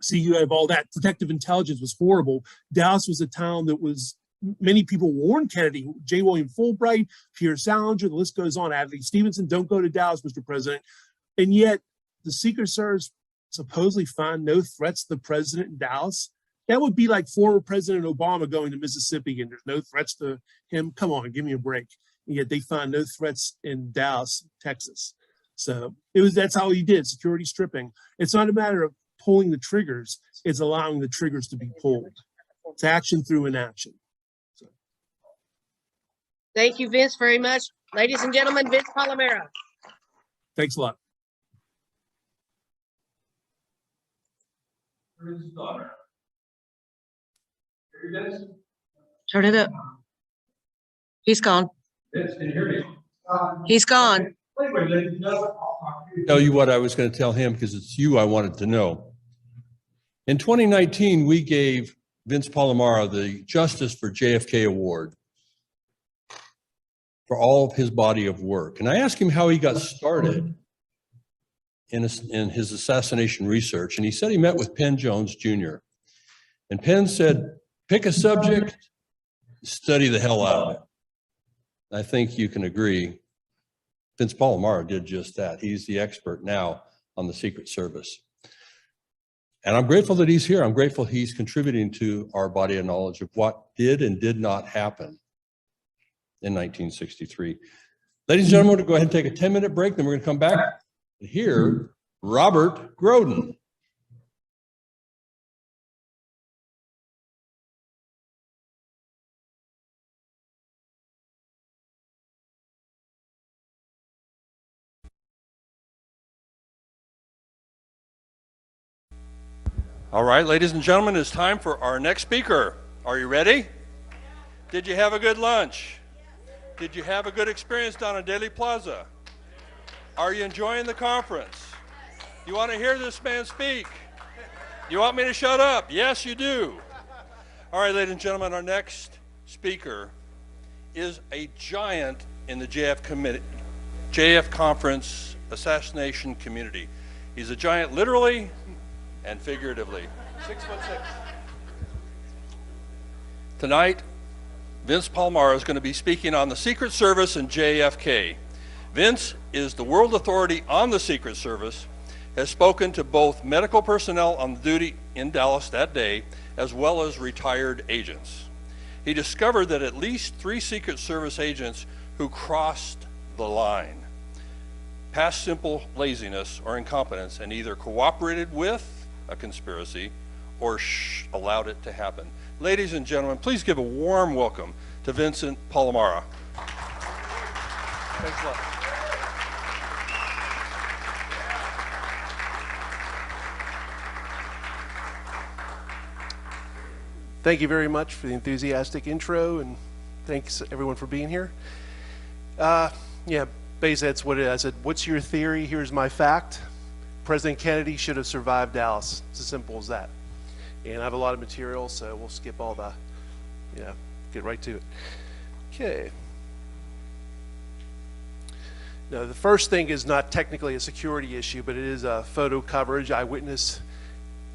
[SPEAKER 7] See, you have all that. Protective intelligence was horrible. Dallas was a town that was, many people warned Kennedy, J. William Fulbright, Pierre Salinger, the list goes on, Adlai Stevenson, don't go to Dallas, Mr. President. And yet the Secret Service supposedly found no threats to the president in Dallas. That would be like former President Obama going to Mississippi and there's no threats to him. Come on, give me a break. And yet they found no threats in Dallas, Texas. So that's how he did, security stripping. It's not a matter of pulling the triggers, it's allowing the triggers to be pulled. It's action through inaction.
[SPEAKER 6] Thank you, Vince, very much. Ladies and gentlemen, Vince Palamara.
[SPEAKER 7] Thanks a lot.
[SPEAKER 1] Where's his daughter? Here he is.
[SPEAKER 6] Turn it up. He's gone.
[SPEAKER 1] Vince, can you hear me?
[SPEAKER 6] He's gone.
[SPEAKER 1] Anyway, ladies and gentlemen, I'll talk to you.
[SPEAKER 11] Tell you what I was going to tell him, because it's you I wanted to know. In 2019, we gave Vince Palamara the Justice for JFK Award for all of his body of work. And I asked him how he got started in his assassination research. And he said he met with Penn Jones Jr. And Penn said, pick a subject study the hell out of it. I think you can agree. Vince Palamara did just that. He's the expert now on the Secret Service. And I'm grateful that he's here. I'm grateful he's contributing to our body of knowledge of what did and did not happen in 1963. Ladies and gentlemen, we're going to go ahead and take a 10-minute break, then we're going to come back and hear Robert Groden. All right, ladies and gentlemen, it's time for our next speaker. Are you ready? Did you have a good lunch? Did you have a good experience down at Daly Plaza? Are you enjoying the conference? You want to hear this man speak? You want me to shut up? Yes, you do. All right, ladies and gentlemen, our next speaker is a giant in the JF Conference assassination community. He's a giant literally and figuratively. 6'6". Tonight, Vince Palamara is going to be speaking on the Secret Service and JFK. Vince is the world authority on the Secret Service, has spoken to both medical personnel on duty in Dallas that day, as well as retired agents. He discovered that at least 3 Secret Service agents who crossed the line, past simple laziness or incompetence, and either cooperated with a conspiracy or allowed it to happen. Ladies and gentlemen, please give a warm welcome to Vincent Palamara. Thanks a lot.
[SPEAKER 2] Thank you very much for the enthusiastic intro, and thanks everyone for being here. Yeah, basically that's what it is. I said, what's your theory? Here's my fact. President Kennedy should have survived Dallas. It's as simple as that. And I have a lot of material, so we'll skip all the, get right to it. Okay. Now, the first thing is not technically a security issue, but it is a photo coverage, eyewitness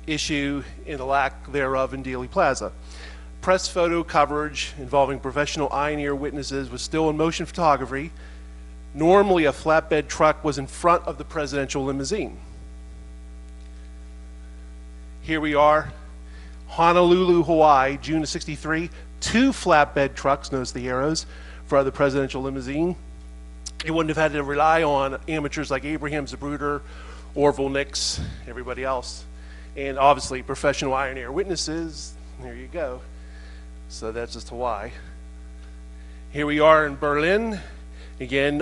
[SPEAKER 2] issue, and the lack thereof in Dealey Plaza. Press photo coverage involving professional eye and ear witnesses was still in motion photography. Normally, a flatbed truck was in front of the presidential limousine. Here we are, Honolulu, Hawaii, June of '63. 2 flatbed trucks, notice the arrows, for the presidential limousine. You wouldn't have had to rely on amateurs like Abraham Zapruder, Orville Nix, everybody else. And obviously, professional eye and ear witnesses, there you go. So that's just Hawaii. Here we are in Berlin. Again,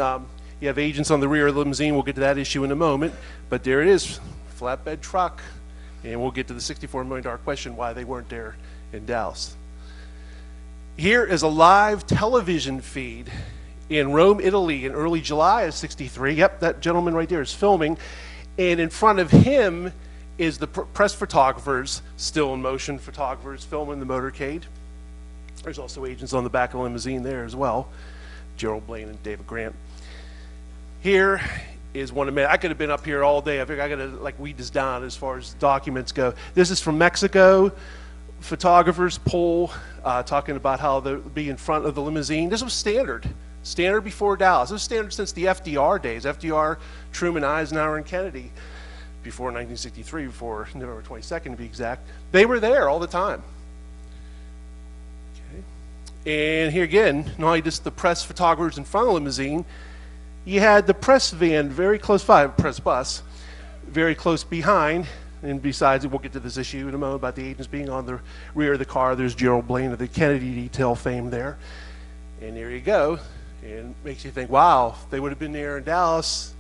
[SPEAKER 2] you have agents on the rear of the limousine. We'll get to that issue in a moment. But there it is, flatbed truck. And we'll get to the $64 million question why they weren't there in Dallas. Here is a live television feed in Rome, Italy in early July of '63. Yep, that gentleman right there is filming. And in front of him is the press photographers, still in motion photographers, filming the motorcade. There's also agents on the back of the limousine there as well, Gerald Blaine and David Grant. Here is one of my, I could have been up here all day. I figured I got to like weed this down as far as documents go. This is from Mexico, photographers poll, talking about how they'll be in front of the limousine. This was standard before Dallas. This was standard since the FDR days, FDR, Truman, Eisenhower, and Kennedy, before 1963, before November 22nd to be exact. They were there all the time. Okay. And here again, not only just the press photographers in front of the limousine, you had the press van very close by, press bus, very close behind. And besides, we'll get to this issue in a moment about the agents being on the rear of the car. There's Gerald Blaine of the Kennedy detail fame there. And there you go. And it makes you think, wow, if they would have been there in Dallas.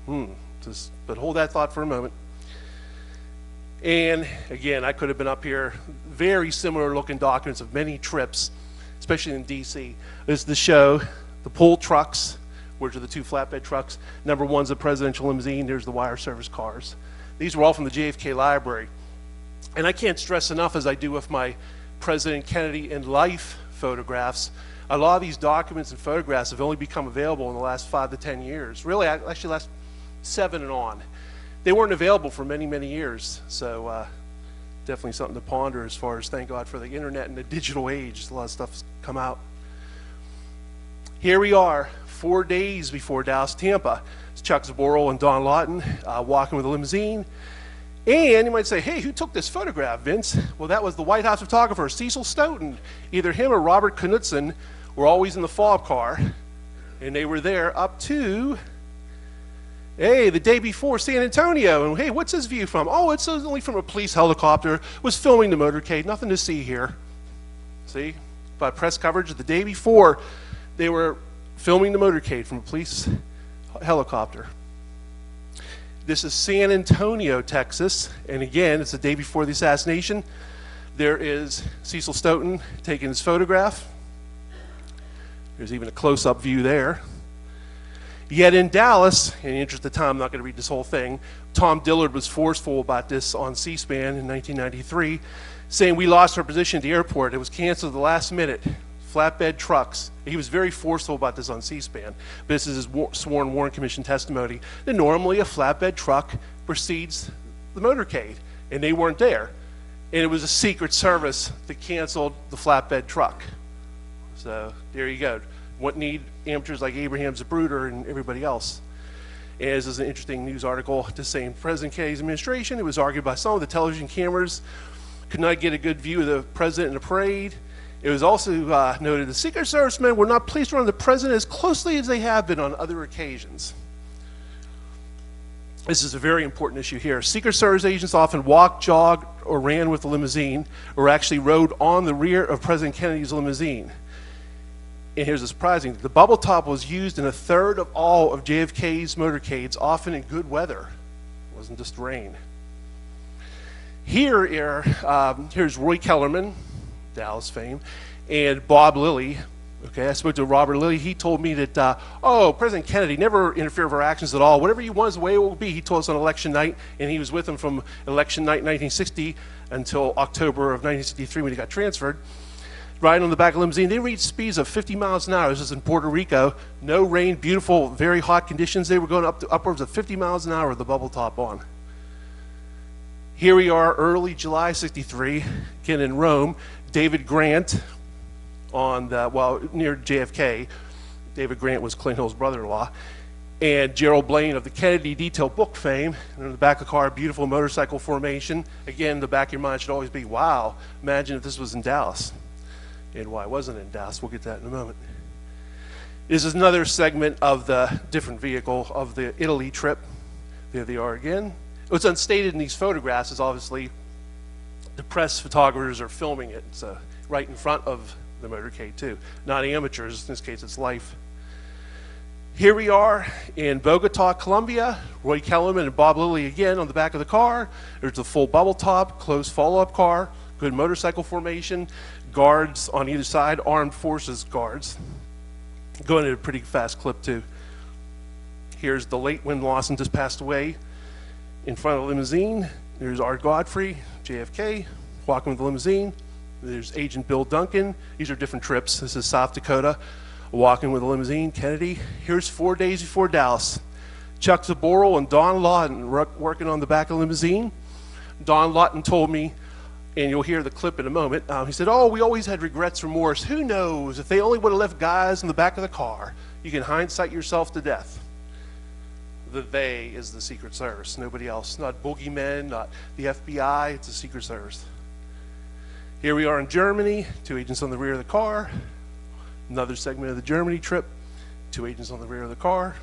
[SPEAKER 2] But hold that thought for a moment. And again, I could have been up here. Very similar looking documents of many trips, especially in DC. This is the show, the pull trucks, which are the 2 flatbed trucks. Number 1's the presidential limousine. There's the wire service cars. These were all from the JFK library. And I can't stress enough, as I do with my President Kennedy in life photographs, a lot of these documents and photographs have only become available in the last 5 to 10 years. Really, actually last 7 and on. They weren't available for many, many years. So
[SPEAKER 7] definitely something to ponder as far as, thank God for the internet and the digital age. A lot of stuff's come out. Here we are, 4 days before Dallas, Tampa. It's Chuck Zaboral and Don Lawton walking with a limousine. And you might say, hey, who took this photograph, Vince? Well, that was the White House photographer, Cecil Stoughton. Either him or Robert Knudsen were always in the fob car, and they were there up to, hey, the day before San Antonio. And hey, what's his view from? Oh, it's only from a police helicopter, was filming the motorcade, nothing to see here. See, by press coverage the day before, they were filming the motorcade from a police helicopter. This is San Antonio, Texas, and again, it's the day before the assassination. There is Cecil Stoughton taking his photograph. There's even a close-up view there. Yet in Dallas, in the interest of time, I'm not going to read this whole thing, Tom Dillard was forceful about this on C-SPAN in 1993, saying we lost our position at the airport. It was canceled at the last minute. Flatbed trucks. He was very forceful about this on C-SPAN. This is his sworn Warren Commission testimony that normally a flatbed truck precedes the motorcade, and they weren't there. And it was a Secret Service that canceled the flatbed truck. So there you go. What need amateurs like Abraham Zapruder and everybody else? As is an interesting news article to say in President Kennedy's administration, it was argued by some of the television cameras could not get a good view of the president in the parade. It was also noted the Secret Service men were not placed around the president as closely as they have been on other occasions. This is a very important issue here. Secret Service agents often walked, jogged, or ran with the limousine, or actually rode on the rear of President Kennedy's limousine. And here's the surprising, the bubble top was used in a third of all of JFK's motorcades, often in good weather. It wasn't just rain. Here's Roy Kellerman, Dallas fame, and Bob Lilly. Okay, I spoke to Robert Lilly. He told me that, President Kennedy never interfered with our actions at all. Whatever he wants, the way it will be. He told us on election night, and he was with him from election night 1960 until October of 1963 when he got transferred. Riding on the back of the limousine, they reached speeds of 50 miles an hour. This is in Puerto Rico. No rain, beautiful, very hot conditions. They were going up to upwards of 50 miles an hour with the bubble top on. Here we are, early July '63, again in Rome. David Grant near JFK. David Grant was Clinton Hill's brother-in-law. And Gerald Blaine of the Kennedy Detail book fame. And in the back of the car, beautiful motorcycle formation. Again, the back of your mind should always be, wow, imagine if this was in Dallas. And why it wasn't in Dallas, we'll get to that in a moment. This is another segment of the different vehicle of the Italy trip. There they are again. What's unstated in these photographs is obviously the press photographers are filming it. It's right in front of the motorcade too. Not amateurs, in this case it's life. Here we are in Bogota, Colombia. Roy Kellerman and Bob Lilly again on the back of the car. There's the full bubble top, closed follow-up car, good motorcycle formation, guards on either side, armed forces guards. Going at a pretty fast clip too. Here's the late when Lawson just passed away. In front of the limousine, there's Art Godfrey, JFK, walking with the limousine. There's Agent Bill Duncan. These are different trips. This is South Dakota, walking with a limousine, Kennedy. Here's 4 days before Dallas. Chuck Zaboral and Don Lawton working on the back of the limousine. Don Lawton told me, and you'll hear the clip in a moment, he said, we always had regrets, remorse. Who knows, if they only would have left guys in the back of the car. You can hindsight yourself to death. The they is the Secret Service, nobody else. Not boogeymen, not the FBI, it's the Secret Service. Here we are in Germany, 2 agents on the rear of the car. Another segment of the Germany trip, 2 agents on the rear of the car.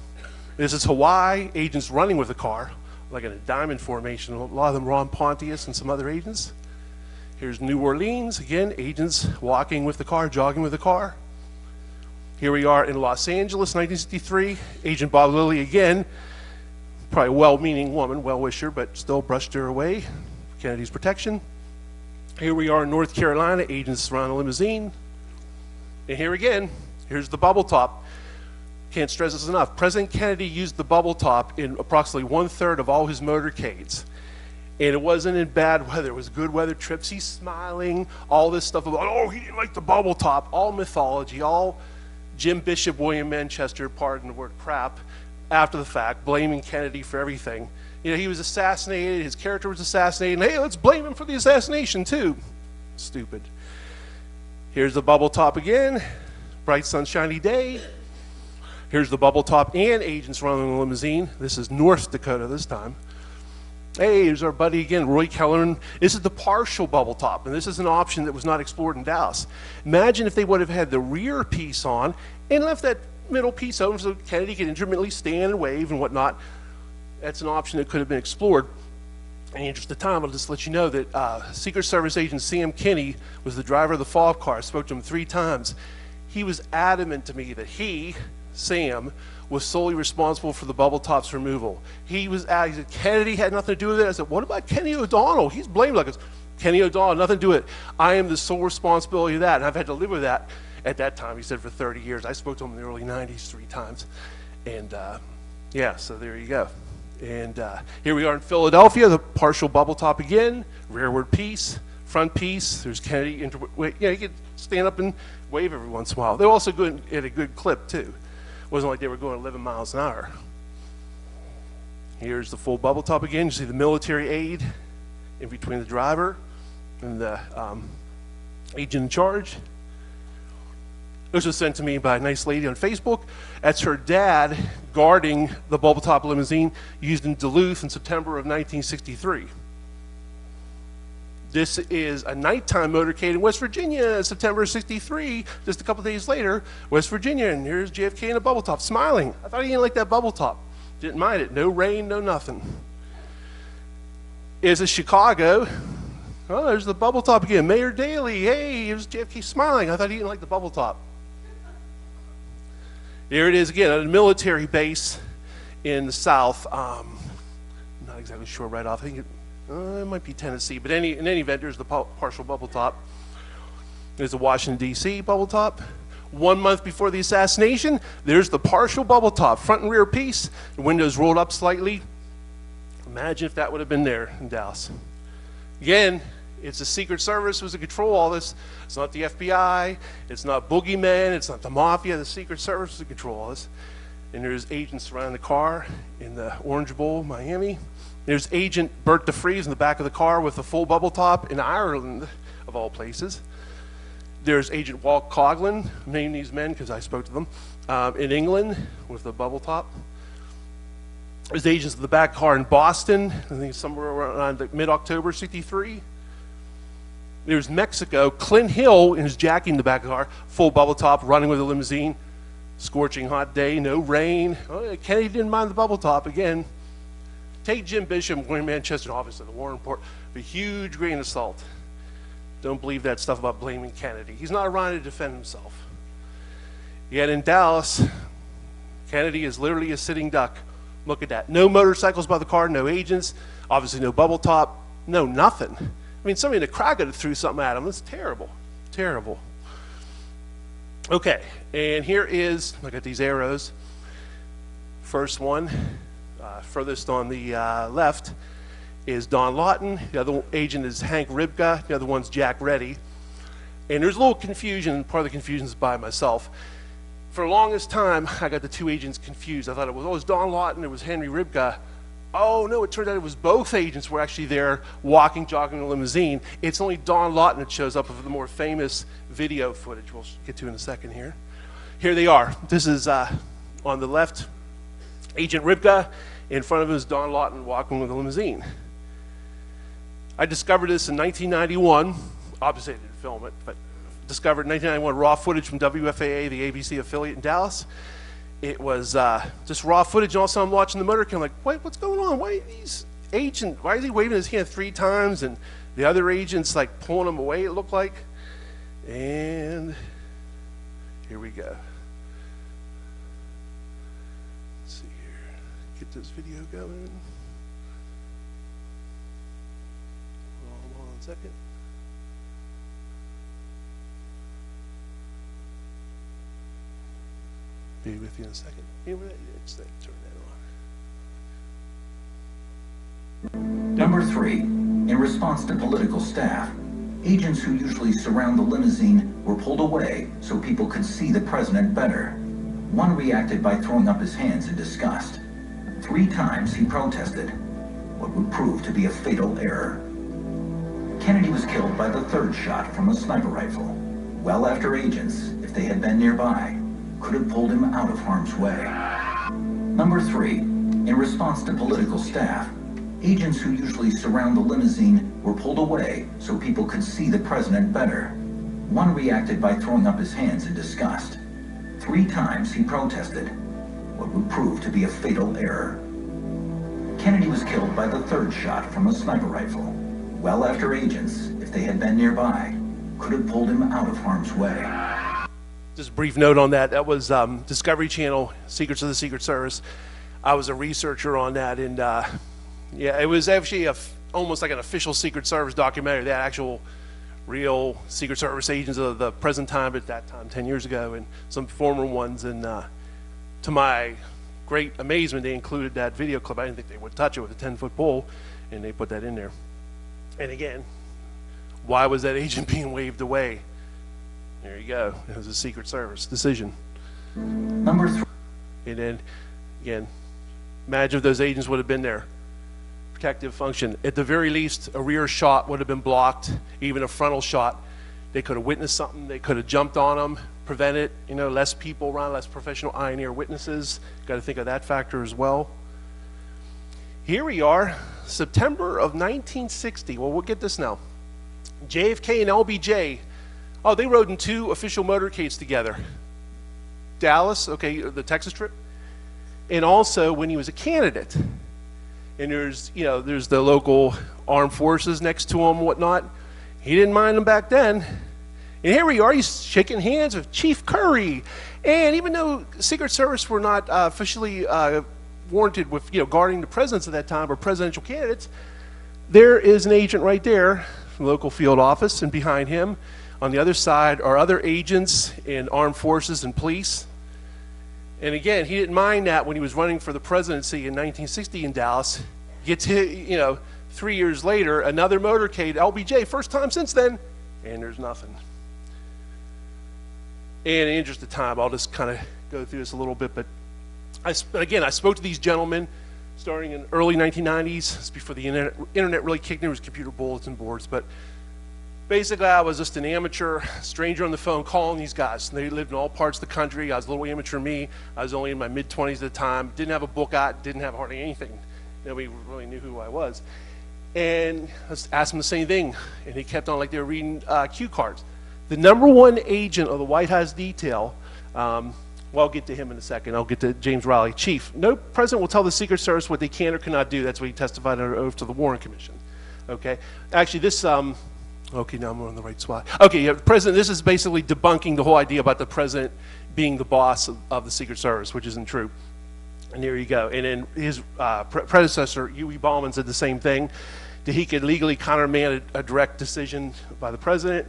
[SPEAKER 7] This is Hawaii, agents running with the car, like in a diamond formation. A lot of them Ron Pontius and some other agents. Here's New Orleans, again, agents walking with the car, jogging with the car. Here we are in Los Angeles, 1963. Agent Bob Lilly again, probably a well-meaning woman, well-wisher, but still brushed her away for Kennedy's protection. Here we are in North Carolina, agents surround a limousine. And here again, here's the bubble top. Can't stress this enough. President Kennedy used the bubble top in approximately 1/3 of all his motorcades. And it wasn't in bad weather, it was good weather trips. He's smiling, all this stuff about, he didn't like the bubble top, all mythology, all Jim Bishop, William Manchester, pardon the word crap, after the fact, blaming Kennedy for everything.
[SPEAKER 2] You know, he was assassinated, his character was assassinated, and hey, let's blame him for the assassination too. Stupid. Here's the bubble top again, bright sunshiny day. Here's the bubble top and agents running the limousine. This is North Dakota this time. Hey, here's our buddy again, Roy Keller. This is the partial bubble top, and this is an option that was not explored in Dallas. Imagine if they would have had the rear piece on and left that middle piece open so Kennedy could intermittently stand and wave and whatnot. That's an option that could have been explored. In the interest of time, I'll just let you know that Secret Service agent Sam Kinney was the driver of the FOB car. I spoke to him 3 times. He was adamant to me that he, Sam, was solely responsible for the bubble top's removal. He said Kennedy had nothing to do with it. I said, what about Kenny O'Donnell? He's blamed like it's Kenny O'Donnell, nothing to do with it. I am the sole responsibility of that, and I've had to live with that at that time. He said for 30 years. I spoke to him in the early 90s 3 times. And yeah, so there you go. And here we are in Philadelphia, the partial bubble top again, rearward piece, front piece. There's Kennedy. Yeah, you could stand up and wave every once in a while. They're also good at a good clip too. It wasn't like they were going 11 miles an hour. Here's the full bubble top again. You see the military aid in between the driver and the agent in charge. This was sent to me by a nice lady on Facebook. That's her dad guarding the bubble top limousine used in Duluth in September of 1963. This is a nighttime motorcade in West Virginia, September of 63, just a couple days later, West Virginia, and here's JFK in a bubble top, smiling. I thought he didn't like that bubble top. Didn't mind it, no rain, no nothing. Is Chicago. Oh, there's the bubble top again. Mayor Daley, hey, here's JFK smiling. I thought he didn't like the bubble top. Here it is again, at a military base in the South. I'm not exactly sure right off. I think it might be Tennessee, but in any event, there's the partial bubble top. There's the Washington, D.C. bubble top. 1 month before the assassination, there's the partial bubble top, front and rear piece, the windows rolled up slightly. Imagine if that would have been there in Dallas. Again, it's the Secret Service was to control all this. It's not the FBI, it's not boogeymen, it's not the mafia. The Secret Service was to control all this. And there's agents surrounding the car in the Orange Bowl, Miami. There's Agent Bert DeFries in the back of the car with the full bubble top in Ireland, of all places. There's Agent Walt Coughlin, named these men because I spoke to them, in England with the bubble top. There's agents in the back car in Boston, I think somewhere around mid-October, 63. There's Mexico, Clint Hill in his jacket in the back of the car, full bubble top, running with a limousine, scorching hot day, no rain. Oh, Kennedy didn't mind the bubble top again. Take Jim Bishop, going to Manchester office of the War Report, a huge grain of salt. Don't believe that stuff about blaming Kennedy. He's not around to defend himself. Yet in Dallas, Kennedy is literally a sitting duck. Look at that. No motorcycles by the car, no agents, obviously no bubble top, no nothing. I mean, somebody in the crowd could have threw something at him. It's terrible, terrible. Okay, and here is, look at these arrows. First one, furthest on the left, is Don Lawton. The other agent is Hank Ribka. The other one's Jack Reddy. And there's a little confusion. Part of the confusion is by myself. For the longest time, I got the 2 agents confused. I thought it was Don Lawton, it was Henry Ribka. Oh no, it turned out it was both agents were actually there walking, jogging in a limousine. It's only Don Lawton that shows up with the more famous video footage we'll get to in a second here. Here they are. This is on the left, Agent Ribka. In front of him is Don Lawton walking with a limousine. I discovered this in 1991. Obviously I didn't film it, but discovered in 1991 raw footage from WFAA, the ABC affiliate in Dallas. It was just raw footage, and also I'm watching the motorcade. I'm like, what's going on? Why is he waving his hand 3 times, and the other agent's like pulling him away, it looked like. And here we go. Let's see here. Get this video going. Hold on a second. Be with you in a second. Just turn that on.
[SPEAKER 12] Number 3, in response to political staff, agents who usually surround the limousine were pulled away so people could see the president better. One reacted by throwing up his hands in disgust. 3 times he protested. what would prove to be a fatal error. Kennedy was killed by the third shot from a sniper rifle, well after agents, if they had been nearby, could have pulled him out of harm's way. Number 3, in response to political staff, agents who usually surround the limousine were pulled away so people could see the president better. One reacted by throwing up his hands in disgust. 3 times he protested, what would prove to be a fatal error. Kennedy was killed by the third shot from a sniper rifle, well after agents, if they had been nearby, could have pulled him out of harm's way.
[SPEAKER 2] Just a brief note on that. That was Discovery Channel, Secrets of the Secret Service. I was a researcher on that, and yeah, it was actually almost like an official Secret Service documentary. That actual real Secret Service agents of the present time, at that time, 10 years ago, and some former ones. And to my great amazement, they included that video clip. I didn't think they would touch it with a 10-foot pole, and they put that in there. And again, why was that agent being waved away? There you go. It was a Secret Service decision.
[SPEAKER 12] Number 3.
[SPEAKER 2] And then, again, imagine if those agents would have been there. Protective function. At the very least, a rear shot would have been blocked, even a frontal shot. They could have witnessed something. They could have jumped on them, prevented, you know, less people around, less professional eye and ear witnesses. Got to think of that factor as well. Here we are, September of 1960. Well, we'll get this now. JFK and LBJ, oh, they rode in 2 official motorcades together. Dallas, okay, the Texas trip, and also when he was a candidate. And there's, you know, there's the local armed forces next to him, whatnot. He didn't mind them back then. And here we are, he's shaking hands with Chief Curry. And even though Secret Service were not officially warranted with, you know, guarding the presidents at that time or presidential candidates, there is an agent right there from the local field office, and behind him on the other side are other agents in armed forces and police. And again, he didn't mind that when he was running for the presidency in 1960 in Dallas. Gets hit, you know, 3 years later, another motorcade, LBJ, first time since then, and there's nothing. And in the interest of time, I'll just kind of go through this a little bit, but again, I spoke to these gentlemen starting in early 1990s. It's before the internet really kicked in. There was computer bulletin boards, but basically I was just an amateur stranger on the phone calling these guys. They lived in all parts of the country. I was a little amateur me. I was only in my mid-20s at the time. Didn't have a book out, didn't have hardly anything. Nobody really knew who I was. And I asked him the same thing, and he kept on like they were reading cue cards. The #1 agent of the White House detail, well, I'll get to him in a second. I'll get to James Riley. Chief, no president will tell the Secret Service what they can or cannot do. That's what he testified under oath to the Warren Commission. Okay, actually this, okay, now I'm on the right spot. Okay, yeah, President, this is basically debunking the whole idea about the president being the boss of the Secret Service, which isn't true. And there you go. And then his predecessor, Huey Ballman, said the same thing, that he could legally countermand a direct decision by the president.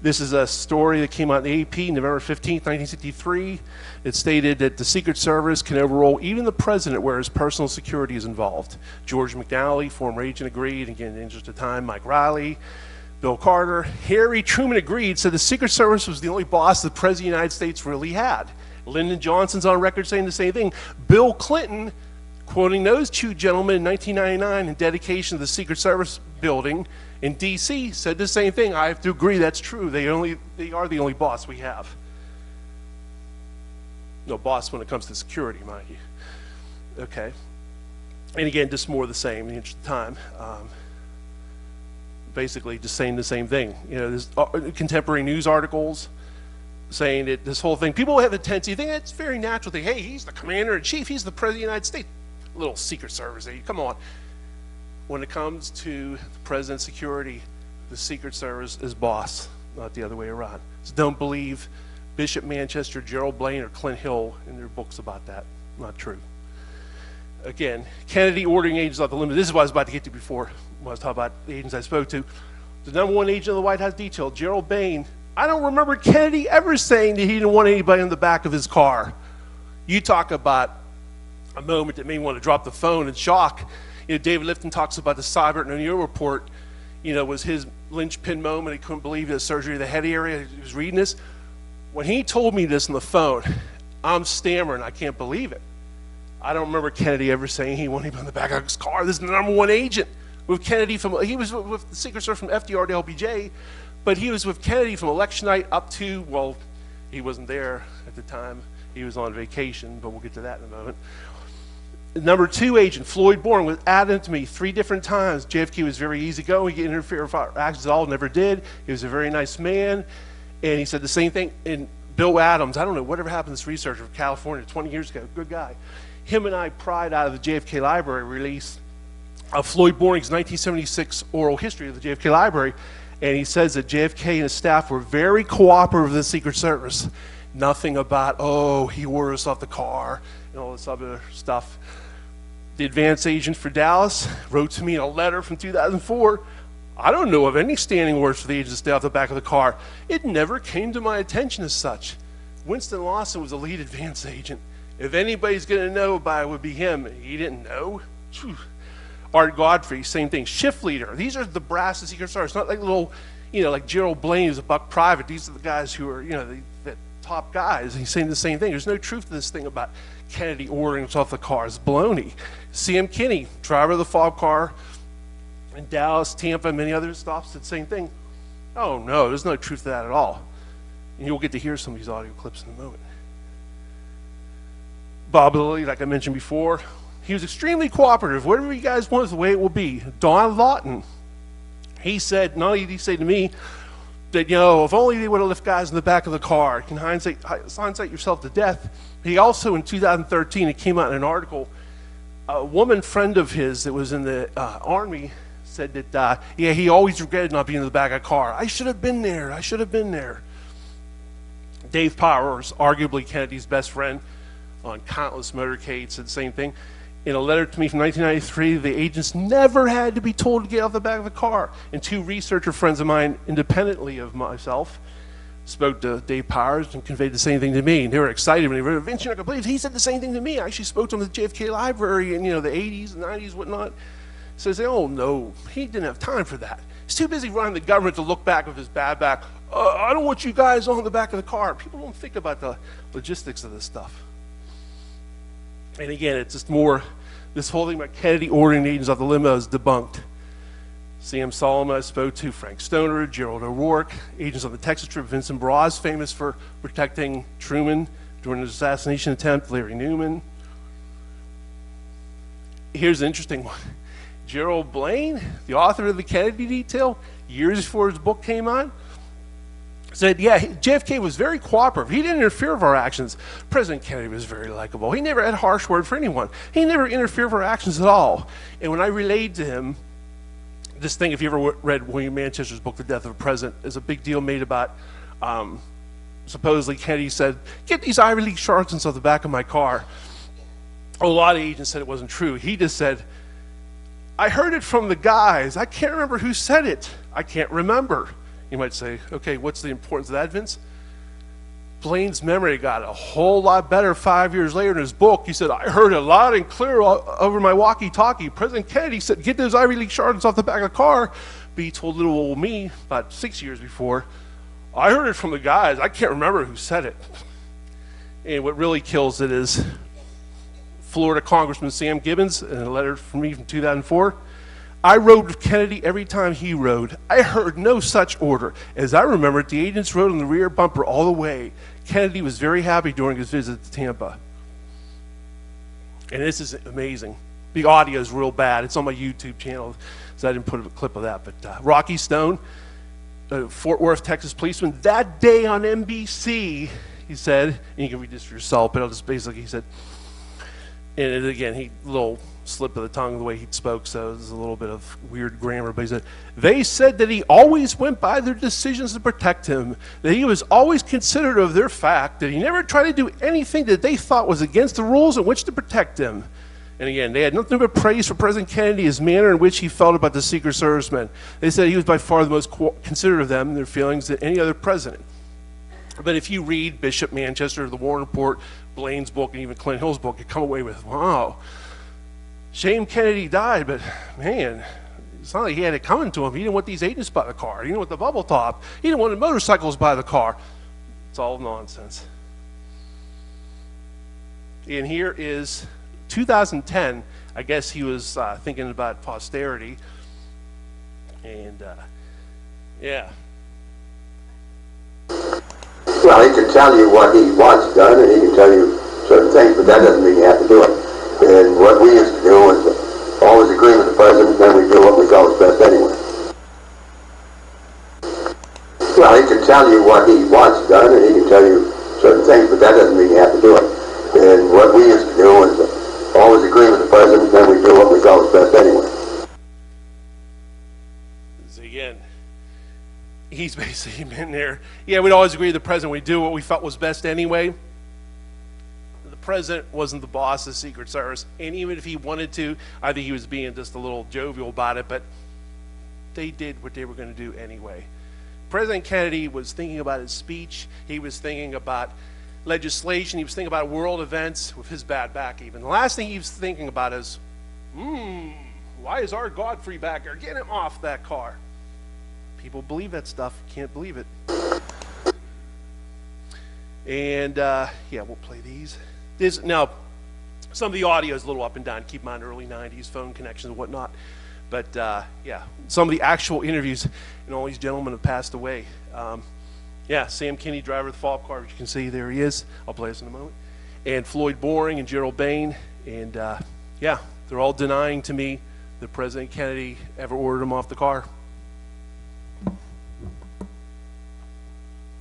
[SPEAKER 2] This is a story that came out in the AP November 15th, 1963. It stated that the Secret Service can overrule even the president where his personal security is involved. George McNally, former agent, agreed. Again, in the interest of time, Mike Riley, Bill Carter. Harry Truman agreed, said the Secret Service was the only boss the President of the United States really had. Lyndon Johnson's on record saying the same thing. Bill Clinton, quoting those 2 gentlemen in 1999 in dedication to the Secret Service building in D.C., said the same thing. I have to agree, that's true. They are the only boss we have. No boss when it comes to security, mind you. Okay. And again, just more of the same in the interest of time. Basically just saying the same thing. You know, there's contemporary news articles saying that this whole thing, people have the tendency, think it's very natural thing. Hey, he's the commander-in-chief, he's the president of the United States. Little Secret Service, come on. When it comes to the president's security, the Secret Service is boss, not the other way around. So don't believe Bishop Manchester, Gerald Blaine, or Clint Hill in their books about that. Not true. Again, Kennedy ordering agents off the limit. This is what I was about to get to before when I was talking about the agents I spoke to. The #1 agent of the White House detail, Gerald Blaine. I don't remember Kennedy ever saying that he didn't want anybody in the back of his car. You talk about a moment that made me want to drop the phone in shock. You know, David Lifton talks about the Seibert and O'Neill report, you know, was his linchpin moment. He couldn't believe the surgery of the head area. He was reading this. When he told me this on the phone, I'm stammering. I can't believe it. I don't remember Kennedy ever saying he wanted him on the back of his car. This is the #1 agent with Kennedy he was with the Secret Service from FDR to LBJ, but he was with Kennedy from election night up to, well, he wasn't there at the time. He was on vacation, but we'll get to that in a moment. The #2 agent, Floyd Bourne, was adamant to me 3 different times. JFK was very easygoing. He didn't interfere with our actions at all, never did. He was a very nice man. And he said the same thing. And Bill Adams, I don't know, whatever happened to this researcher from California 20 years ago, good guy. Him and I pried out of the JFK Library release of Floyd Bourning's 1976 oral history of the JFK Library. And he says that JFK and his staff were very cooperative with the Secret Service. Nothing about, oh, he wore us off the car and all this other stuff. The advance agent for Dallas wrote to me in a letter from 2004, I don't know of any standing orders for the agent to stay off the back of the car. It never came to my attention as such. Winston Lawson was the lead advance agent. If anybody's going to know about it, would be him. He didn't know. Phew. Art Godfrey, same thing. Shift leader. These are the brass of Secret Service. Not like little, like Gerald Blaine who's a buck private. These are the guys who are, the top guys. He's saying the same thing. There's no truth to this thing about Kennedy ordering us off the car. It's baloney. C.M. Kinney, driver of the FOB car in Dallas, Tampa, many other stops, said the same thing. Oh no, there's no truth to that at all. And you'll get to hear some of these audio clips in a moment. Bob Lilly, like I mentioned before, he was extremely cooperative. Whatever you guys want is the way it will be. Don Lawton, he said, not only did he say to me that, if only they would have left guys in the back of the car, you can hindsight yourself to death. He also, in 2013, it came out in an article, a woman friend of his that was in the Army said that, he always regretted not being in the back of the car. I should have been there. I should have been there. Dave Powers, arguably Kennedy's best friend on countless motorcades, said the same thing. In a letter to me from 1993, the agents never had to be told to get off the back of the car. And 2 researcher friends of mine, independently of myself, spoke to Dave Powers and conveyed the same thing to me. And they were excited when they read it. Vince, you're not going to believe he said the same thing to me. I actually spoke to him at the JFK Library in the 80s and 90s, whatnot. Says, oh no, he didn't have time for that. He's too busy running the government to look back with his bad back. I don't want you guys on the back of the car. People don't think about the logistics of this stuff. And again, it's just more, this whole thing about Kennedy ordering agents off the limo is debunked. C.M. Solomon I spoke to, Frank Stoner, Gerald O'Rourke, agents on the Texas trip, Vincent Bras, famous for protecting Truman during his assassination attempt, Larry Newman. Here's an interesting one. Gerald Blaine, the author of the Kennedy Detail, years before his book came out, said, JFK was very cooperative. He didn't interfere with our actions. President Kennedy was very likable. He never had a harsh word for anyone. He never interfered with our actions at all. And when I relayed to him this thing, if you ever read William Manchester's book, The Death of a President, is a big deal made about, supposedly Kennedy said, get these Ivy League charlatans off the back of my car. A lot of agents said it wasn't true. He just said, I heard it from the guys. I can't remember who said it. I can't remember. You might say, okay, what's the importance of that, Vince? Blaine's memory got a whole lot better 5 years later in his book. He said, I heard it loud and clear over my walkie-talkie. President Kennedy said, get those Ivy League charlatans off the back of the car. But he told little old me about 6 years before, I heard it from the guys. I can't remember who said it. And what really kills it is Florida Congressman Sam Gibbons, in a letter from me from 2004, I rode with Kennedy every time he rode. I heard no such order. As I remember it, the agents rode on the rear bumper all the way. Kennedy was very happy during his visit to Tampa. And this is amazing. The audio is real bad. It's on my YouTube channel, so I didn't put a clip of that. But Rocky Stone, Fort Worth, Texas policeman, that day on NBC, he said, and you can read this for yourself, but I'll just basically, he said, and again, he little slip of the tongue the way he spoke, so there's a little bit of weird grammar, but he said, they said that he always went by their decisions to protect him, that he was always considerate of their fact, that he never tried to do anything that they thought was against the rules in which to protect him. And again, they had nothing but praise for President Kennedy, his manner in which he felt about the Secret Service men. They said he was by far the most considerate of them and their feelings than any other president. But if you read Bishop Manchester, the Warren Report, Blaine's book, and even Clint Hill's book, you come away with, wow, shame Kennedy died, but man, it's not like he had it coming to him. He didn't want these agents by the car. He didn't want the bubble top. He didn't want the motorcycles by the car. It's all nonsense. And here is 2010, I guess he was thinking about posterity. And yeah.
[SPEAKER 10] Well, he can tell you what he wants done, and he can tell you certain things, but that doesn't mean you have to do it. And what we used to do was always agree with the president, then we do what we felt was best anyway. Well, he can tell you what he wants done, and he can tell you certain things, but that doesn't mean you have to do it. And what we used to do was always agree with the president, then we do what we felt was best anyway.
[SPEAKER 2] Again, he's basically been there. Yeah, we'd always agree with the president. We do what we felt was best anyway. The president wasn't the boss of the Secret Service, and even if he wanted to, I think he was being just a little jovial about it, but they did what they were going to do anyway. President Kennedy was thinking about his speech. He was thinking about legislation. He was thinking about world events with his bad back even. The last thing he was thinking about is, why is our Godfrey back there? Get him off that car. People believe that stuff. Can't believe it. And yeah, we'll play these. Now, some of the audio is a little up and down. Keep in mind, early 90s, phone connections and whatnot. But yeah, some of the actual interviews, and all these gentlemen have passed away. Yeah, Sam Kinney, driver of the follow-up car, as you can see, there he is. I'll play this in a moment. And Floyd Boring and Gerald Bain. And yeah, they're all denying to me that President Kennedy ever ordered him off the car.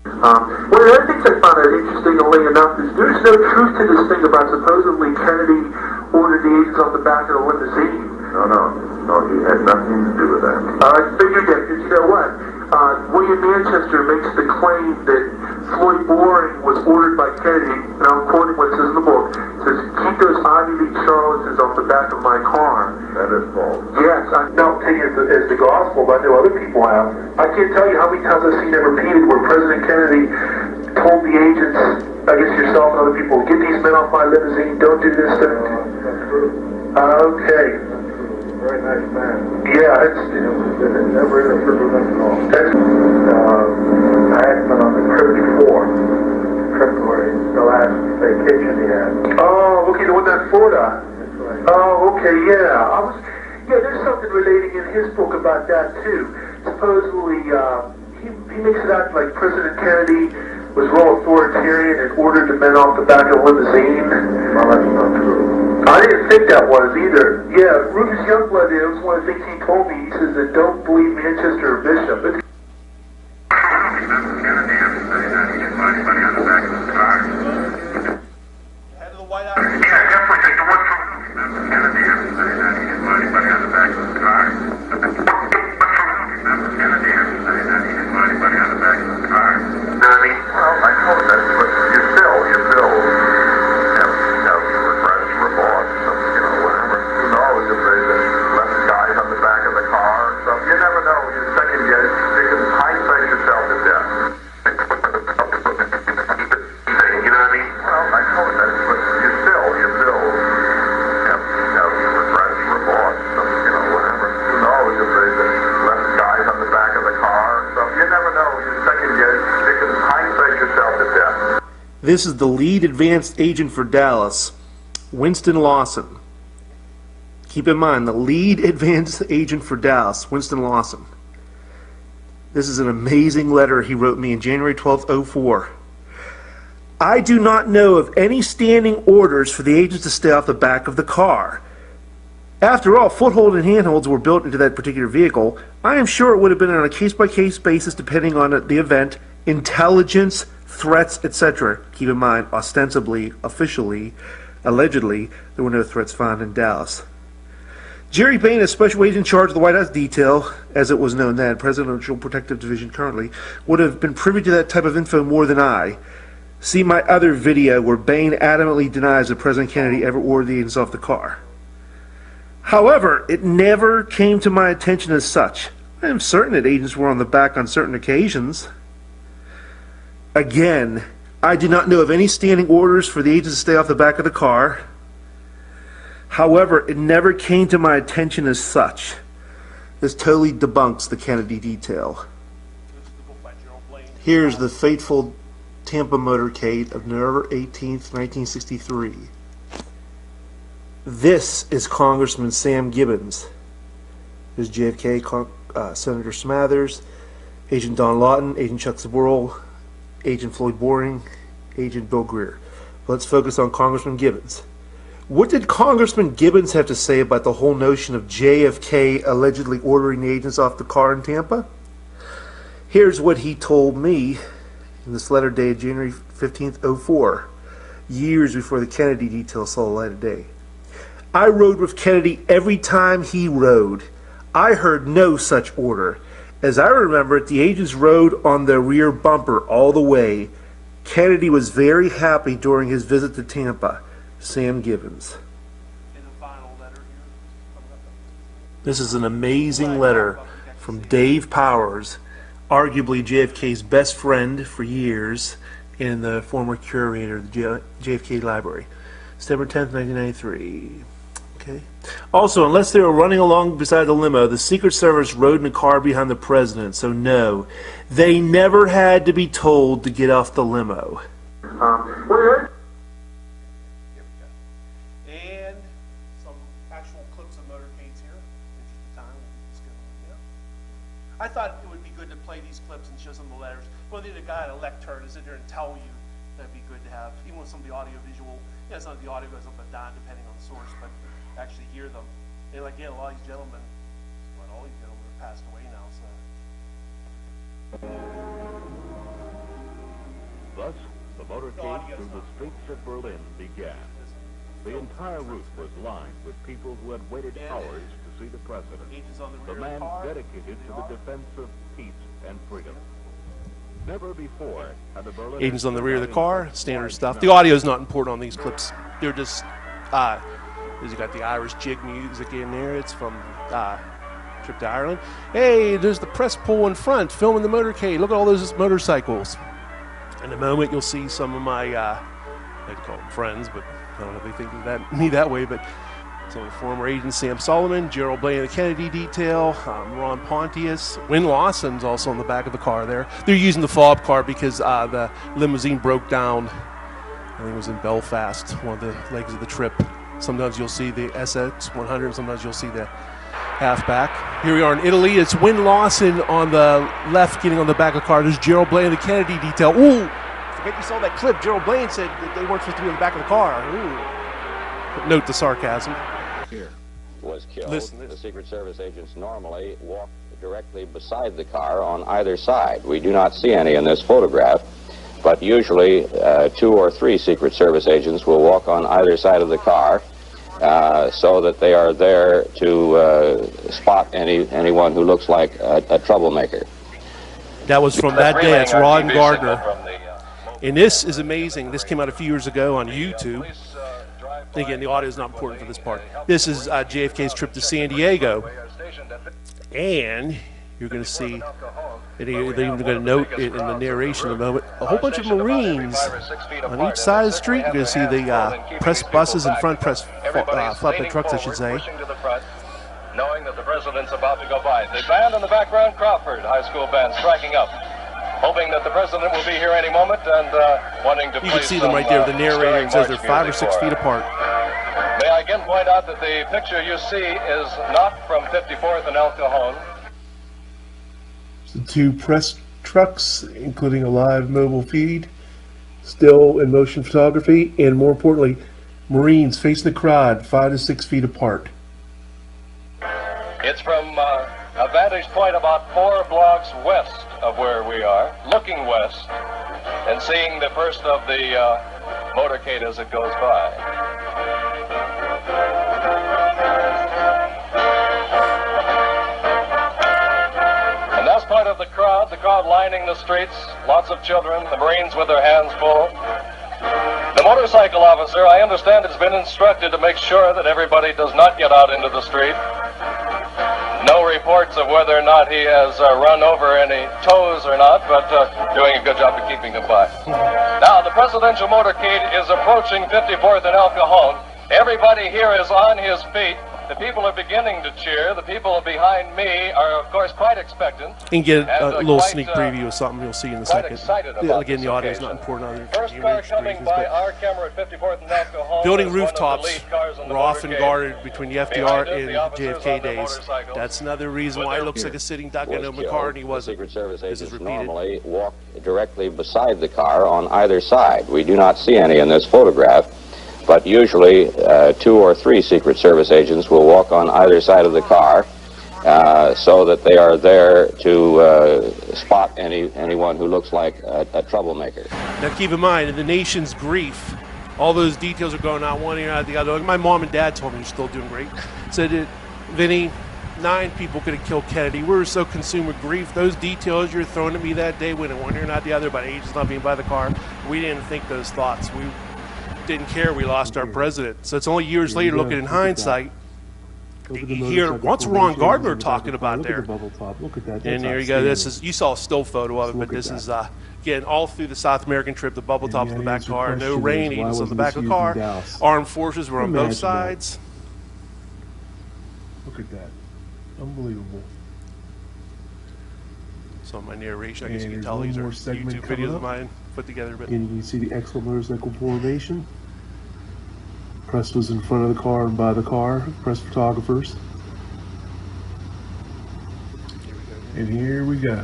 [SPEAKER 13] One of the other things I found out interestingly enough is there's no truth to this thing about supposedly Kennedy ordered the agents off the back of the limousine.
[SPEAKER 14] No, he had nothing to do with that.
[SPEAKER 13] I figured that, because you know what? William Manchester makes the claim that Floyd Boring was ordered by Kennedy, and I'm quoting what it says in the book, it says, keep those Ivy League charlatans off the back of my car.
[SPEAKER 14] That is false.
[SPEAKER 13] Yes, I don't take it as the gospel, but I know other people have. I can't tell you how many times I've seen it repeated where President Kennedy told the agents, I guess yourself and other people, get these men off my limousine, don't do this. Okay.
[SPEAKER 14] Very nice man.
[SPEAKER 13] Yeah, it's...
[SPEAKER 14] It never interfered with us at all.
[SPEAKER 13] I had been on the trip before. The last vacation he had. Oh, okay, the one in Florida.
[SPEAKER 14] That's right.
[SPEAKER 13] Oh, okay, yeah. Yeah, there's something relating in his book about that, too. Supposedly, he makes it out like President Kennedy was real authoritarian and ordered the men off the back of the limousine.
[SPEAKER 14] Well, that's not true.
[SPEAKER 13] I didn't think that was either. Yeah, Rufus Youngblood, it was one of the things he told me. He says that don't believe Manchester or Bishop.
[SPEAKER 2] Head of the White House.
[SPEAKER 13] Yeah, definitely take the one from
[SPEAKER 14] Kennedy hasn't said anything about anybody on the back of the car. Kennedy hasn't said anything about anybody on the back of the car.
[SPEAKER 13] Nani.
[SPEAKER 14] Well, I know that, but you still have regrets, remorse, whatever. Who knows if they left guys on the back of the car or something. You never know. You second guess. You can hindsight yourself to death.
[SPEAKER 13] You know what I mean?
[SPEAKER 14] Well, I know that, but you still have regrets, remorse, whatever. Who knows if they left guys on the back of the car or something. You never know. You second guess. You can hindsight yourself to death.
[SPEAKER 15] This is the lead advanced agent for Dallas, Winston Lawson. Keep in mind, the lead advanced agent for Dallas, Winston Lawson. This is an amazing letter he wrote me in January 12th, 04. I do not know of any standing orders for the agents to stay off the back of the car. After all, foothold and handholds were built into that particular vehicle. I am sure it would have been on a case-by-case basis depending on the event, intelligence, threats, etc. Keep in mind, ostensibly, officially, allegedly, there were no threats found in Dallas. Jerry Bain, a special agent in charge of the White House detail, as it was known then, Presidential Protective Division currently, would have been privy to that type of info more than I. See my other video where Bain adamantly denies that President Kennedy ever ordered the agents off the car. However, it never came to my attention as such. I am certain that agents were on the back on certain occasions. Again, I do not know of any standing orders for the agents to stay off the back of the car. However, it never came to my attention as such. This totally debunks the Kennedy detail. Here's the fateful Tampa motorcade of November 18th, 1963. This is Congressman Sam Gibbons. There's JFK, Senator Smathers, Agent Don Lawton, Agent Chuck Sborel, Agent Floyd Boring, Agent Bill Greer. Let's focus on Congressman Gibbons. What did Congressman Gibbons have to say about the whole notion of JFK allegedly ordering the agents off the car in Tampa? Here's what he told me in this letter dated January 15th, 04, years before the Kennedy detail saw the light of day. I rode with Kennedy every time he rode. I heard no such order. As I remember it, the agents rode on the rear bumper all the way. Kennedy was very happy during his visit to Tampa. Sam Gibbons. This is an amazing letter from Dave Powers, arguably JFK's best friend for years and the former curator of the JFK Library. September 10th, 1993. Okay. Also, unless they were running along beside the limo, the Secret Service rode in a car behind the president, so no, they never had to be told to get off the limo.
[SPEAKER 2] And some actual clips of motorcades here. I thought it would be good to play these clips and show some of the letters. Whether the guy at a lectern to sit there and tell you, that'd be good to have. Even with some of the audio visual, some of the audio goes up and down depending on the source, but actually hear them. And again, a lot of these gentlemen, well, all these gentlemen have passed away now, so.
[SPEAKER 16] Thus, the motorcade through the streets of Berlin began. The entire route was lined with people who had waited hours to see the president, the man dedicated to the defense of peace and freedom. Never before had the Berlin
[SPEAKER 2] Agents on the rear of the car, standard stuff. The audio is not important on these clips. They're just, you got the Irish jig music in there. It's from Trip to Ireland. Hey, there's the press pool in front, filming the motorcade. Look at all those motorcycles. In a moment, you'll see some of my, I like to call them friends, but I don't know if they think of me that way, but some of the former agents, Sam Solomon, Gerald Blaine of the Kennedy detail, Ron Pontius, Win Lawson's also on the back of the car there. They're using the fob car because the limousine broke down. I think it was in Belfast, one of the legs of the trip. Sometimes you'll see the SX-100, sometimes you'll see the halfback. Here we are in Italy. It's Win Lawson on the left getting on the back of the car. There's Gerald Blaine of the Kennedy detail. Ooh, forget you saw that clip. Gerald Blaine said that they weren't supposed to be on the back of the car. Ooh. Note the sarcasm.
[SPEAKER 8] Here was killed. The Secret Service agents normally walk directly beside the car on either side. We do not see any in this photograph, but usually 2 or 3 Secret Service agents will walk on either side of the car so that they are there to spot anyone who looks like a troublemaker.
[SPEAKER 2] That was from that day. It's Ron Gardner. And this is amazing. This came out a few years ago on YouTube. Again, the audio is not important for this part. This is JFK's trip to San Diego. And you're going to see, they're even going to note it in the narration in a moment, a whole bunch of Marines on each side of the street. You're going to see the press buses and front press flatbed trucks, I should say.
[SPEAKER 17] Knowing that the president's about to go by. The band in the background, Crawford High School band, striking up. Hoping that the president will be here any moment and wanting to.
[SPEAKER 2] You can see them right there. The narrator says they're 5 or 6 feet apart.
[SPEAKER 17] May I again point out that the picture you see is not from 54th and El Cajon.
[SPEAKER 7] The 2 press trucks, including a live mobile feed, still in motion photography, and more importantly, Marines facing the crowd 5 to 6 feet apart.
[SPEAKER 17] It's from a vantage point about 4 blocks west of where we are, looking west and seeing the first of the motorcade as it goes by. And that's part of the crowd lining the streets, lots of children, the Marines with their hands full. The motorcycle officer, I understand, has been instructed to make sure that everybody does not get out into the street. No reports of whether or not he has run over any toes or not, but doing a good job of keeping them by. Now, the presidential motorcade is approaching 54th and El Cajon. Everybody here is on his feet. The people are beginning to cheer. The people behind me are, of course, quite expectant.
[SPEAKER 7] And get
[SPEAKER 17] And,
[SPEAKER 7] a little
[SPEAKER 17] quite,
[SPEAKER 7] sneak preview of something you'll see in a
[SPEAKER 17] quite
[SPEAKER 7] second.
[SPEAKER 17] excited
[SPEAKER 7] Yeah,
[SPEAKER 17] about
[SPEAKER 7] again,
[SPEAKER 17] this
[SPEAKER 7] the audio is not
[SPEAKER 17] occasion.
[SPEAKER 7] important on
[SPEAKER 17] First car coming by our camera at 54th and Nelco Home.
[SPEAKER 7] Building
[SPEAKER 17] is one of the
[SPEAKER 7] rooftops
[SPEAKER 17] lead cars on the
[SPEAKER 7] were often
[SPEAKER 17] motorcade.
[SPEAKER 7] guarded between the FDR
[SPEAKER 17] Behind it,
[SPEAKER 7] and
[SPEAKER 17] the officers
[SPEAKER 7] JFK
[SPEAKER 17] on their
[SPEAKER 7] days.
[SPEAKER 17] motorcycles.
[SPEAKER 7] That's another reason why it looks like a sitting duck. I know
[SPEAKER 8] was
[SPEAKER 7] McCartney
[SPEAKER 8] killed.
[SPEAKER 7] wasn't.
[SPEAKER 8] The Secret Service
[SPEAKER 7] This is
[SPEAKER 8] agents
[SPEAKER 7] repeated.
[SPEAKER 8] normally walk directly beside the car on either side. We do not see any in this photograph, but usually 2 or 3 Secret Service agents will walk on either side of the car so that they are there to spot anyone who looks like a troublemaker.
[SPEAKER 7] Now keep in mind, in the nation's grief, all those details are going out one ear out the other. My mom and dad told me you're still doing great. Said that, Vinny, 9 people could have killed Kennedy. We were so consumed with grief. Those details you're throwing at me that day went in one ear and out the other about agents not being by the car. We didn't think those thoughts. We didn't care we lost our president. So it's only years later, looking in hindsight, you hear what's Ron Gardner talking about there. And there you go. This is, you saw a still photo of it, but this is again all through the South American trip. The bubble tops in the back car, no rain, agents on the back of the car. Armed forces were on both sides.
[SPEAKER 15] Look at that. Unbelievable.
[SPEAKER 7] So my narration, I guess you can tell these are YouTube videos of mine put together. But
[SPEAKER 15] And you see the excellent motorcycle formation. Press was in front of the car and by the car. Press photographers. And here we go.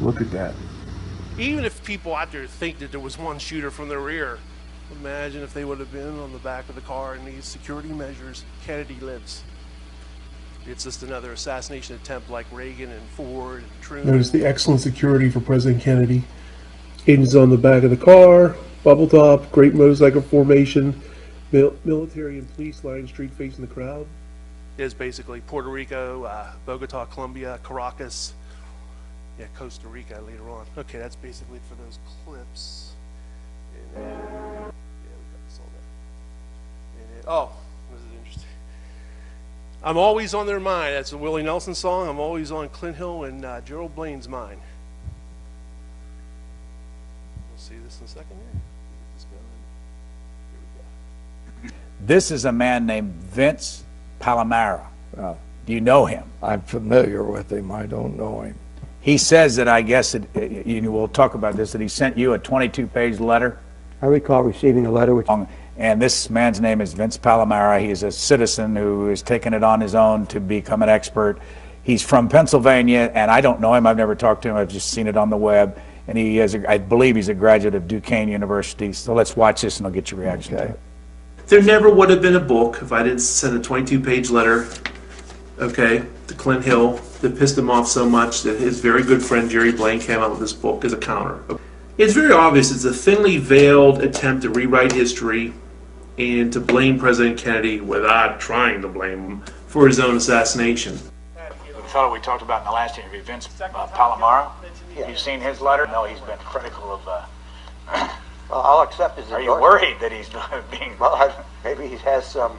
[SPEAKER 15] Look at that.
[SPEAKER 7] even if people out there think that there was one shooter from the rear, imagine if they would have been on the back of the car in these security measures. Kennedy lives. It's just another assassination attempt like Reagan and Ford and Truman.
[SPEAKER 15] Notice the excellent security for President Kennedy. Agents on the back of the car, bubble top, great motorcycle formation, military and police lining street facing the crowd.
[SPEAKER 7] Is basically Puerto Rico, Bogota, Colombia, Caracas, yeah, Costa Rica later on. Okay, that's basically it for those clips. And, yeah, we got this all there. And, oh, this is interesting. I'm always on their mind. That's a Willie Nelson song. I'm always on Clint Hill and Gerald Blaine's mind. We'll see this in a second here. Get this going. Here we go.
[SPEAKER 18] This is a man named Vince Palamara. Do you know him?
[SPEAKER 19] I'm familiar with him. I don't know him.
[SPEAKER 18] He says that, I guess, we'll talk about this, that he sent you a 22-page letter.
[SPEAKER 19] I recall receiving a letter which...
[SPEAKER 18] And this man's name is Vince Palamara. He is a citizen who has taken it on his own to become an expert. He's from Pennsylvania, and I don't know him. I've never talked to him. I've just seen it on the web. And he is, I believe he's a graduate of Duquesne University. So let's watch this, and I'll get your reaction to it.
[SPEAKER 20] There never would have been a book if I didn't send a 22-page letter, okay, to Clint Hill that pissed him off so much that his very good friend Jerry Blaine came out with this book as a counter. It's very obvious it's a thinly veiled attempt to rewrite history and to blame President Kennedy without trying to blame him for his own assassination.
[SPEAKER 18] The fellow we talked about in the last interview, Vince Palamara, you've seen his letter? No, he's been critical of...
[SPEAKER 21] Well, I'll accept his
[SPEAKER 18] Are you worried that he's being...
[SPEAKER 21] Well, maybe he has some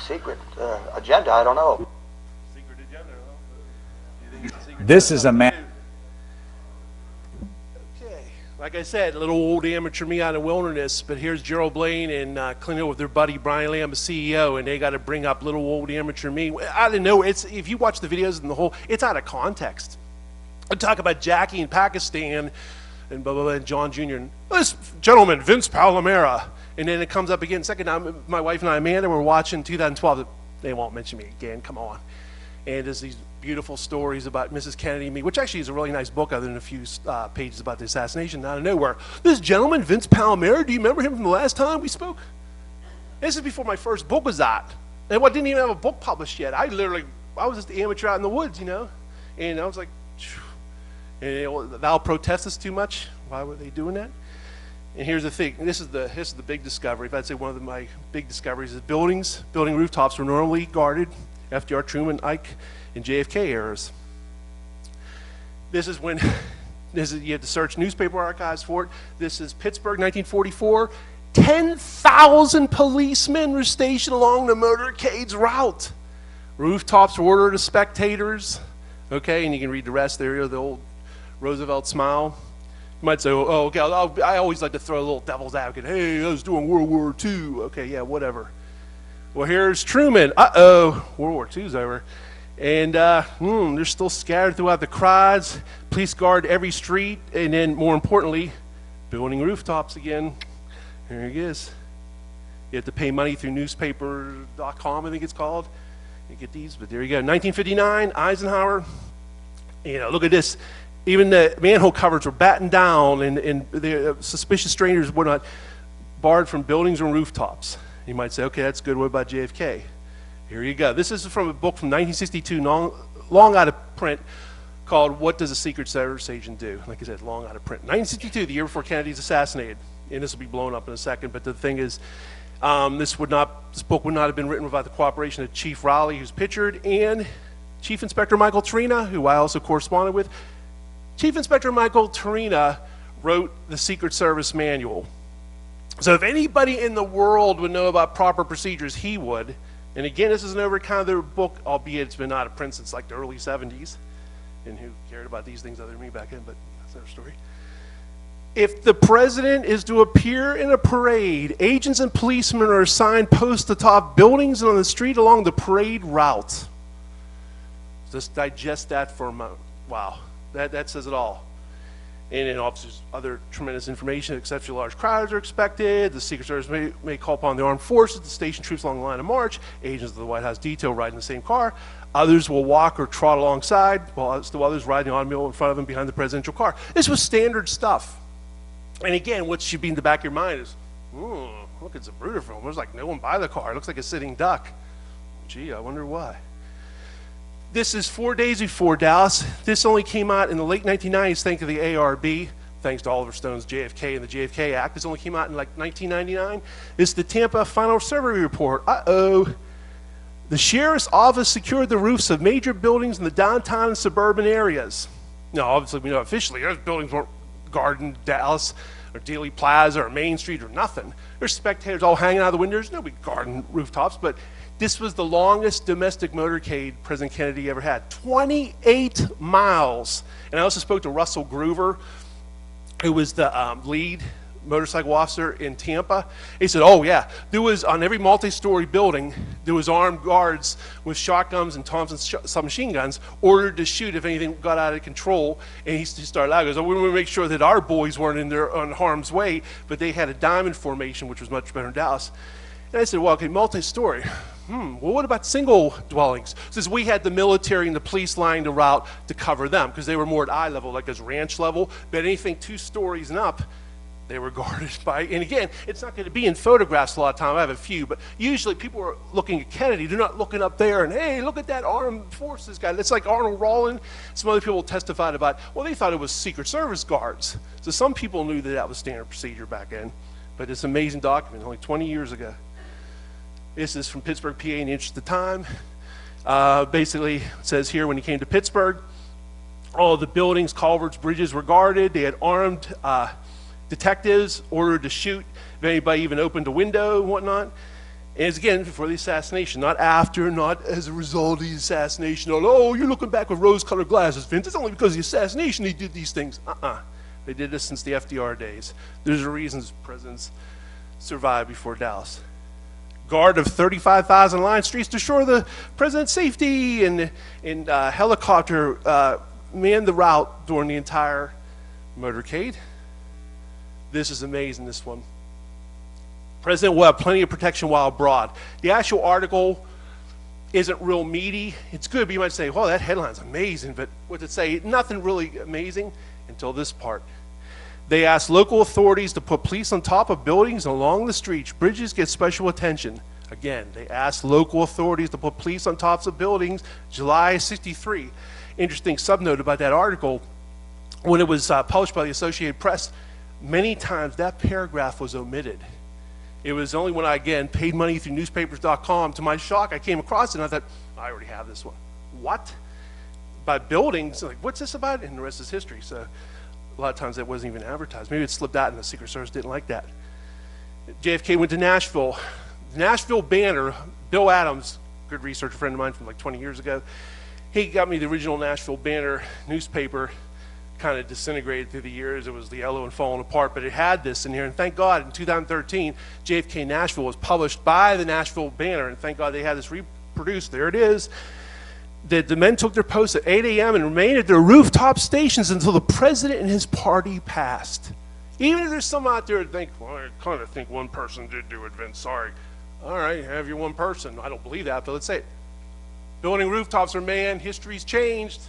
[SPEAKER 21] secret agenda. I don't know.
[SPEAKER 18] This is a man...
[SPEAKER 7] Okay, like I said, little old amateur me out of the wilderness, but here's Gerald Blaine and Clint Hill with their buddy Brian Lamb, the CEO, and they got to bring up little old amateur me. I don't know, if you watch the videos and the whole, it's out of context. I talk about Jackie in Pakistan and blah, blah, blah, and John Jr. and this gentleman, Vince Palamara. And then it comes up again. Second time, my wife and I, Amanda, were watching 2012. They won't mention me again, come on. And there's these beautiful stories about Mrs. Kennedy and me, which actually is a really nice book other than a few pages about the assassination out of nowhere. This gentleman, Vince Palamara, do you remember him from the last time we spoke? This is before my first book was out. And I didn't even have a book published yet. I was just the amateur out in the woods, you know? And I was like, phew. And thou protestest too much? Why were they doing that? And here's the thing. This is the big discovery. If I'd say one of my big discoveries is building rooftops were normally guarded. FDR, Truman, Ike, and JFK eras. This is when you have to search newspaper archives for it. This is Pittsburgh, 1944. 10,000 policemen were stationed along the motorcade's route. Rooftops were ordered to spectators. Okay, and you can read the rest there, the old Roosevelt smile. You might say, oh, okay, I always like to throw a little devil's advocate. Hey, I was doing World War II. Okay, yeah, whatever.
[SPEAKER 2] Well, here's Truman. Uh-oh, World War II's over. And they're still scattered throughout the crowds. Police guard every street. And then, more importantly, building rooftops again. Here he is. You have to pay money through newspaper.com, I think it's called. You get these, but there you go. 1959, Eisenhower. Look at this. Even the manhole covers were battened down, and the suspicious strangers were not barred from buildings and rooftops. You might say, okay, that's good. What about JFK? Here you go. This is from a book from 1962, long out of print, called What Does a Secret Service Agent Do? Like I said, long out of print. 1962, the year before Kennedy's assassinated. And this will be blown up in a second, but the thing is, this book would not have been written without the cooperation of Chief Rowley, who's pictured, and Chief Inspector Michael Trina, who I also corresponded with. Chief Inspector Michael Trina wrote the Secret Service manual. So if anybody in the world would know about proper procedures, he would. And again, this is an over-kind of their book, albeit it's been out of print since like the early 70s. And who cared about these things other than me back then, but that's another story. If the president is to appear in a parade, agents and policemen are assigned posts atop buildings and on the street along the parade route. Just digest that for a moment. Wow, that says it all. And then officers, other tremendous information. Exceptionally large crowds are expected. The Secret Service may call upon the armed forces to station troops along the line of march. Agents of the White House detail ride in the same car. Others will walk or trot alongside, while still others ride the automobile in front of them behind the presidential car. This was standard stuff. And again, what should be in the back of your mind is, look, it's a Bruder film. There's like no one by the car. It looks like a sitting duck. Gee, I wonder why. This is 4 days before Dallas. This only came out in the late 1990s thanks to the ARB, thanks to Oliver Stone's JFK and the JFK Act. This only came out in like 1999. It's the Tampa Final Survey Report. Uh-oh. The sheriff's office secured the roofs of major buildings in the downtown and suburban areas. Now, obviously, we know officially those buildings weren't Garden, Dallas, or Dealey Plaza, or Main Street, or nothing. There's spectators all hanging out of the windows. Nobody guarding rooftops, but this was the longest domestic motorcade President Kennedy ever had, 28 miles. And I also spoke to Russell Groover, who was the lead motorcycle officer in Tampa. He said, oh yeah, there was on every multi-story building, there was armed guards with shotguns and Thompson submachine guns ordered to shoot if anything got out of control. And he started out, he goes, oh, we want to make sure that our boys weren't in there on harm's way, but they had a diamond formation, which was much better in Dallas. And I said, well, okay, multi-story. Well, what about single dwellings? Since we had the military and the police lining the route to cover them, because they were more at eye level, like as ranch level, but anything 2 stories and up, they were guarded by, and again, it's not going to be in photographs a lot of time. I have a few, but usually people are looking at Kennedy. They're not looking up there and, hey, look at that armed forces guy. That's like Arnold Rawlin. Some other people testified about, well, they thought it was Secret Service guards. So some people knew that that was standard procedure back then, but it's an amazing document, only 20 years ago. This is from Pittsburgh, PA, in the interest of time. Basically, it says here, when he came to Pittsburgh, all the buildings, culverts, bridges were guarded. They had armed detectives ordered to shoot if anybody even opened a window and whatnot. And it's again before the assassination, not after, not as a result of the assassination. Oh, you're looking back with rose-colored glasses, Vince. It's only because of the assassination they did these things. They did this since the FDR days. There's a reason presidents survived before Dallas. Guard of 35,000 line streets to assure the president's safety, and helicopter manned the route during the entire motorcade. This is amazing, this one. President will have plenty of protection while abroad. The actual article isn't real meaty. It's good, but you might say, well, that headline's amazing, but what's it say? Nothing really amazing until this part. They asked local authorities to put police on top of buildings and along the streets. Bridges get special attention. Again, they asked local authorities to put police on tops of buildings, July '63. Interesting subnote about that article, when it was published by the Associated Press, many times that paragraph was omitted. It was only when I, again, paid money through newspapers.com, to my shock, I came across it and I thought, I already have this one. What? By buildings, like, what's this about? And the rest is history. So a lot of times that wasn't even advertised. Maybe it slipped out and the Secret Service didn't like that. JFK went to Nashville. The Nashville Banner, Bill Adams, good researcher friend of mine from like 20 years ago, he got me the original Nashville Banner newspaper, kind of disintegrated through the years. It was yellow and falling apart, but it had this in here. And thank God in 2013, JFK Nashville was published by the Nashville Banner, and thank God they had this reproduced. There it is. The men took their posts at 8 a.m. and remained at their rooftop stations until the president and his party passed. Even if there's some out there that think, well, I kind of think one person did do it, Vince, sorry. All right, have your one person. I don't believe that, but let's say it. Building rooftops are manned, history's changed.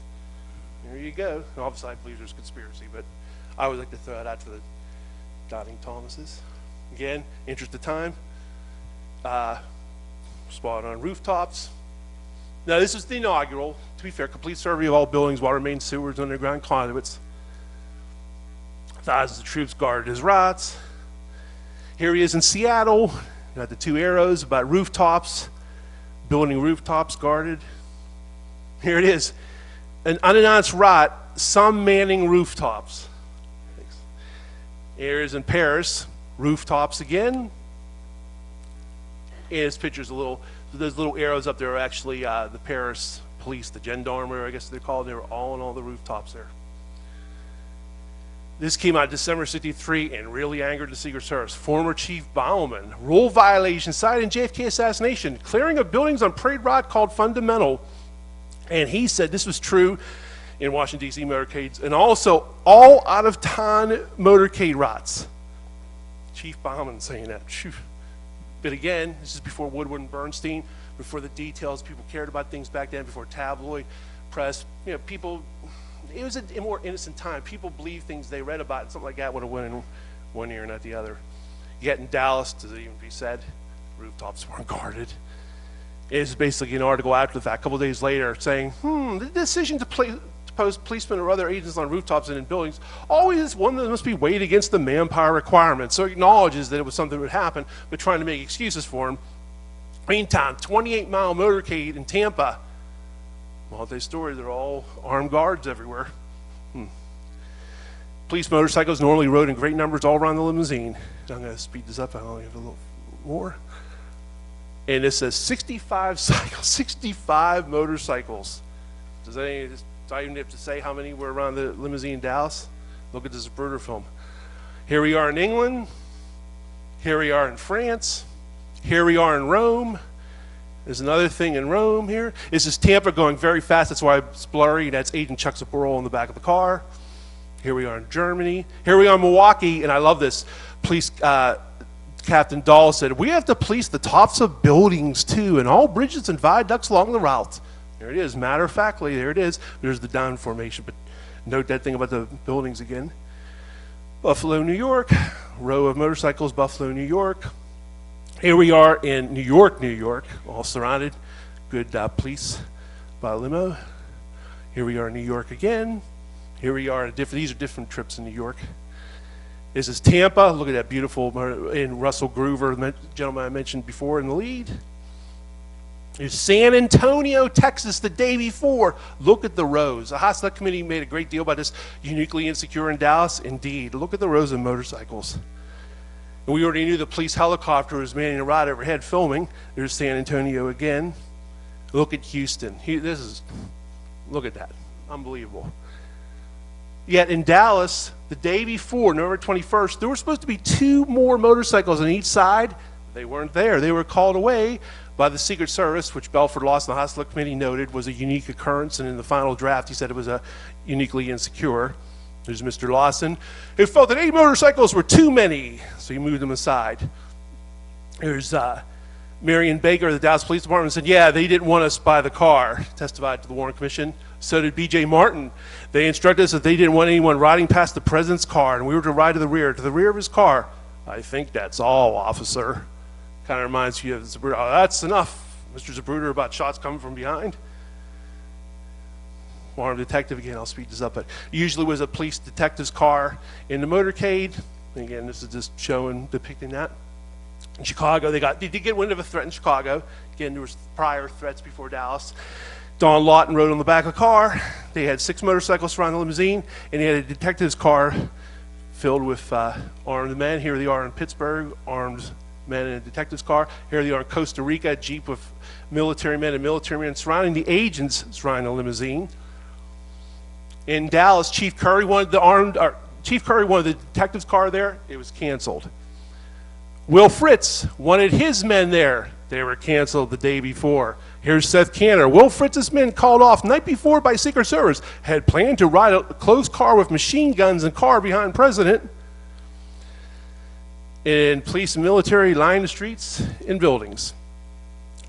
[SPEAKER 2] There you go. Obviously, I believe there's conspiracy, but I always like to throw it out for the Doubting Thomases. Again, interest of time. Spot on rooftops. Now, this is the inaugural, to be fair, complete survey of all buildings, water mains, sewers, underground conduits. Thousands of troops guarded his routes. Here he is in Seattle. Got the two arrows about rooftops, building rooftops guarded. Here it is, an unannounced route, some manning rooftops. Here is in Paris, rooftops again. And his picture's a little, those little arrows up there are actually the Paris police, the gendarmerie, I guess they're called. They were all on all the rooftops there. This came out December '63 and really angered the Secret Service. Former Chief Baumann, rule violation cited in JFK assassination, clearing of buildings on Parade Route called fundamental. And he said this was true in Washington, D.C. motorcades and also all out-of-town motorcade routes. Chief Baumann saying that. Phew. But again, this is before Woodward and Bernstein, before the details. People cared about things back then, before tabloid press. You know, people, it was a more innocent time. People believed things they read about, and something like that would have went in one ear and not the other. Yet in Dallas, does it even be said, rooftops weren't guarded. It's basically an article after the fact, a couple of days later, saying, the decision to post policemen or other agents on rooftops and in buildings always is one that must be weighed against the manpower requirements. So it acknowledges that it was something that would happen, but trying to make excuses for him. Meantime, 28-mile motorcade in Tampa. Multi-story, they're all armed guards everywhere. Police motorcycles normally rode in great numbers all around the limousine. I'm going to speed this up. I only have a little more. And it says 65 cycles, 65 motorcycles. Does I even have to say how many were around the limousine in Dallas? Look at this Zapruder film. Here we are in England. Here we are in France. Here we are in Rome. There's another thing in Rome here. This is Tampa going very fast. That's why it's blurry. That's Agent Chuck Zapruder in the back of the car. Here we are in Germany. Here we are in Milwaukee, and I love this. Police Captain Dahl said, we have to police the tops of buildings too, and all bridges and viaducts along the route. There it is, matter of factly, there it is. There's the down formation, but note that thing about the buildings again. Buffalo, New York, row of motorcycles, Buffalo, New York. Here we are in New York, New York, all surrounded. Good police by limo. Here we are in New York again. Here we are, these are different trips in New York. This is Tampa. Look at that beautiful, in Russell Groover, the gentleman I mentioned before in the lead. Here's San Antonio, Texas, the day before. Look at the rows. The House Select Committee made a great deal about this, uniquely insecure in Dallas. Indeed, look at the rows of motorcycles. And we already knew the police helicopter was manning a ride overhead filming. There's San Antonio again. Look at Houston. Look at that, unbelievable. Yet in Dallas, the day before, November 21st, there were supposed to be 2 more motorcycles on each side. They weren't there. They were called away by the Secret Service, which Belford Lawson, the House Select Committee, noted was a unique occurrence, and in the final draft, he said it was a uniquely insecure. There's Mr. Lawson, who felt that 8 motorcycles were too many, so he moved them aside. There's Marion Baker of the Dallas Police Department said, yeah, they didn't want us by the car, testified to the Warren Commission. So did B.J. Martin. They instructed us that they didn't want anyone riding past the president's car, and we were to ride to the rear of his car. I think that's all, officer. Kind of reminds you of Zapruder. Oh, that's enough, Mr. Zapruder, about shots coming from behind. Armed detective, again, I'll speed this up, but usually was a police detective's car in the motorcade. Again, this is just depicting that. In Chicago, they did get wind of a threat in Chicago. Again, there was prior threats before Dallas. Don Lawton rode on the back of the car. They had 6 motorcycles surrounding the limousine, and they had a detective's car filled with armed men. Here they are in Pittsburgh, armed men in a detective's car. Here they are in Costa Rica, a Jeep with military men and military men surrounding the agents surrounding the limousine. In Dallas, Chief Curry wanted the detective's car there. It was canceled. Will Fritz wanted his men there. They were canceled the day before. Here's Seth Canner. Will Fritz's men called off night before by Secret Service, had planned to ride a closed car with machine guns and car behind President. And police and military lined the streets and buildings.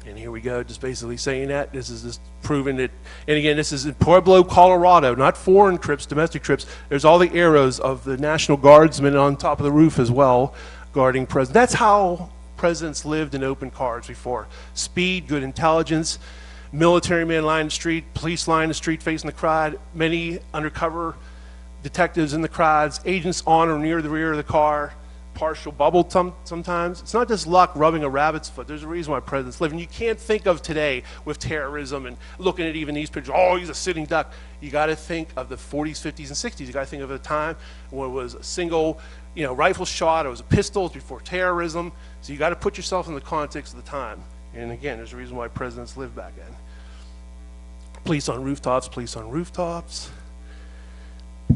[SPEAKER 2] And here we go, just basically saying that. This is just proving it. And again, this is in Pueblo, Colorado, not foreign trips, domestic trips. There's all the arrows of the National Guardsmen on top of the roof as well, guarding presidents. That's how presidents lived in open cars before. Speed, good intelligence, military men lined the street, police lined the street facing the crowd, many undercover detectives in the crowds, agents on or near the rear of the car, partial bubble sometimes. It's not just luck rubbing a rabbit's foot. There's a reason why presidents live. And you can't think of today with terrorism and looking at even these pictures, oh, he's a sitting duck. You got to think of the 40s, 50s, and 60s. You got to think of a time when it was a single, rifle shot. It was a pistol. It was before terrorism. So you got to put yourself in the context of the time. And again, there's a reason why presidents lived back then. Police on rooftops, police on rooftops.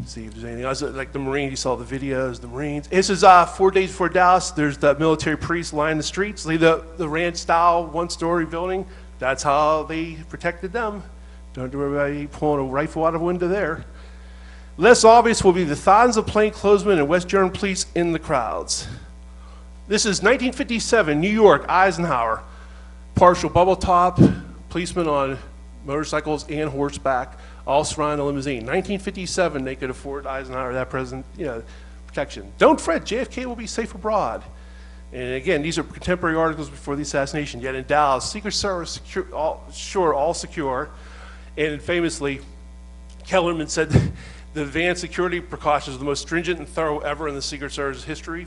[SPEAKER 2] See if there's anything else. Like the Marines, you saw the videos, the Marines. This is 4 days before Dallas. There's the military police lining the streets. The ranch style one-story building. That's how they protected them. Don't have to worry about pulling a rifle out of a window there. Less obvious will be the thousands of plainclothesmen and West German police in the crowds. This is 1957, New York, Eisenhower. Partial bubble top, policemen on motorcycles and horseback, all surrounding the limousine. 1957, they could afford Eisenhower that protection. Don't fret, JFK will be safe abroad. And again, these are contemporary articles before the assassination. Yet in Dallas, Secret Service all secure. And famously, Kellerman said the advanced security precautions are the most stringent and thorough ever in the Secret Service history.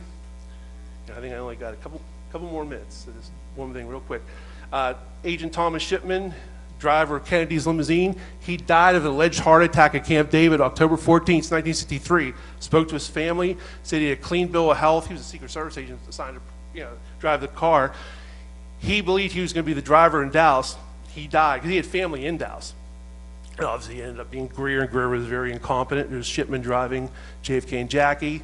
[SPEAKER 2] I think I only got a couple more minutes. So just one thing real quick. Agent Thomas Shipman, driver of Kennedy's limousine, he died of an alleged heart attack at Camp David October 14th, 1963. Spoke to his family, said he had a clean bill of health. He was a Secret Service agent assigned to drive the car. He believed he was going to be the driver in Dallas. He died because he had family in Dallas. And obviously, he ended up being Greer, and Greer was very incompetent. There's Shipman driving JFK and Jackie.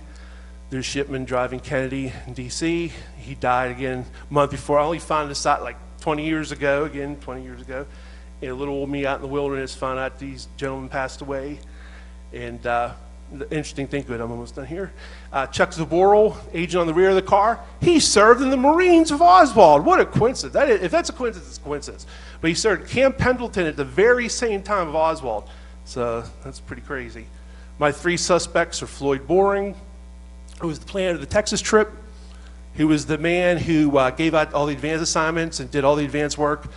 [SPEAKER 2] There's Shipman driving Kennedy in D.C. He died again a month before. I only found this out like 20 years ago. And a little old me out in the wilderness found out these gentlemen passed away. And the interesting thing, good, I'm almost done here. Chuck Zaboral, agent on the rear of the car, he served in the Marines of Oswald. What a coincidence. If that's a coincidence, it's a coincidence. But he served Camp Pendleton at the very same time of Oswald. So that's pretty crazy. My three suspects are Floyd Boring, who was the planner of the Texas trip. He was the man who gave out all the advance assignments and did all the advance work,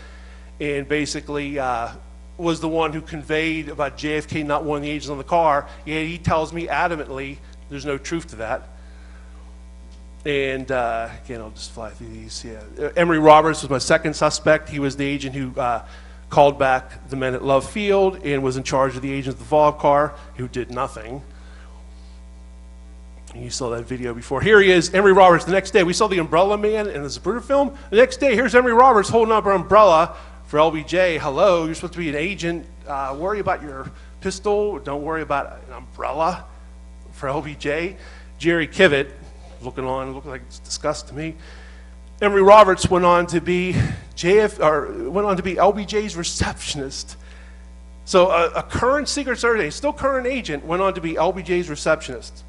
[SPEAKER 2] and basically was the one who conveyed about JFK not wanting the agents on the car. Yeah, he tells me adamantly there's no truth to that. And again, I'll just fly through these. Yeah, Emory Roberts was my second suspect. He was the agent who called back the men at Love Field and was in charge of the agents of the follow-up car, who did nothing. You saw that video before. Here he is, Emory Roberts. The next day, we saw the Umbrella Man in the Zapruder film. The next day, here's Emory Roberts holding up an umbrella for LBJ. Hello, you're supposed to be an agent. Worry about your pistol. Don't worry about an umbrella for LBJ. Jerry Kivett, looking like it's disgust to me. Emory Roberts went on to be LBJ's receptionist. So a current Secret Service, still current agent, went on to be LBJ's receptionist.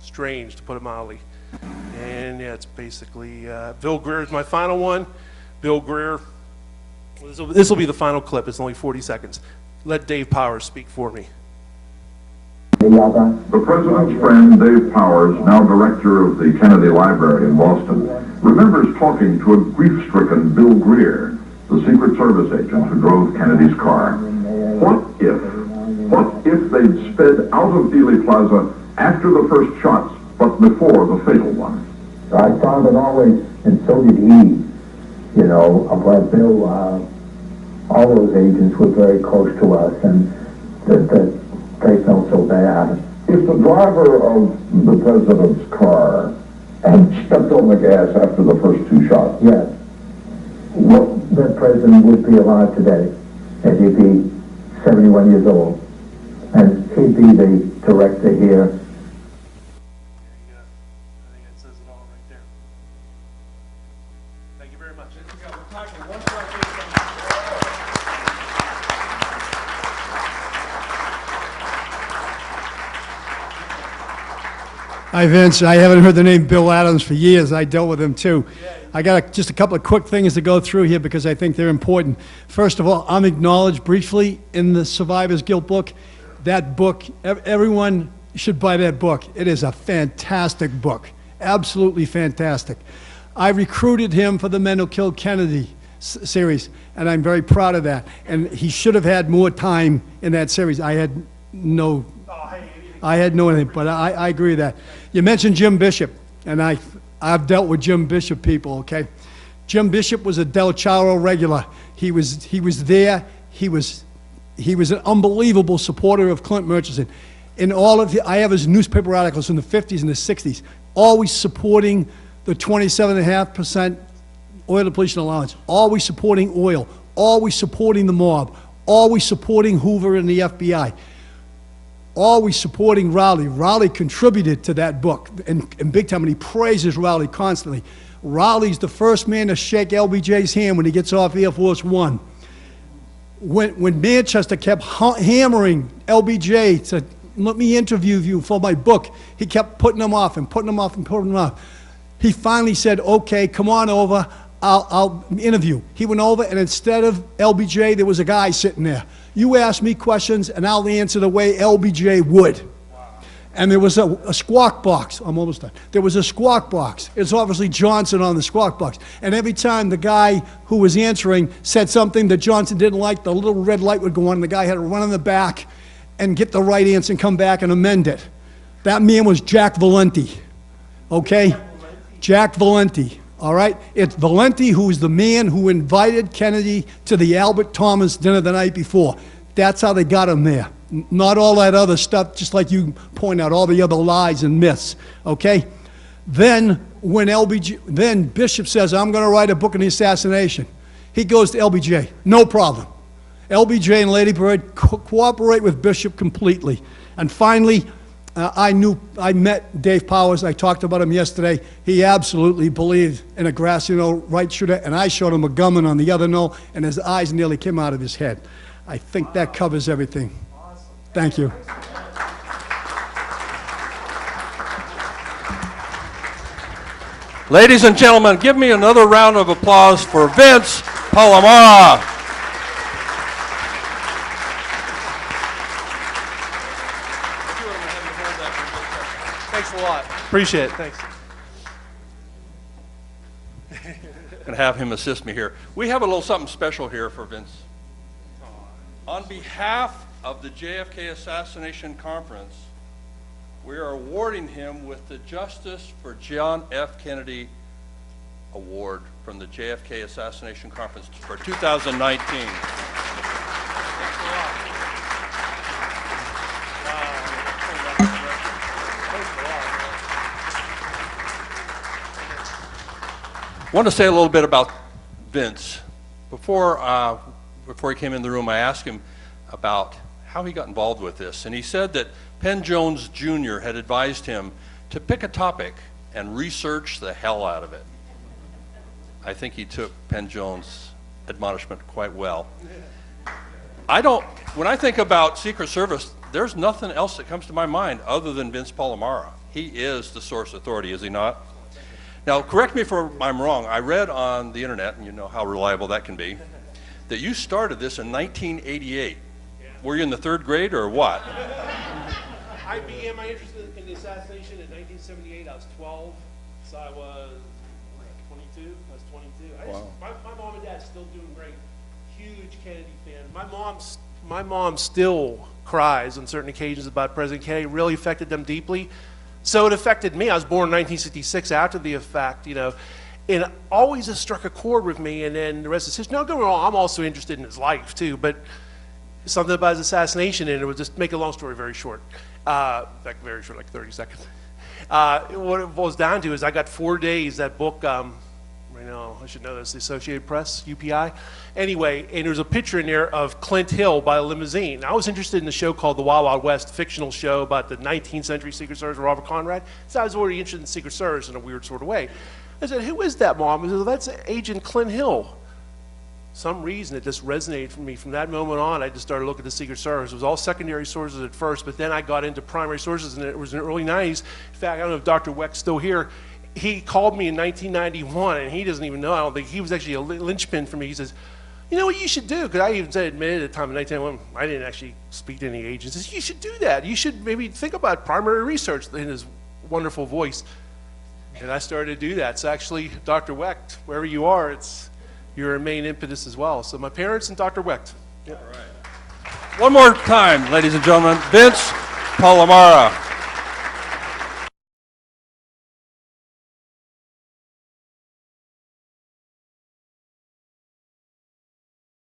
[SPEAKER 2] Strange, to put it mildly. And yeah, it's basically Bill Greer is my final one. Bill Greer, this will be the final clip. It's only 40 seconds. Let Dave Powers speak for me.
[SPEAKER 3] The president's friend, Dave Powers, now director of the Kennedy Library in Boston, remembers talking to a grief-stricken Bill Greer, the Secret Service agent who drove Kennedy's car. What if they'd sped out of Dealey Plaza after the first shots, but before the fatal one?
[SPEAKER 22] I found it always, and so did he, but Bill, all those agents were very close to us, and that they felt so bad.
[SPEAKER 3] If the driver of the president's car had stepped on the gas after the first two shots,
[SPEAKER 22] yes, that president would be alive today, and he'd be 71 years old. and he'd be the director here.
[SPEAKER 1] There you go. I think that says it all right there. Thank you very much.
[SPEAKER 4] Hi, Vince. I haven't heard the name Bill Adams for years. I dealt with him, too. I got just a couple of quick things to go through here because I think they're important. First of all, I'm acknowledged briefly in the Survivor's Guilt book. That book, everyone should buy that book. It is a fantastic book, absolutely fantastic. I recruited him for the Men Who Killed Kennedy series, and I'm very proud of that. And he should have had more time in that series. I had no anything, but I agree with that. You mentioned Jim Bishop, and I've dealt with Jim Bishop people, okay? Jim Bishop was a Del Charo regular. He was there. He was an unbelievable supporter of Clint Murchison. I have his newspaper articles in the 50s and the 60s, always supporting the 27.5% oil depletion allowance, always supporting oil, always supporting the mob, always supporting Hoover and the FBI, always supporting Rowley. Rowley contributed to that book and big time, and he praises Rowley constantly. Rowley's the first man to shake LBJ's hand when he gets off Air Force One. When Manchester kept hammering LBJ to let me interview you for my book, he kept putting him off and putting him off and putting him off. He finally said, okay, come on over, I'll interview. He went over, and instead of LBJ, there was a guy sitting there. You ask me questions, and I'll answer the way LBJ would. And there was a squawk box. I'm almost done. There was a squawk box. It's obviously Johnson on the squawk box. And every time the guy who was answering said something that Johnson didn't like, the little red light would go on, and the guy had to run in the back and get the right answer and come back and amend it. That man was Jack Valenti, okay? Jack Valenti, all right? It's Valenti who is the man who invited Kennedy to the Albert Thomas dinner the night before. That's how they got him there. Not all that other stuff, just like you point out, all the other lies and myths, okay? Then when Bishop says, I'm going to write a book on the assassination, he goes to LBJ, no problem. LBJ and Lady Bird cooperate with Bishop completely. And finally, I met Dave Powers. I talked about him yesterday. He absolutely believed in a grassy knoll right shooter, and I showed him a gunman on the other knoll, and his eyes nearly came out of his head. I think that covers everything. Thank you.
[SPEAKER 11] Ladies and gentlemen, give me another round of applause for Vince Palamara.
[SPEAKER 2] Thanks a lot. Appreciate it. Thanks.
[SPEAKER 11] And have him assist me here. We have a little something special here for Vince. On behalf of the JFK Assassination Conference, we are awarding him with the Justice for John F. Kennedy Award from the JFK Assassination Conference for 2019. I want to say a little bit about Vince. Before he came in the room, I asked him about how he got involved with this, and he said that Penn Jones Jr. had advised him to pick a topic and research the hell out of it. I think he took Penn Jones' admonishment quite well. When I think about Secret Service, there's nothing else that comes to my mind other than Vince Palamara. He is the source authority, is he not? Now, correct me if I'm wrong. I read on the internet, and you know how reliable that can be, that you started this in 1988. Were you in the third grade or what?
[SPEAKER 2] I began my interest in the assassination in 1978. I was 12, so I was 22. I was 22.
[SPEAKER 11] Wow.
[SPEAKER 2] My mom and dad still doing great. Huge Kennedy fan. My mom still cries on certain occasions about President Kennedy. It really affected them deeply. So it affected me. I was born in 1966 after the effect, you know, and always has struck a chord with me. And then the rest is history. Now, don't get me wrong, I'm also interested in his life too, but something about his assassination, and it would just make a long story very short, like very short, like 30 seconds. What it boils down to is I got 4 days, that book, right
[SPEAKER 7] I know, I should know this. The Associated Press, UPI. Anyway, and there's a picture in there of Clint Hill by a limousine. I was interested in the show called The Wild Wild West, a fictional show about the 19th century Secret Service, Robert Conrad. So I was already interested in Secret Service in a weird sort of way. I said, who is that, Mom? I said, well, that's Agent Clint Hill. Some reason it just resonated for me. From that moment on, I just started looking at the Secret Service. It was all secondary sources at first, but then I got into primary sources, and it was in the early 90s. In fact, I don't know if Dr. Weck's still here. He called me in 1991, and he doesn't even know. I don't think he was actually a linchpin for me. He says, you know what you should do? Because I even admitted at the time in 1991, I didn't actually speak to any agents. He says, you should do that. You should maybe think about primary research, in his wonderful voice. And I started to do that. So actually, Dr. Weck, wherever you are, you're a main impetus as well. So my parents and Dr. Wecht. Yep.
[SPEAKER 11] All right. One more time, ladies and gentlemen, Vince Palamara.